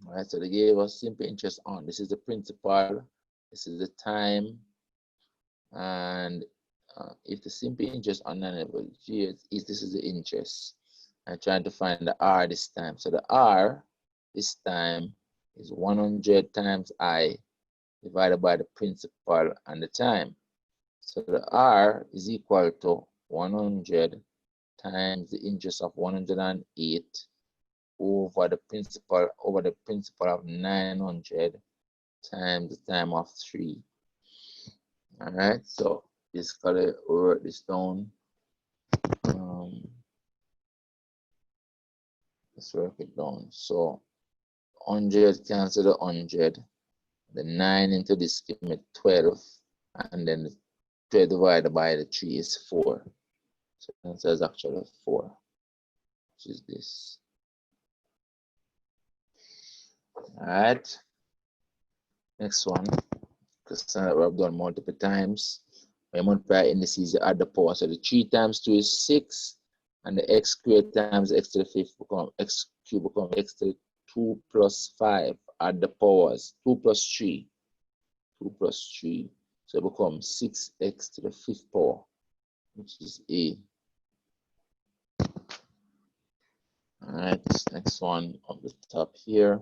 All right, so they gave us simple interest on. This is the principal. This is the time. And if the simple interest on non-level G is this is the interest. I'm trying to find the R this time. So the R this time is 100 times I divided by the principal and the time. So the R is equal to 100 times the interest of 108 over the principal of 900 times the time of 3. All right, so basically we wrote this down. Let's work it down. So 100 cancel the 100. The 9 into this give me 12, and then the 12 divided by the 3 is 4. So the answer is actually 4, which is this. All right. Next one, because we've done multiple times. When you multiply indices, you add the power. So the 3 times 2 is 6, and the x squared times x to the 5th become x cubed become x to the 2 plus 5. Add the powers. 2 plus 3. 2 plus 3. So it becomes 6x to the 5th power, which is A. All right, next one up the top here.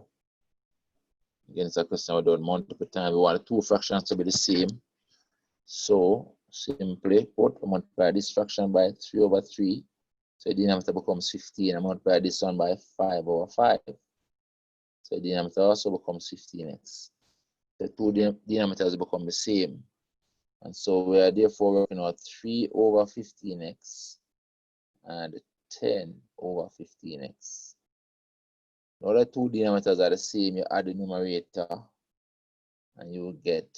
Again, it's a question we've done multiple times. We want the two fractions to be the same. So simply multiply this fraction by 3 over 3. So the denominator becomes 15. And multiply this one by 5 over 5. So the denominator also becomes 15x. The two denominators become the same. And so we are therefore working out 3 over 15x and 10 over 15x. Now the two denominators are the same. You add the numerator and you will get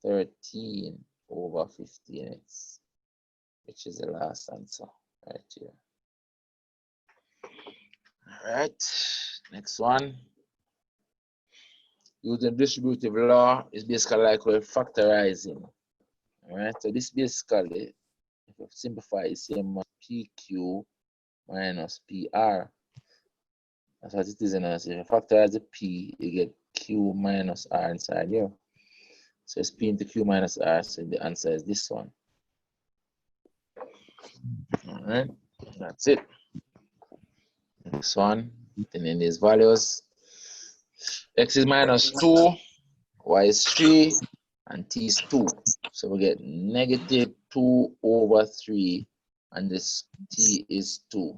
13 over 15x, which is the last answer right here. All right, next one. Using distributive law is basically like we're factorizing. All right, so this basically, if you simplify, it's same as PQ minus PR. That's what it is. And if you factorize the P, you get Q minus R inside here. So it's P into Q minus R, so the answer is this one. All right, that's it. Next one, then in these values, x is minus 2, y is 3, and t is 2. So we get negative 2 over 3, and this t is 2.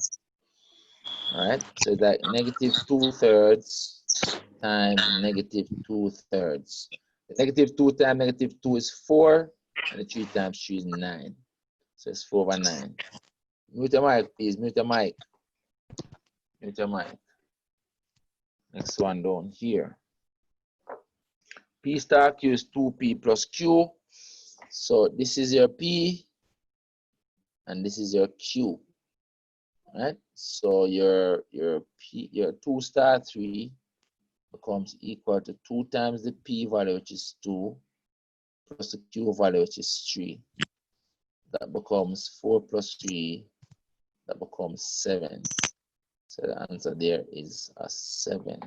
All right, so that negative 2/3 times negative 2/3. The negative 2 times negative 2 is 4, and the 3 times 3 is 9. So it's 4 over 9. Mute your mic, please. Mute your mic. Mute your mic. Next one down here. P star Q is 2P plus Q. So this is your P, and this is your Q. Right? So your P, your 2 star 3 becomes equal to 2 times the P value, which is 2, plus the Q value, which is 3. That becomes 4 plus 3. That becomes 7. So the answer there is a 7.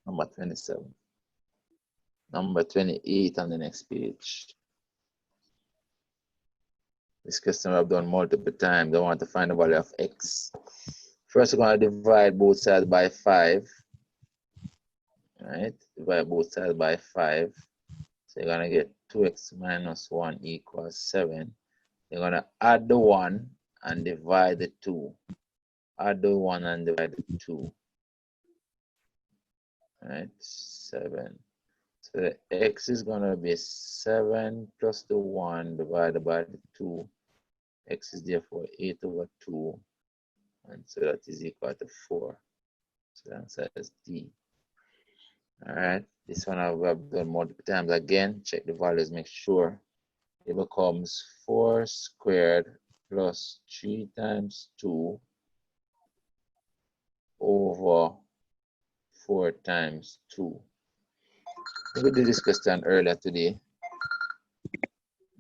Number 27. Number 28 on the next page. This question I've done multiple times. I want to find the value of x. First, we're going to divide both sides by 5. Right? Divide both sides by 5. So you're going to get 2x minus 1 equals 7. You're going to add the 1 and divide the 2. Add the 1 and divide the 2. Right? 7. So the x is going to be 7 plus the 1 divided by the 2. X is therefore 8 over 2. And so that is equal to 4. So the answer is D. All right. This one I've done multiple times. Again, check the values, make sure. It becomes 4 squared plus 3 times 2 over 4 times 2. We did this question earlier today.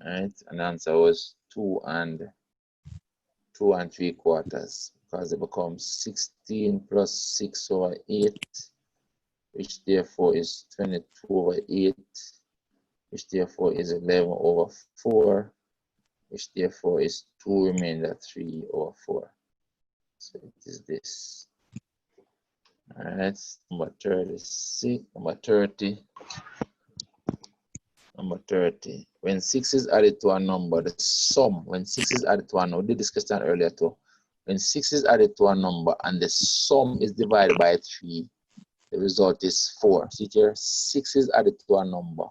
All right, and the answer was 2 and 3/4, because it becomes 16 plus 6 over 8, which therefore is 22 over 8, which therefore is 11 over 4, which therefore is 2 remainder 3 over 4. So it is this. All right, number 36, number 30. Number 30. When 6 is added to a number, the sum, when 6 is added to a number, we did discuss that earlier too. When 6 is added to a number and the sum is divided by 3, the result is 4. See here, 6 is added to a number.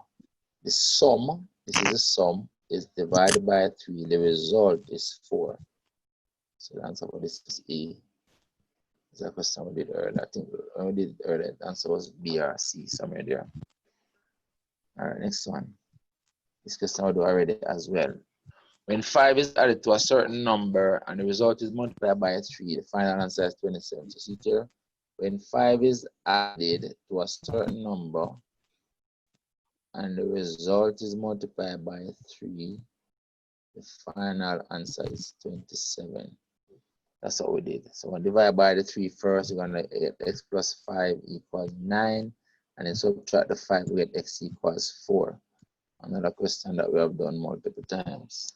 The sum, this is the sum, is divided by 3. The result is 4. So the answer for this is A. This is a question we did earlier. I think when we did it earlier, the answer was B or C, somewhere there. All right, next one. This question I do already as well. When 5 is added to a certain number and the result is multiplied by 3, the final answer is 27. So see here, when 5 is added to a certain number and the result is multiplied by 3, the final answer is 27. That's what we did. So when divide by the 3 first, we're going to get x plus 5 equals 9. And then subtract the 5, we get x equals 4. Another question that we have done multiple times.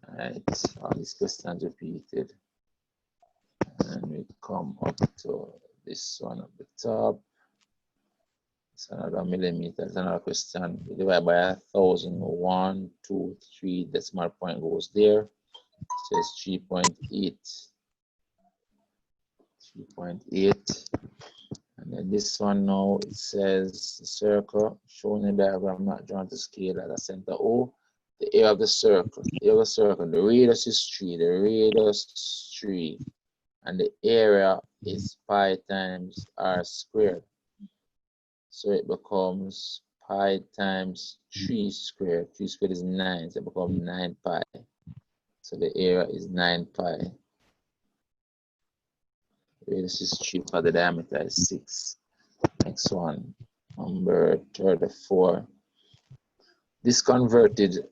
All right, all these questions repeated. And we come up to this one at the top. It's another millimeter. It's another question. We divide by 1,000. 1, 2, 3. Decimal point goes there. It says 3.8. 3.8. And then this one now, it says circle shown in the diagram not drawn to scale at a center O. The area of the circle, the radius is 3, the radius is 3, and the area is pi times r squared. So it becomes pi times 3 squared. 3 squared is 9, so it becomes 9 pi. So the area is 9 pi. The radius is 3 pi, the diameter is 6. Next one, number 34. This converted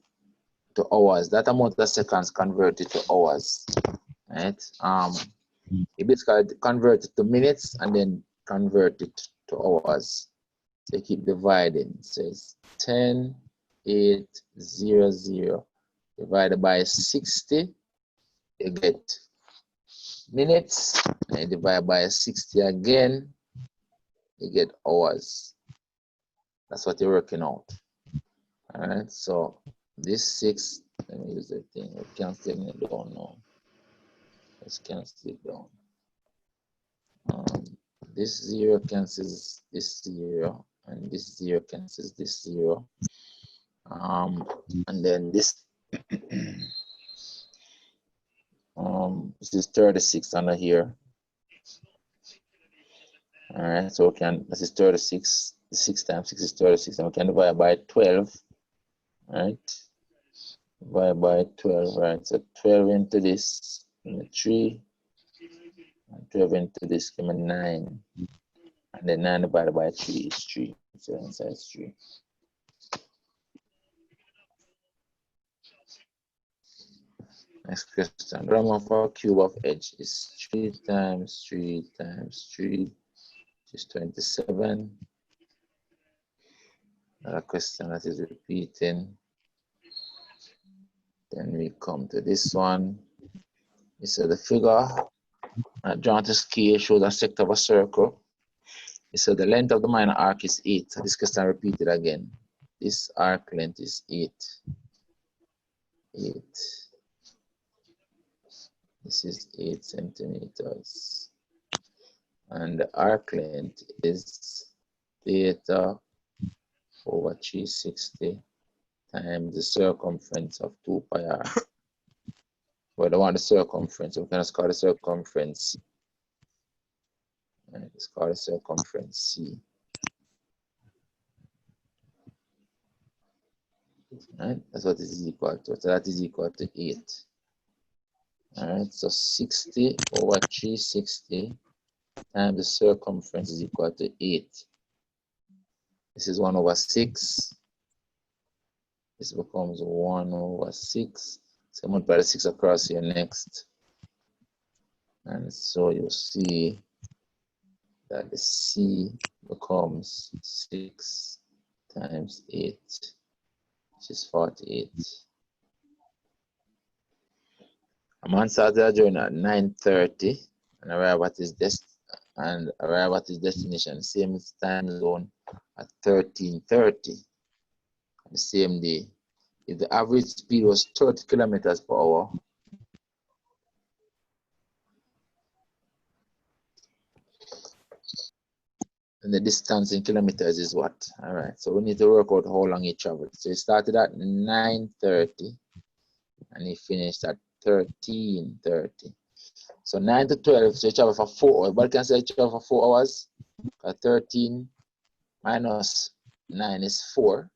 to hours. That amount of seconds converted to hours. Right? You basically convert it to minutes and then convert it to hours. So you keep dividing. It says 10, 8, 0, 0 divided by 60. You get minutes. And you divide by 60 again. You get hours. That's what you're working out. All right. So this 6. Let me use the thing. We can't take it down now. Let's cancel it down. This 0 cancels this 0, and this 0 cancels this 0. And then this this is 36 under here. All right, so we can, this is 36. 6 times 6 is 36, and we can divide by 12. Right? Divide by 12, right? So 12 into this, give me 3. And 12 into this, give me 9. And then 9 divided by 3 is 3. So the answer is 3. Next question. Grammar for cube of h is 3 times 3 times 3, which is 27. Another question that is repeating. Then we come to this one. It says the figure drawn to scale shows a sector of a circle. It says the length of the minor arc is 8. So this question repeated again. This arc length is 8. 8. This is 8 centimeters. And the arc length is theta over 360 times the circumference of 2 pi r. Well, I want the circumference, so we can just call the circumference C. Right, let's call the circumference C. Right, that's what it is equal to. So that is equal to 8. All right, so 60 over 360 times the circumference is equal to 8. This is 1 over 6. This becomes 1 over 6. So multiply the 6 across here next. And so you'll see that the C becomes 6 times 8, which is 48. I'm on Saturday journey at 9:30 and arrive at his destination, same time zone at 13:30 on the same day. If the average speed was 30 kilometers per hour, and the distance in kilometers is what? All right, so we need to work out how long he traveled. So he started at 9:30 and he finished at 13:30. So 9 to 12, so he traveled for 4 hours. But can say he traveled for 4 hours. 13 minus 9 is 4.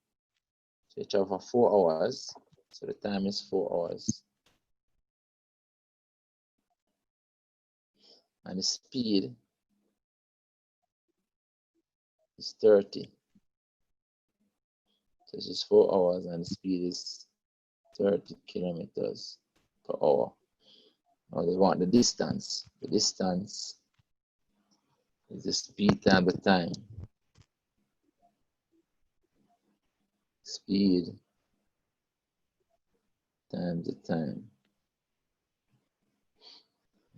So he traveled for 4 hours. So the time is 4 hours. And the speed is 30. So this is 4 hours and the speed is 30 kilometers per hour. Now they want the distance. The distance is the speed times the time. Speed times the time.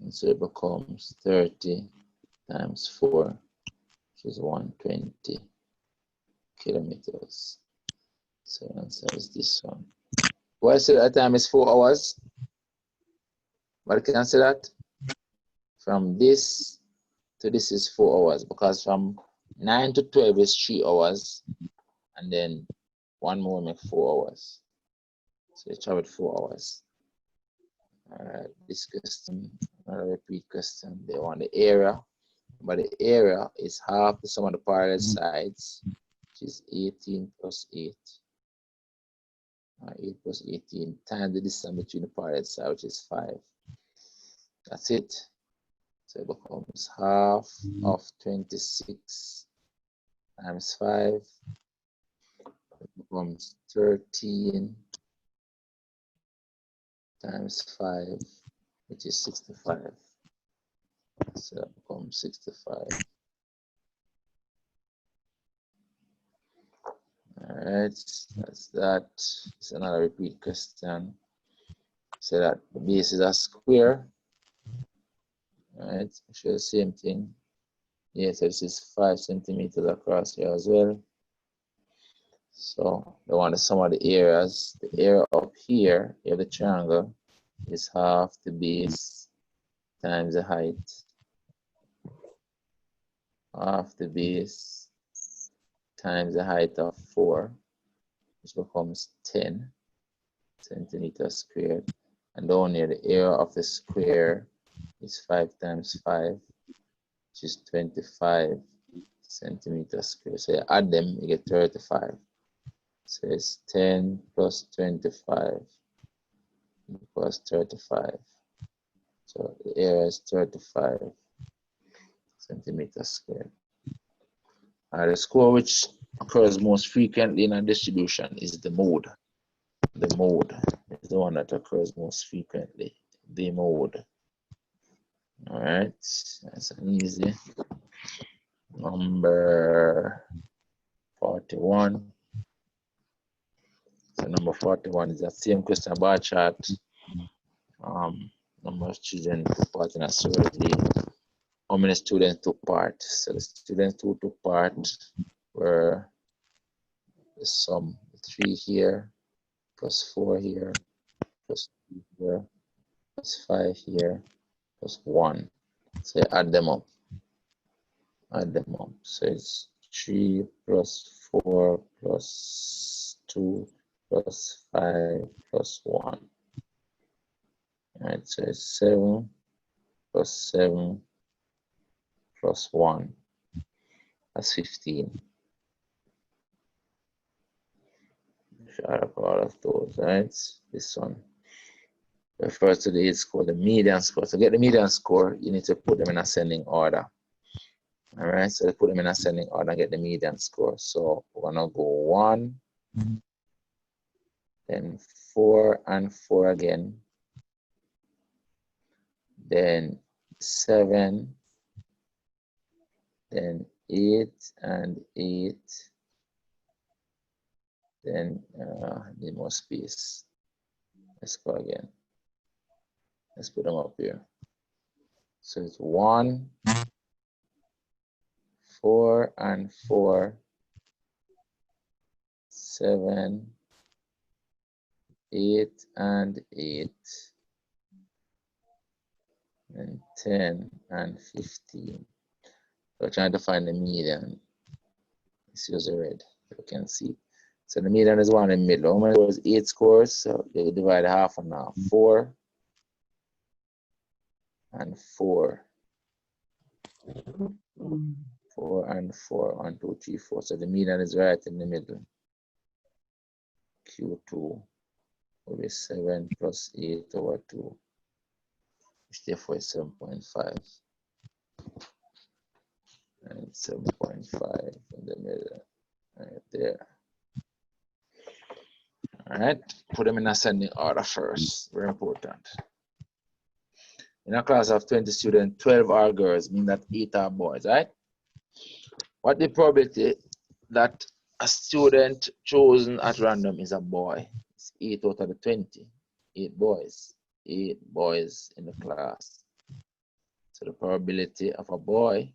And so it becomes 30 times 4, which is 120 kilometers. So the answer is this one. Why say that time is 4 hours? What can I say that? From this to this is 4 hours, because from 9 to 12 is 3 hours, and then one more make 4 hours. So you traveled 4 hours. All right, this question, another repeat question. They want the area, but the area is half the sum of the parallel sides, which is 18 plus 8. 8 plus 18 times the distance between the parallel sides, which is 5. That's it. So it becomes half of 26 times 5. It becomes 13 times 5, which is 65. So that becomes 65. All right, that's that. It's another repeat question. So that the base is a square. All right, show the same thing. Yes, so this is 5 centimeters across here as well. So they want the sum of the areas. The area up here, you have the triangle, is half the base times the height. Half the base times the height of 4, which becomes 10 centimeters squared. And down here, the area of the square is 5 times 5, which is 25 centimeters squared. So you add them, you get 35. So it's 10 plus 25 equals 35. So the area is 35 centimeters squared. The score which occurs most frequently in a distribution is the mode. The mode is the one that occurs most frequently. The mode. All right, that's an easy. Number 41. So number 41 is that same question bar chart. Number of children took part in a survey. How many students took part? So the students who took part were the sum 3 here, plus 4 here, plus 2 here, plus 5 here, plus 1. So you add them up. Add them up. So it's 3 plus 4 plus 2 plus 5 plus 1. All right, so it's 7 plus 7 plus 1. That's 15. Add up all of those, right? This one refers to the score, the median score. To get the median score, you need to put them in ascending order. All right, so put them in ascending order and get the median score. So we're gonna go 1, then 4 and 4 again, then 7, then 8 and 8, then need more space. Let's go again. Let's put them up here. So it's 1, 4 and 4, 7, 8 and 8, and 10 and 15. We're trying to find the median. Let's use the red, you can see. So the median is one in the middle. How many was 8 scores? So they divide half and half. 4 and 4. 4 and 4. 1, 2, 3, 4. So the median is right in the middle. Q2. will be 7 plus 8 over 2, which therefore is 7.5. And 7.5 in the middle, right there. All right, put them in ascending order first, very important. In a class of 20 students, 12 are girls, meaning that 8 are boys, right? What the probability that a student chosen at random is a boy? It's 8 out of the 20. 8 boys. 8 boys in the class. So the probability of a boy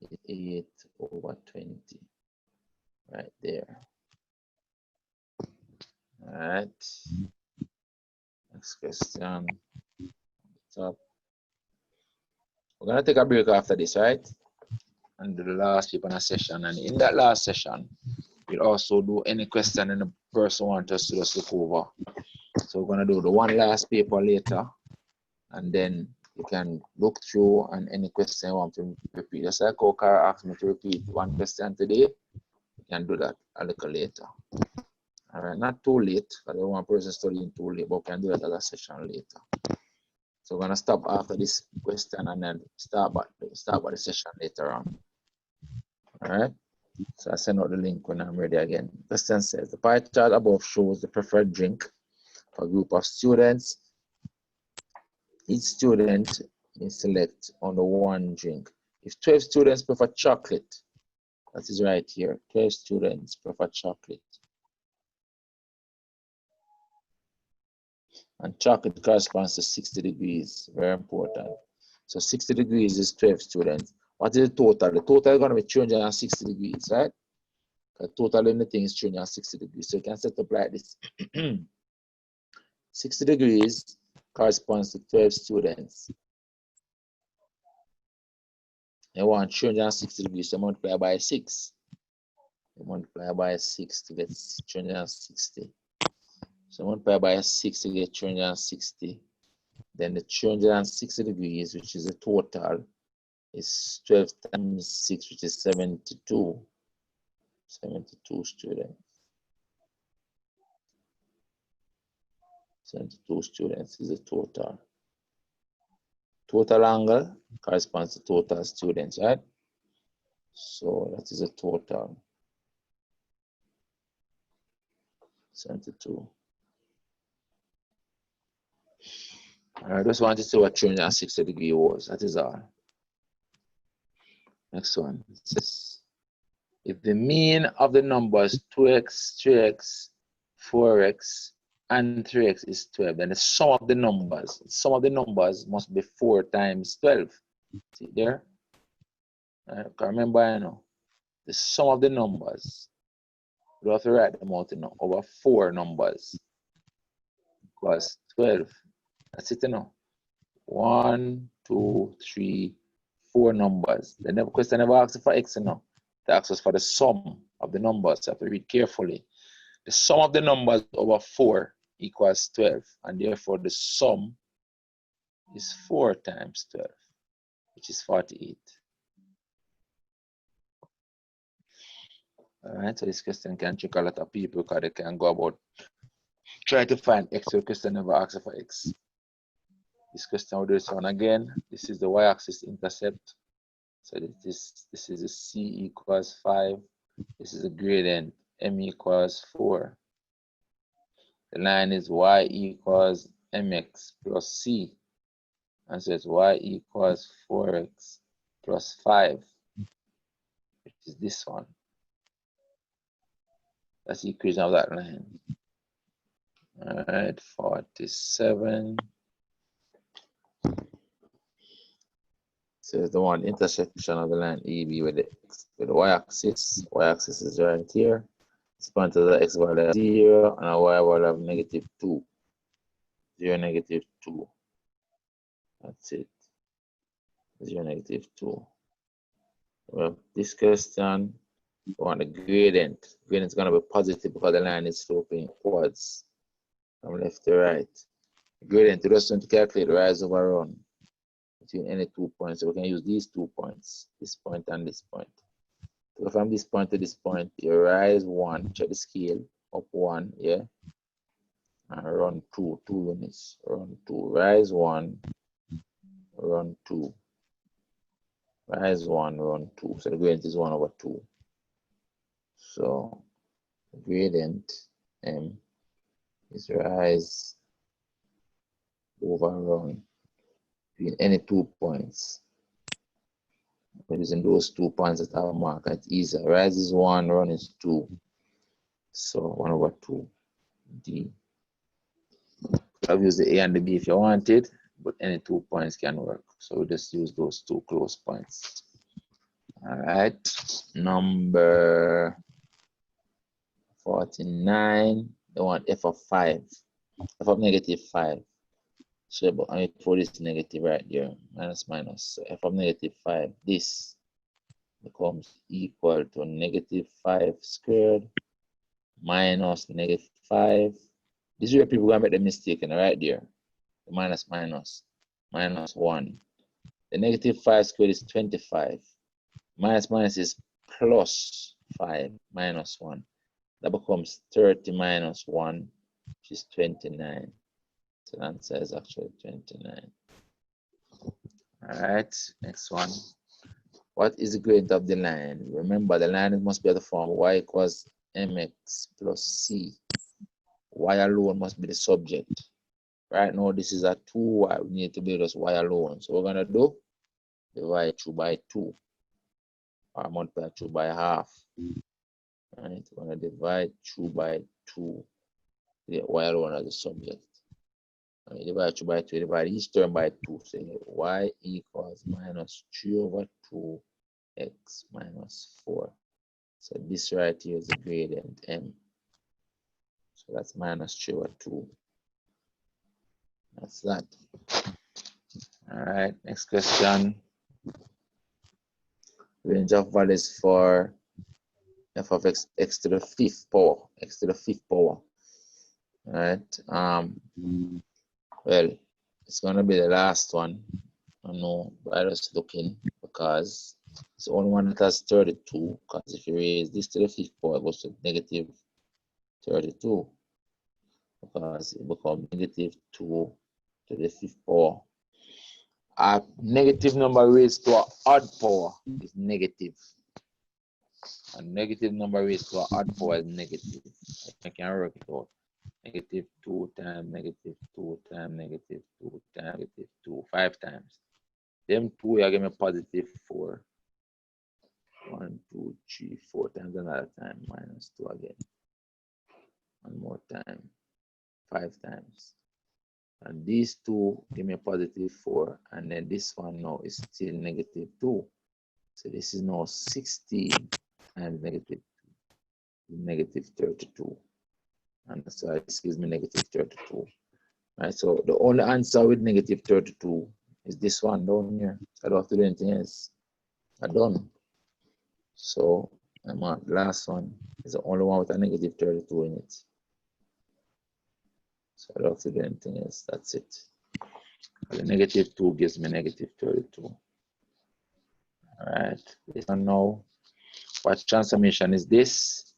is 8 over 20. Right there. All right. Next question. Top. We're gonna take a break after this, right? And do the last paper in a session. And in that last session, we'll also do any question and the person wants us to just look over. So we're gonna do the one last paper later, and then you can look through and any question you want to repeat. Just like Okara asked me to repeat one question today, you can do that a little later. All right, not too late. I don't want person studying too late, but we can do that as a session later. So we're gonna stop after this question and then start back the session later on. All right. So I send out the link when I'm ready again. Question says the pie chart above shows the preferred drink for a group of students. Each student may select only one drink. If 12 students prefer chocolate, that is right here. 12 students prefer chocolate. And chocolate corresponds to 60 degrees. Very important. So 60 degrees is 12 students. What is the total? The total is going to be 360 degrees, right? The total in the thing is 360 degrees. So you can set up like this. 60 degrees corresponds to 12 students. You want 360 degrees, so multiply by 6. You multiply by 6 to get 360. So multiply by 6 to get 360. Then the 360 degrees, which is the total, is 12 times 6, which is 72. 72 students. 72 students is the total. Total angle corresponds to total students, right? So that is a total. 72. I just wanted to see what 360 degree was. That is all. Next one. It says, if the mean of the numbers 2x, 3x, 4x, and 3x is 12, then the sum of the numbers must be 4 times 12. See there? I can remember, I know. The sum of the numbers, we have to write them out, you know, over 4 numbers equals 12. That's it, you know. 1, 2, 3, 4 numbers. The question never asks for x, you know. It asks us for the sum of the numbers. You have to read carefully. The sum of the numbers over 4 equals 12, and therefore the sum is 4 times 12, which is 48. All right, so this question can trick a lot of people because they can go about try to find x, so the question never asks for x. This question will do this one again. This is the y-axis intercept. So this is a c equals 5. This is a gradient, m equals 4. The line is y equals mx plus c. And so it's y equals 4x plus 5, which is this one. That's the equation of that line. All right, 47. So the one intersection of the line EB with the y-axis. Y-axis is right here. It's pointed to the x value of 0 and a y value of -2. 0, -2. That's it. 0, -2. Well, this question, we want the gradient. Gradient is going to be positive because the line is sloping upwards from left to right. The gradient, we just want to calculate rise over run between any 2 points. So we can use these 2 points, this point and this point. So from this point to this point, you rise 1, check the scale. up 1, yeah, and run 2 units, run 2, rise 1, run 2, rise 1, run 2. So the gradient is 1 over 2. So gradient M is rise over run between any 2 points. We're using those 2 points that are marked. It's easy. Rise is 1, run is 2. So 1 over 2 D. I've used the A and the B if you wanted, but any 2 points can work. So we just use those 2 close points. All right. Number 49. They want f of 5. F of negative 5. So for this negative right here, minus minus. So f of negative 5, this becomes equal to negative 5 squared minus negative 5. This is where people are going to make the mistake, right there. The minus minus 1. The negative 5 squared is 25. Minus minus is plus 5 minus 1. That becomes 30 minus 1, which is 29. So the answer is actually 29. All right, next one. What is the gradient of the line? Remember, the line must be of the form y equals mx plus c. Y alone must be the subject. Right now, this is a 2y. We need to build us y alone. So we're going to do divide 2 by 2. Or multiply 2 by half. Right, we're going to divide 2 by 2. The y alone as the subject. And divide 2 by 2, divide each term by 2. So y equals minus 3 over 2 x minus 4. So this right here is the gradient m. So that's minus 3 over 2. That's that. All right, next question. Range of values for f of x to the 5th power. X to the 5th power. All right. Well, it's gonna be the last one. I know, but I was looking because it's the only one that has 32. Because if you raise this to the 5th power, it goes to negative 32. Because it becomes negative 2 to the 5th power. A negative number raised to an odd power is negative. A negative number raised to an odd power is negative. I can work it out. Negative 2 times negative 2 times negative 2 times negative 2, 5 times. Them 2 are giving me positive 4. 1, 2, 3, 4 times another time, minus 2 again. One more time, 5 times. And these 2 give me a positive 4, and then this one now is still negative 2. So this is now 16 times negative 32. And so this gives me negative 32. Right, so the only answer with negative 32 is this one down here. So I don't have to do anything else. I'm done. So I'm on the last one is the only one with a negative 32 in it. So I don't have to do anything else. That's it. The negative 2 gives me negative 32. All right. This one now. What transformation is this?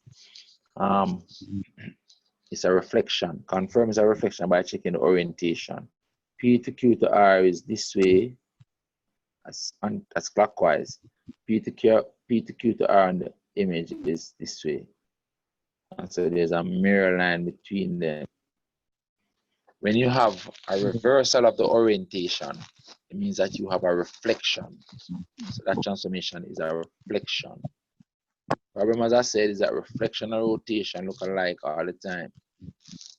It's a reflection. Confirm is a reflection by checking the orientation. P to Q to R is this way, as clockwise. P to Q to R on the image is this way. And so there's a mirror line between them. When you have a reversal of the orientation, it means that you have a reflection. So that transformation is a reflection. Problem, as I said, is that reflection and rotation look alike all the time.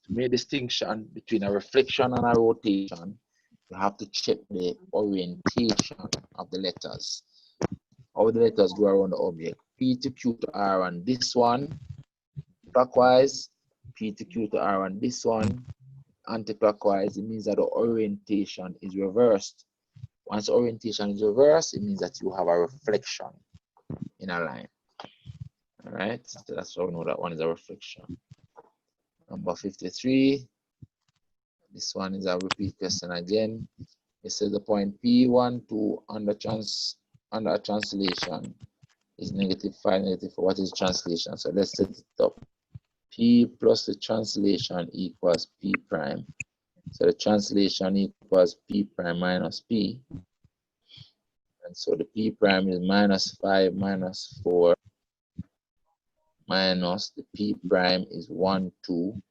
To make a distinction between a reflection and a rotation, you have to check the orientation of the letters. How the letters go around the object. P to Q to R on this one, clockwise. P to Q to R on this one, anti-clockwise. It means that the orientation is reversed. Once the orientation is reversed, it means that you have a reflection in a line. All right, so that's why we know that one is a reflection. Number 53. This one is a repeat question again. It says the point P12 under a translation is -5, -4. What is translation? So let's set it up. P plus the translation equals P prime. So the translation equals P prime minus P. And so the P prime is minus 5 minus 4 minus the P prime is 1, 2.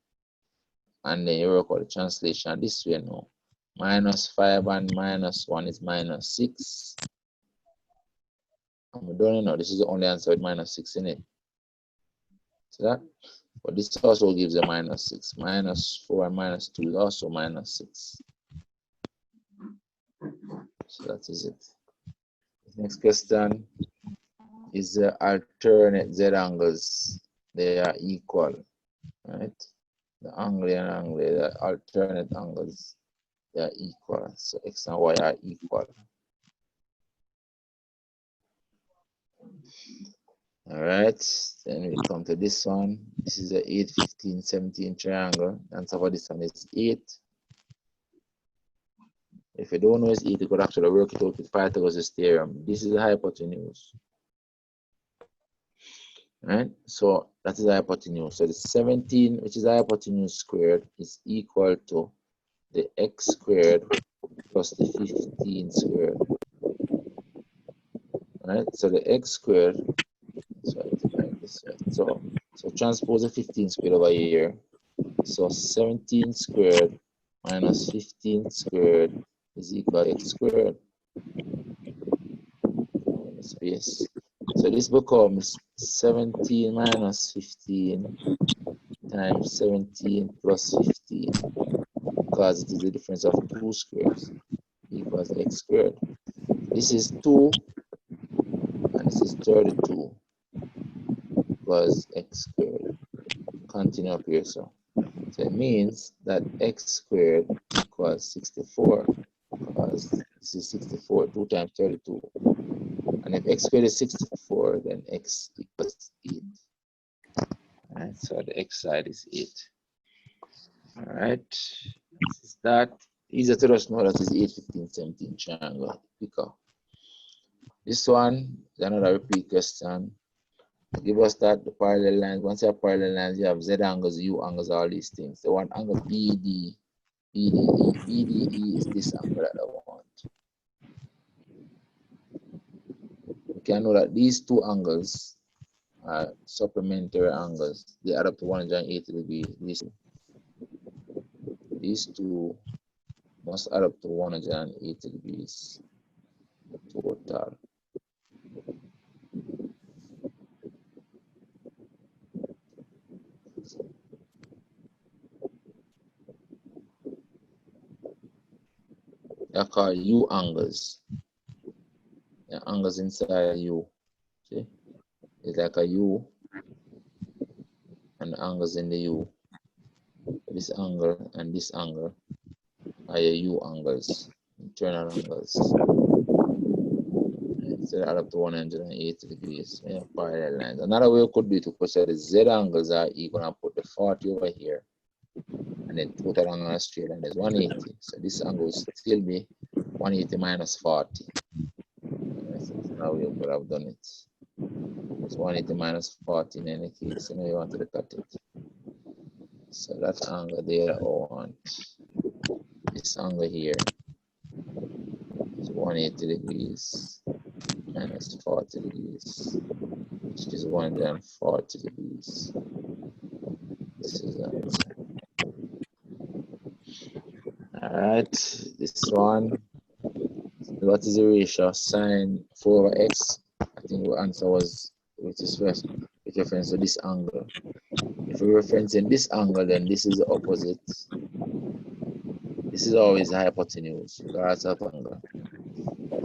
And then you work out the translation this way now. Minus 5 and minus 1 is minus 6. And we don't know, this is the only answer with minus 6 in it. See that? But this also gives a minus 6. Minus 4 and minus 2 is also minus 6. So that is it. Next question is the alternate Z angles. They are equal, right? The angle and angle, the alternate angles, they are equal. So X and Y are equal. All right, then we come to this one. This is the 8, 15, 17 triangle. The answer for this one is 8. If you don't know it's 8, you could actually work it out with Pythagoras' theorem. This is the hypotenuse. Right? So that is the hypotenuse. So the 17, which is the hypotenuse squared, is equal to the x squared plus the 15 squared. Right? So the x squared, so transpose the 15 squared over here. So 17 squared minus 15 squared is equal to x squared. Space. So this becomes 17 minus 15 times 17 plus 15, because it is the difference of 2 squares equals x squared. This is 2 and this is 32 plus x squared. Continue up here, so it means that x squared equals 64, because this is 64, 2 times 32. And if x squared is 64, then x equals 8. All right, so the x side is 8. All right, this is that. Easier to just know that is 8, 15, 17 triangle. Pick up. This one is another repeat question. Give us that the parallel lines. Once you have parallel lines, you have Z angles, U angles, all these things. They want angle BD, BDE. BDE is this angle that I want. We can know that these two angles are supplementary angles. They add up to 180 degrees. These two must add up to 180 degrees total. They're called U angles. The angles inside U. See? It's like a U and the angles in the U. This angle and this angle are your U angles, internal angles. So they add up to 180 degrees. We have parallel lines. Another way we could do it, we could say the Z angles are equal and put the 40 over here. And then total angle straight line is 180. So this angle will still be 180 minus 40. So now we could have done it. It's 180 minus 40 in any case. So now you want to look at it. So that angle there, I want this angle here is 180 degrees minus 40 degrees, which is 140 degrees. This is the answer. All right, this one. What is the ratio of sine 4 over x? I think the answer was with reference to this angle. If we're referencing this angle, then this is the opposite. This is always the hypotenuse, regardless of angle.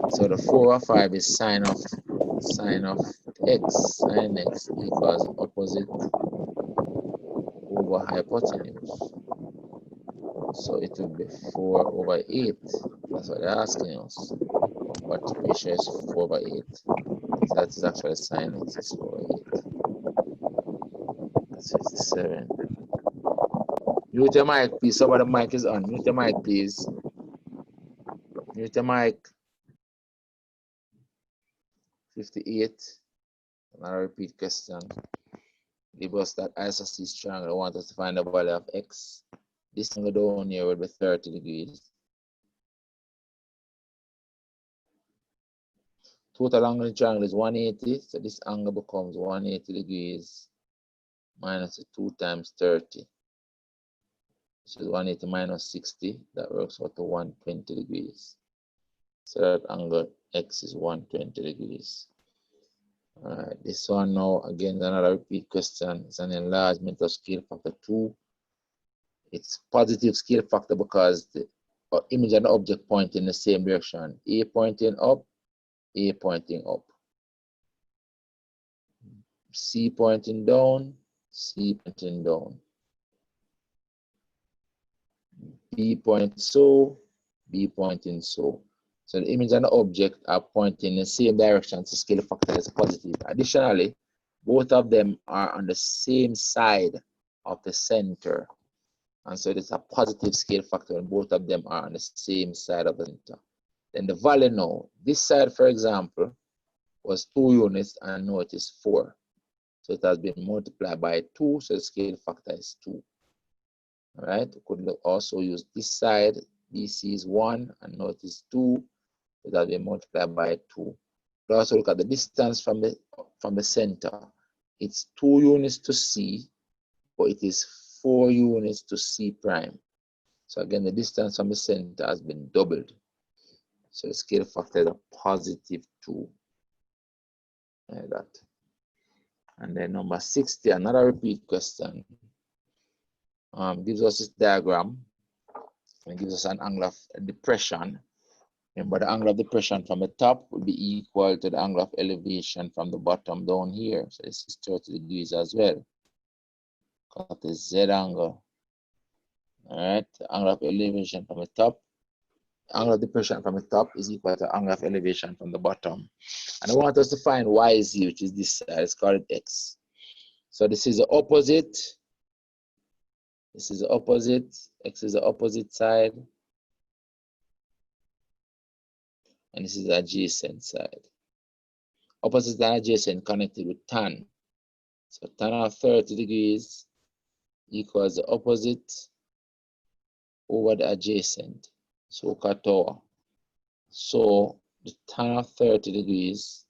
So the 4 over 5 is sine of x. Sine x equals opposite over hypotenuse. So it will be 4 over 8. That's what they're asking us. What ratio is 4 over 8? So that is actually sine x is 4 over 8. That's 57. Mute your mic, please. Somebody mic is on. Mute your mic, please. Mute your mic. 58. Another repeat question. give us that isosceles triangle. I want us to find the value of x. This angle down here will be 30 degrees. Total angle in the triangle is 180, so this angle becomes 180 degrees minus 2 times 30. So 180 minus 60, that works out to 120 degrees. So that angle x is 120 degrees. All right, this one now, again, another repeat question. It's an enlargement of scale factor 2. It's positive scale factor because the image and the object point in the same direction. A pointing up, A pointing up. C pointing down, C pointing down. B pointing so, B pointing so. So the image and the object are pointing in the same direction, so scale factor is positive. Additionally, both of them are on the same side of the center. And so it's a positive scale factor and both of them are on the same side of the center. Then the value now, this side, for example, was 2 units and now it is 4. So it has been multiplied by 2, so the scale factor is 2. All right, we could also use this side, BC is 1 and now it is 2. It has been multiplied by 2. We also look at the distance from the center. It's 2 units to C, but it is 4 units to C prime. So again, the distance from the center has been doubled. So the scale factor is a positive 2. Like that. And then number 60, another repeat question. Gives us this diagram and gives us an angle of depression. Remember, the angle of depression from the top will be equal to the angle of elevation from the bottom down here. So this is 30 degrees as well. Got the Z angle. All right, the angle of elevation from the top. Angle of depression from the top is equal to angle of elevation from the bottom. And I want us to find YZ, which is this side. Let's call it X. So this is the opposite. This is the opposite. X is the opposite side. And this is the adjacent side. Opposite and adjacent connected with tan. So tan of 30 degrees equals the opposite over the adjacent. So Katoa. So the tan of 30 degrees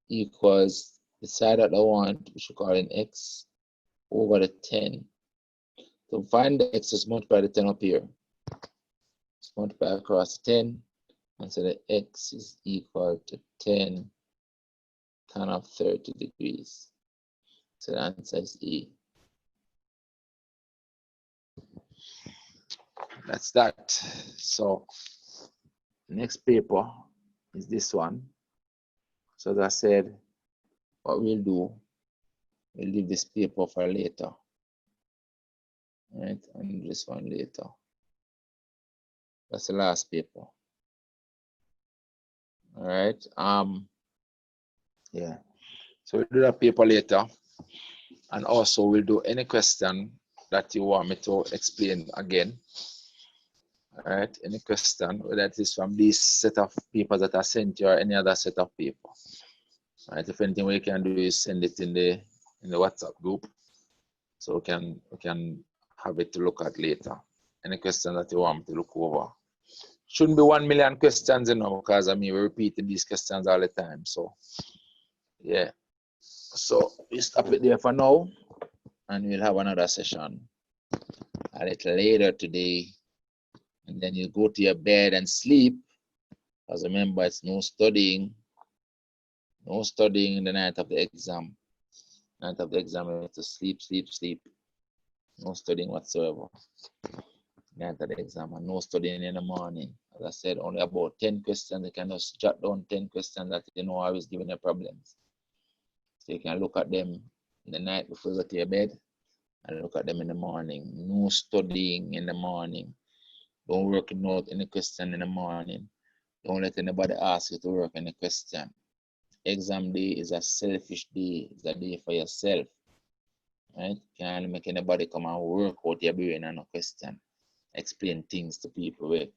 equals the side that I want, which we call an X, over the 10. To find the X, just multiply the 10 up here. Just multiply across 10. And so the X is equal to 10 tan of 30 degrees. So the answer is E. That's that. So next paper is this one. So as I said, what we'll do, we'll leave this paper for later. All right, and this one later. That's the last paper. All right. Yeah. So we'll do that paper later. And also we'll do any question that you want me to explain again. All right, any question, whether it is from this set of papers that I sent you or any other set of paper. All right, if anything we can do is send it in the WhatsApp group, so we can have it to look at later. Any question that you want me to look over. Shouldn't be 1 million questions, you know, because I mean we're repeating these questions all the time. So yeah. So we stop it there for now, and we'll have another session a little later today. And then you go to your bed and sleep. Because remember, it's no studying. No studying in the night of the exam. Night of the exam, you have to sleep, sleep, sleep. No studying whatsoever. Night of the exam, and no studying in the morning. As I said, only about 10 questions. You can just jot down 10 questions that you know are always giving you problems. So you can look at them in the night before you go to your bed and look at them in the morning. No studying in the morning. Don't work out any question in the morning. Don't let anybody ask you to work any question. Exam day is a selfish day. It's a day for yourself. Right? Can't make anybody come and work out your brain on a question. Explain things to people where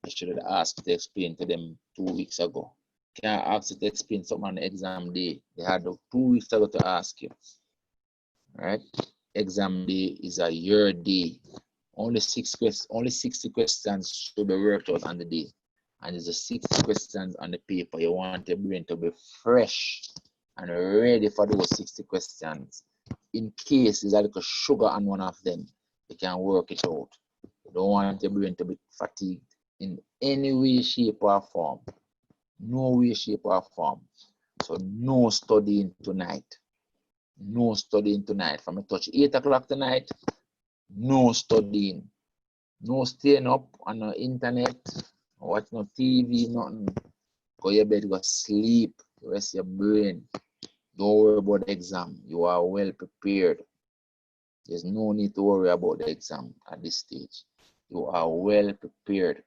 I should have asked to explain to them 2 weeks ago. Can't ask you to explain something on the exam day. They had 2 weeks ago to ask you. right? Exam day is a year day. Only 60 questions should be worked out on the day. And there's a 60 questions on the paper. You want your brain to be fresh and ready for those 60 questions. In case there's a little sugar on one of them, you can work it out. You don't want your brain to be fatigued in any way, shape, or form. No way, shape, or form. So no studying tonight. No studying tonight. From a touch 8 o'clock tonight, no studying. No staying up on the internet, watch no TV, nothing. Go your bed, go sleep, rest your brain. Don't worry about the exam. You are well prepared. There's no need to worry about the exam at this stage. You are well prepared.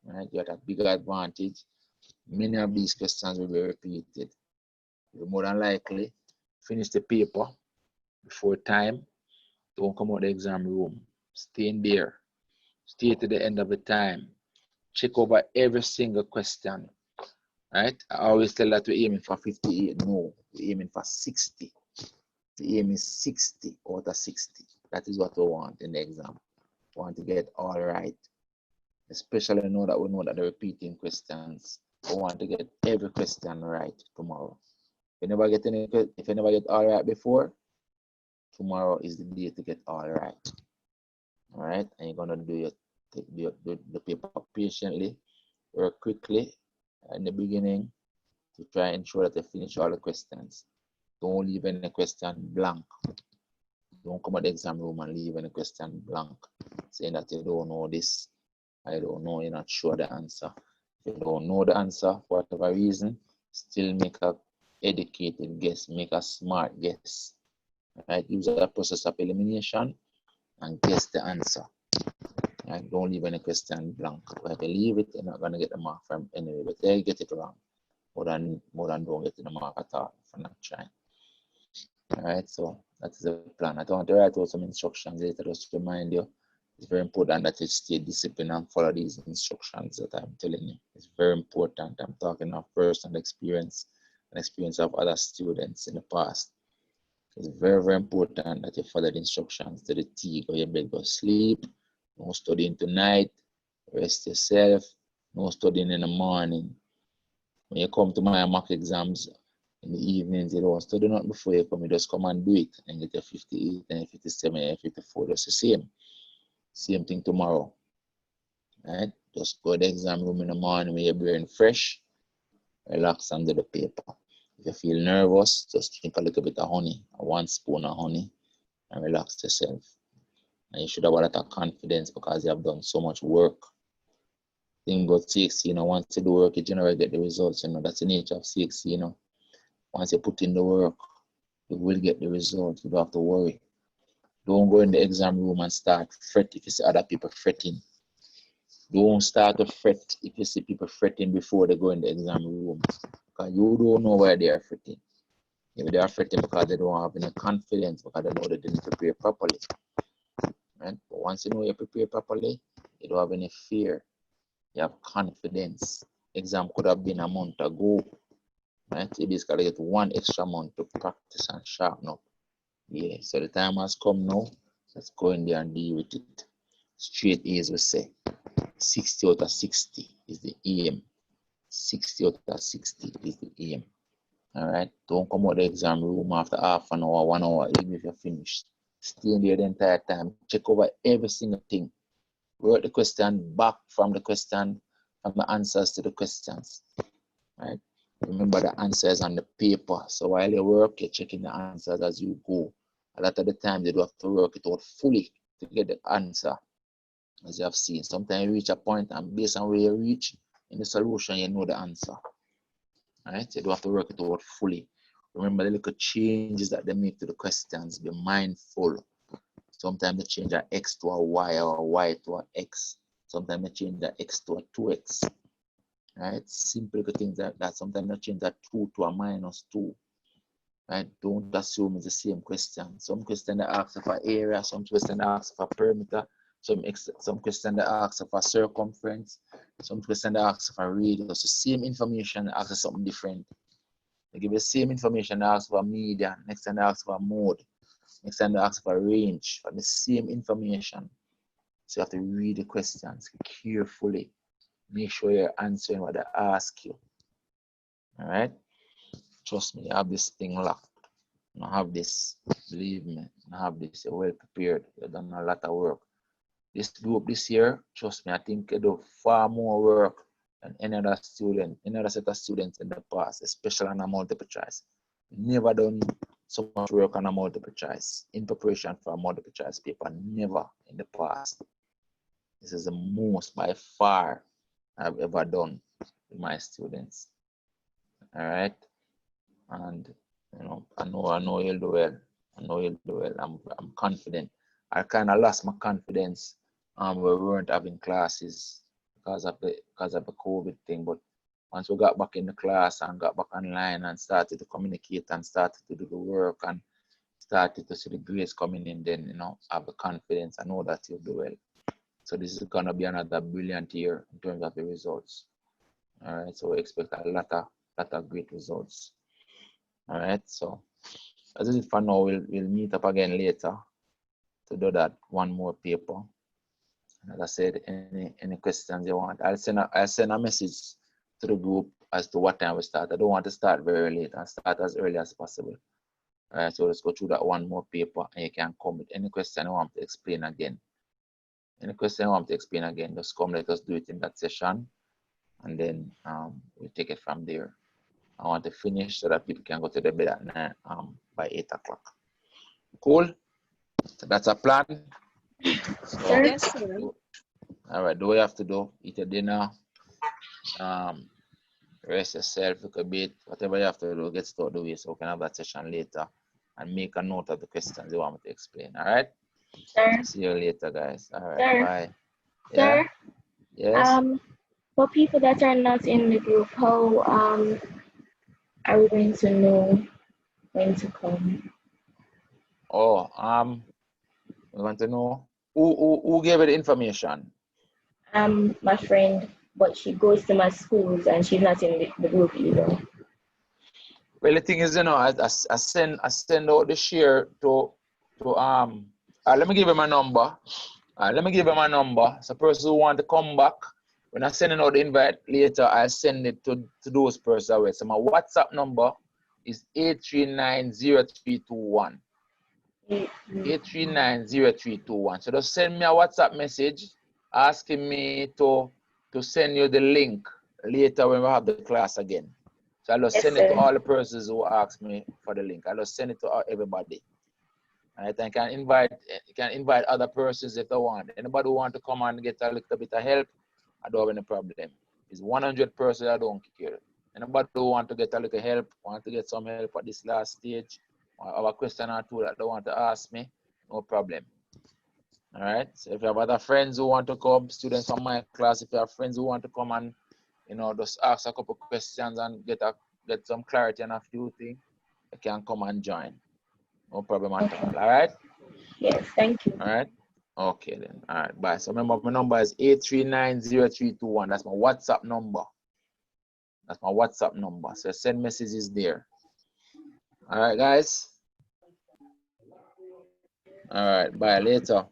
Right? You have a big advantage. Many of these questions will be repeated. You more than likely finish the paper before time. Don't come out of the exam room. Stay in there. Stay to the end of the time. Check over every single question. Right? I always tell that we're aiming for 58. No, we're aiming for 60. The aim is 60 out of 60. That is what we want in the exam. We want to get all right. Especially now that we know that the repeating questions. We want to get every question right tomorrow. If you never get all right before, tomorrow is the day to get all right. All right, and you're gonna do the paper patiently, work quickly in the beginning to try and ensure that you finish all the questions. Don't leave any question blank. Don't come at the exam room and leave any question blank, saying that you don't know this, I don't know, you're not sure the answer. If you don't know the answer for whatever reason, still make a educated guess, make a smart guess. Right? Use a process of elimination and guess the answer. Right? Don't leave any question blank. If you leave it, you're not gonna get the mark from anyway. But there you get it wrong. More than don't get the mark at all for not trying. All right, so that is the plan. I don't want to write out some instructions later just to remind you. It's very important that you stay disciplined and follow these instructions that I'm telling you. It's very important. I'm talking of personal experience and experience of other students in the past. It's very, very important that you follow the instructions to the T. Go your bed, go sleep. No studying tonight. Rest yourself. No studying in the morning. When you come to my mock exams in the evenings, you don't study not before you come. You just come and do it and get your 58 and 57 and 54. That's the same. Same thing tomorrow. Right? Just go to the exam room in the morning with your brain fresh. Relax and do the paper. If you feel nervous, just drink a little bit of honey, 1 spoon of honey, and relax yourself. And you should have a lot of confidence because you have done so much work. Thing about CXC, once you do work, you generally get the results. That's the nature of CXC, Once you put in the work, you will get the results. You don't have to worry. Don't go in the exam room and start fret if you see other people fretting. Don't start to fret if you see people fretting before they go in the exam room. Because you don't know why they are fretting. Maybe they are fretting because they don't have any confidence, because they know they didn't prepare properly. Right? But once you know you prepare properly, you don't have any fear. You have confidence. Exam could have been a month ago. Right? You basically get 1 extra month to practice and sharpen up. Yeah, so the time has come now. Let's go in there and deal with it. Straight A's we say. 60 out of 60 is the aim. 60 out of 60 is the aim. Alright, don't come out of the exam room after half an hour, 1 hour, even if you're finished. Stay in there the entire time. Check over every single thing. Write the question back from the question, from the answers to the questions. Right? Remember the answers on the paper. So while you work, you're checking the answers as you go. A lot of the time, you do have to work it out fully to get the answer, as you have seen. Sometimes you reach a point, and based on where you reach in the solution, you know the answer. Right? You don't have to work it out fully. Remember the little changes that they make to the questions. Be mindful. Sometimes they change an X to a Y or a Y to an X. Sometimes they change the X to a 2X. Right? Simple things like that. Sometimes they change that 2 to a -2. Right? Don't assume it's the same question. Some question they ask for area, some question they ask for perimeter, some question they ask for circumference, some question they ask for radius. The same information they ask for something different. They give you the same information they ask for median, next time they ask for mode. Next time they ask for a range for the same information. So you have to read the questions carefully. Make sure you're answering what they ask you. All right? Trust me, you have this thing locked. You have this, believe me, you have this, you're well prepared. You've done a lot of work. This group this year, trust me, I think you do far more work than any other student, any other set of students in the past, especially on a multiple choice. Never done so much work on a multiple choice in preparation for a multiple choice paper. Never in the past. This is the most by far I've ever done with my students. All right, and you know, I know you'll do well. I know you'll do well. I'm confident. I kind of lost my confidence when we weren't having classes because of the COVID thing. But once we got back in the class and got back online and started to communicate and started to do the work and started to see the grades coming in, then you know, I have the confidence. I know that you'll do well. So this is gonna be another brilliant year in terms of the results. All right, so we expect a lot of great results. All right, so as it is for now, we'll meet up again later to do that one more paper. As I said, any questions you want, I'll send a message to the group as to what time we start. I don't want to start very late and start as early as possible. All right, so let's go through that one more paper and you can come with any question you want to explain again. Any question you want to explain again, just come, let us do it in that session, and then we'll take it from there. I want to finish so that people can go to the bed at 9 by 8 o'clock. Cool? So that's a plan. So, Yes, sir. all right, do what you have to do. Eat your dinner, rest yourself, look a bit, whatever you have to do, get started the way so we can have that session later and make a note of the questions you want me to explain. All right? Sir. See you later, guys. All right, Sir. bye. Sir. Yeah? Yes? For people that are not in the group, how are we going to know when to come? Oh, we want to know who gave you the information? My friend, but she goes to my schools and she's not in the group either. Well, the thing is, you know, I send out the share to let me give him a number. Let me give him a number. So person who want to come back, when I send out the invite later, I'll send it to those persons. So my WhatsApp number is 8390321. 8390321. So just send me a WhatsApp message asking me to send you the link later when we have the class again. So I'll just send it to all the persons who ask me for the link. I'll just send it to everybody. And I think you can invite other persons if they want. Anybody who want to come and get a little bit of help, I don't have any problem. It's 100%, I don't care. Anybody who want to get a little help, want to get some help at this last stage, or have a question or two that they want to ask me, no problem. All right. So if you have other friends who want to come, students from my class, if you have friends who want to come and, you know, just ask a couple questions and get some clarity on a few things, you can come and join. No problem at all. All right? Yes, thank you. All right. Okay then. All right. Bye. So remember, my number is 8390321. That's my WhatsApp number. That's my WhatsApp number. So send messages there. All right, guys. All right. Bye. Later.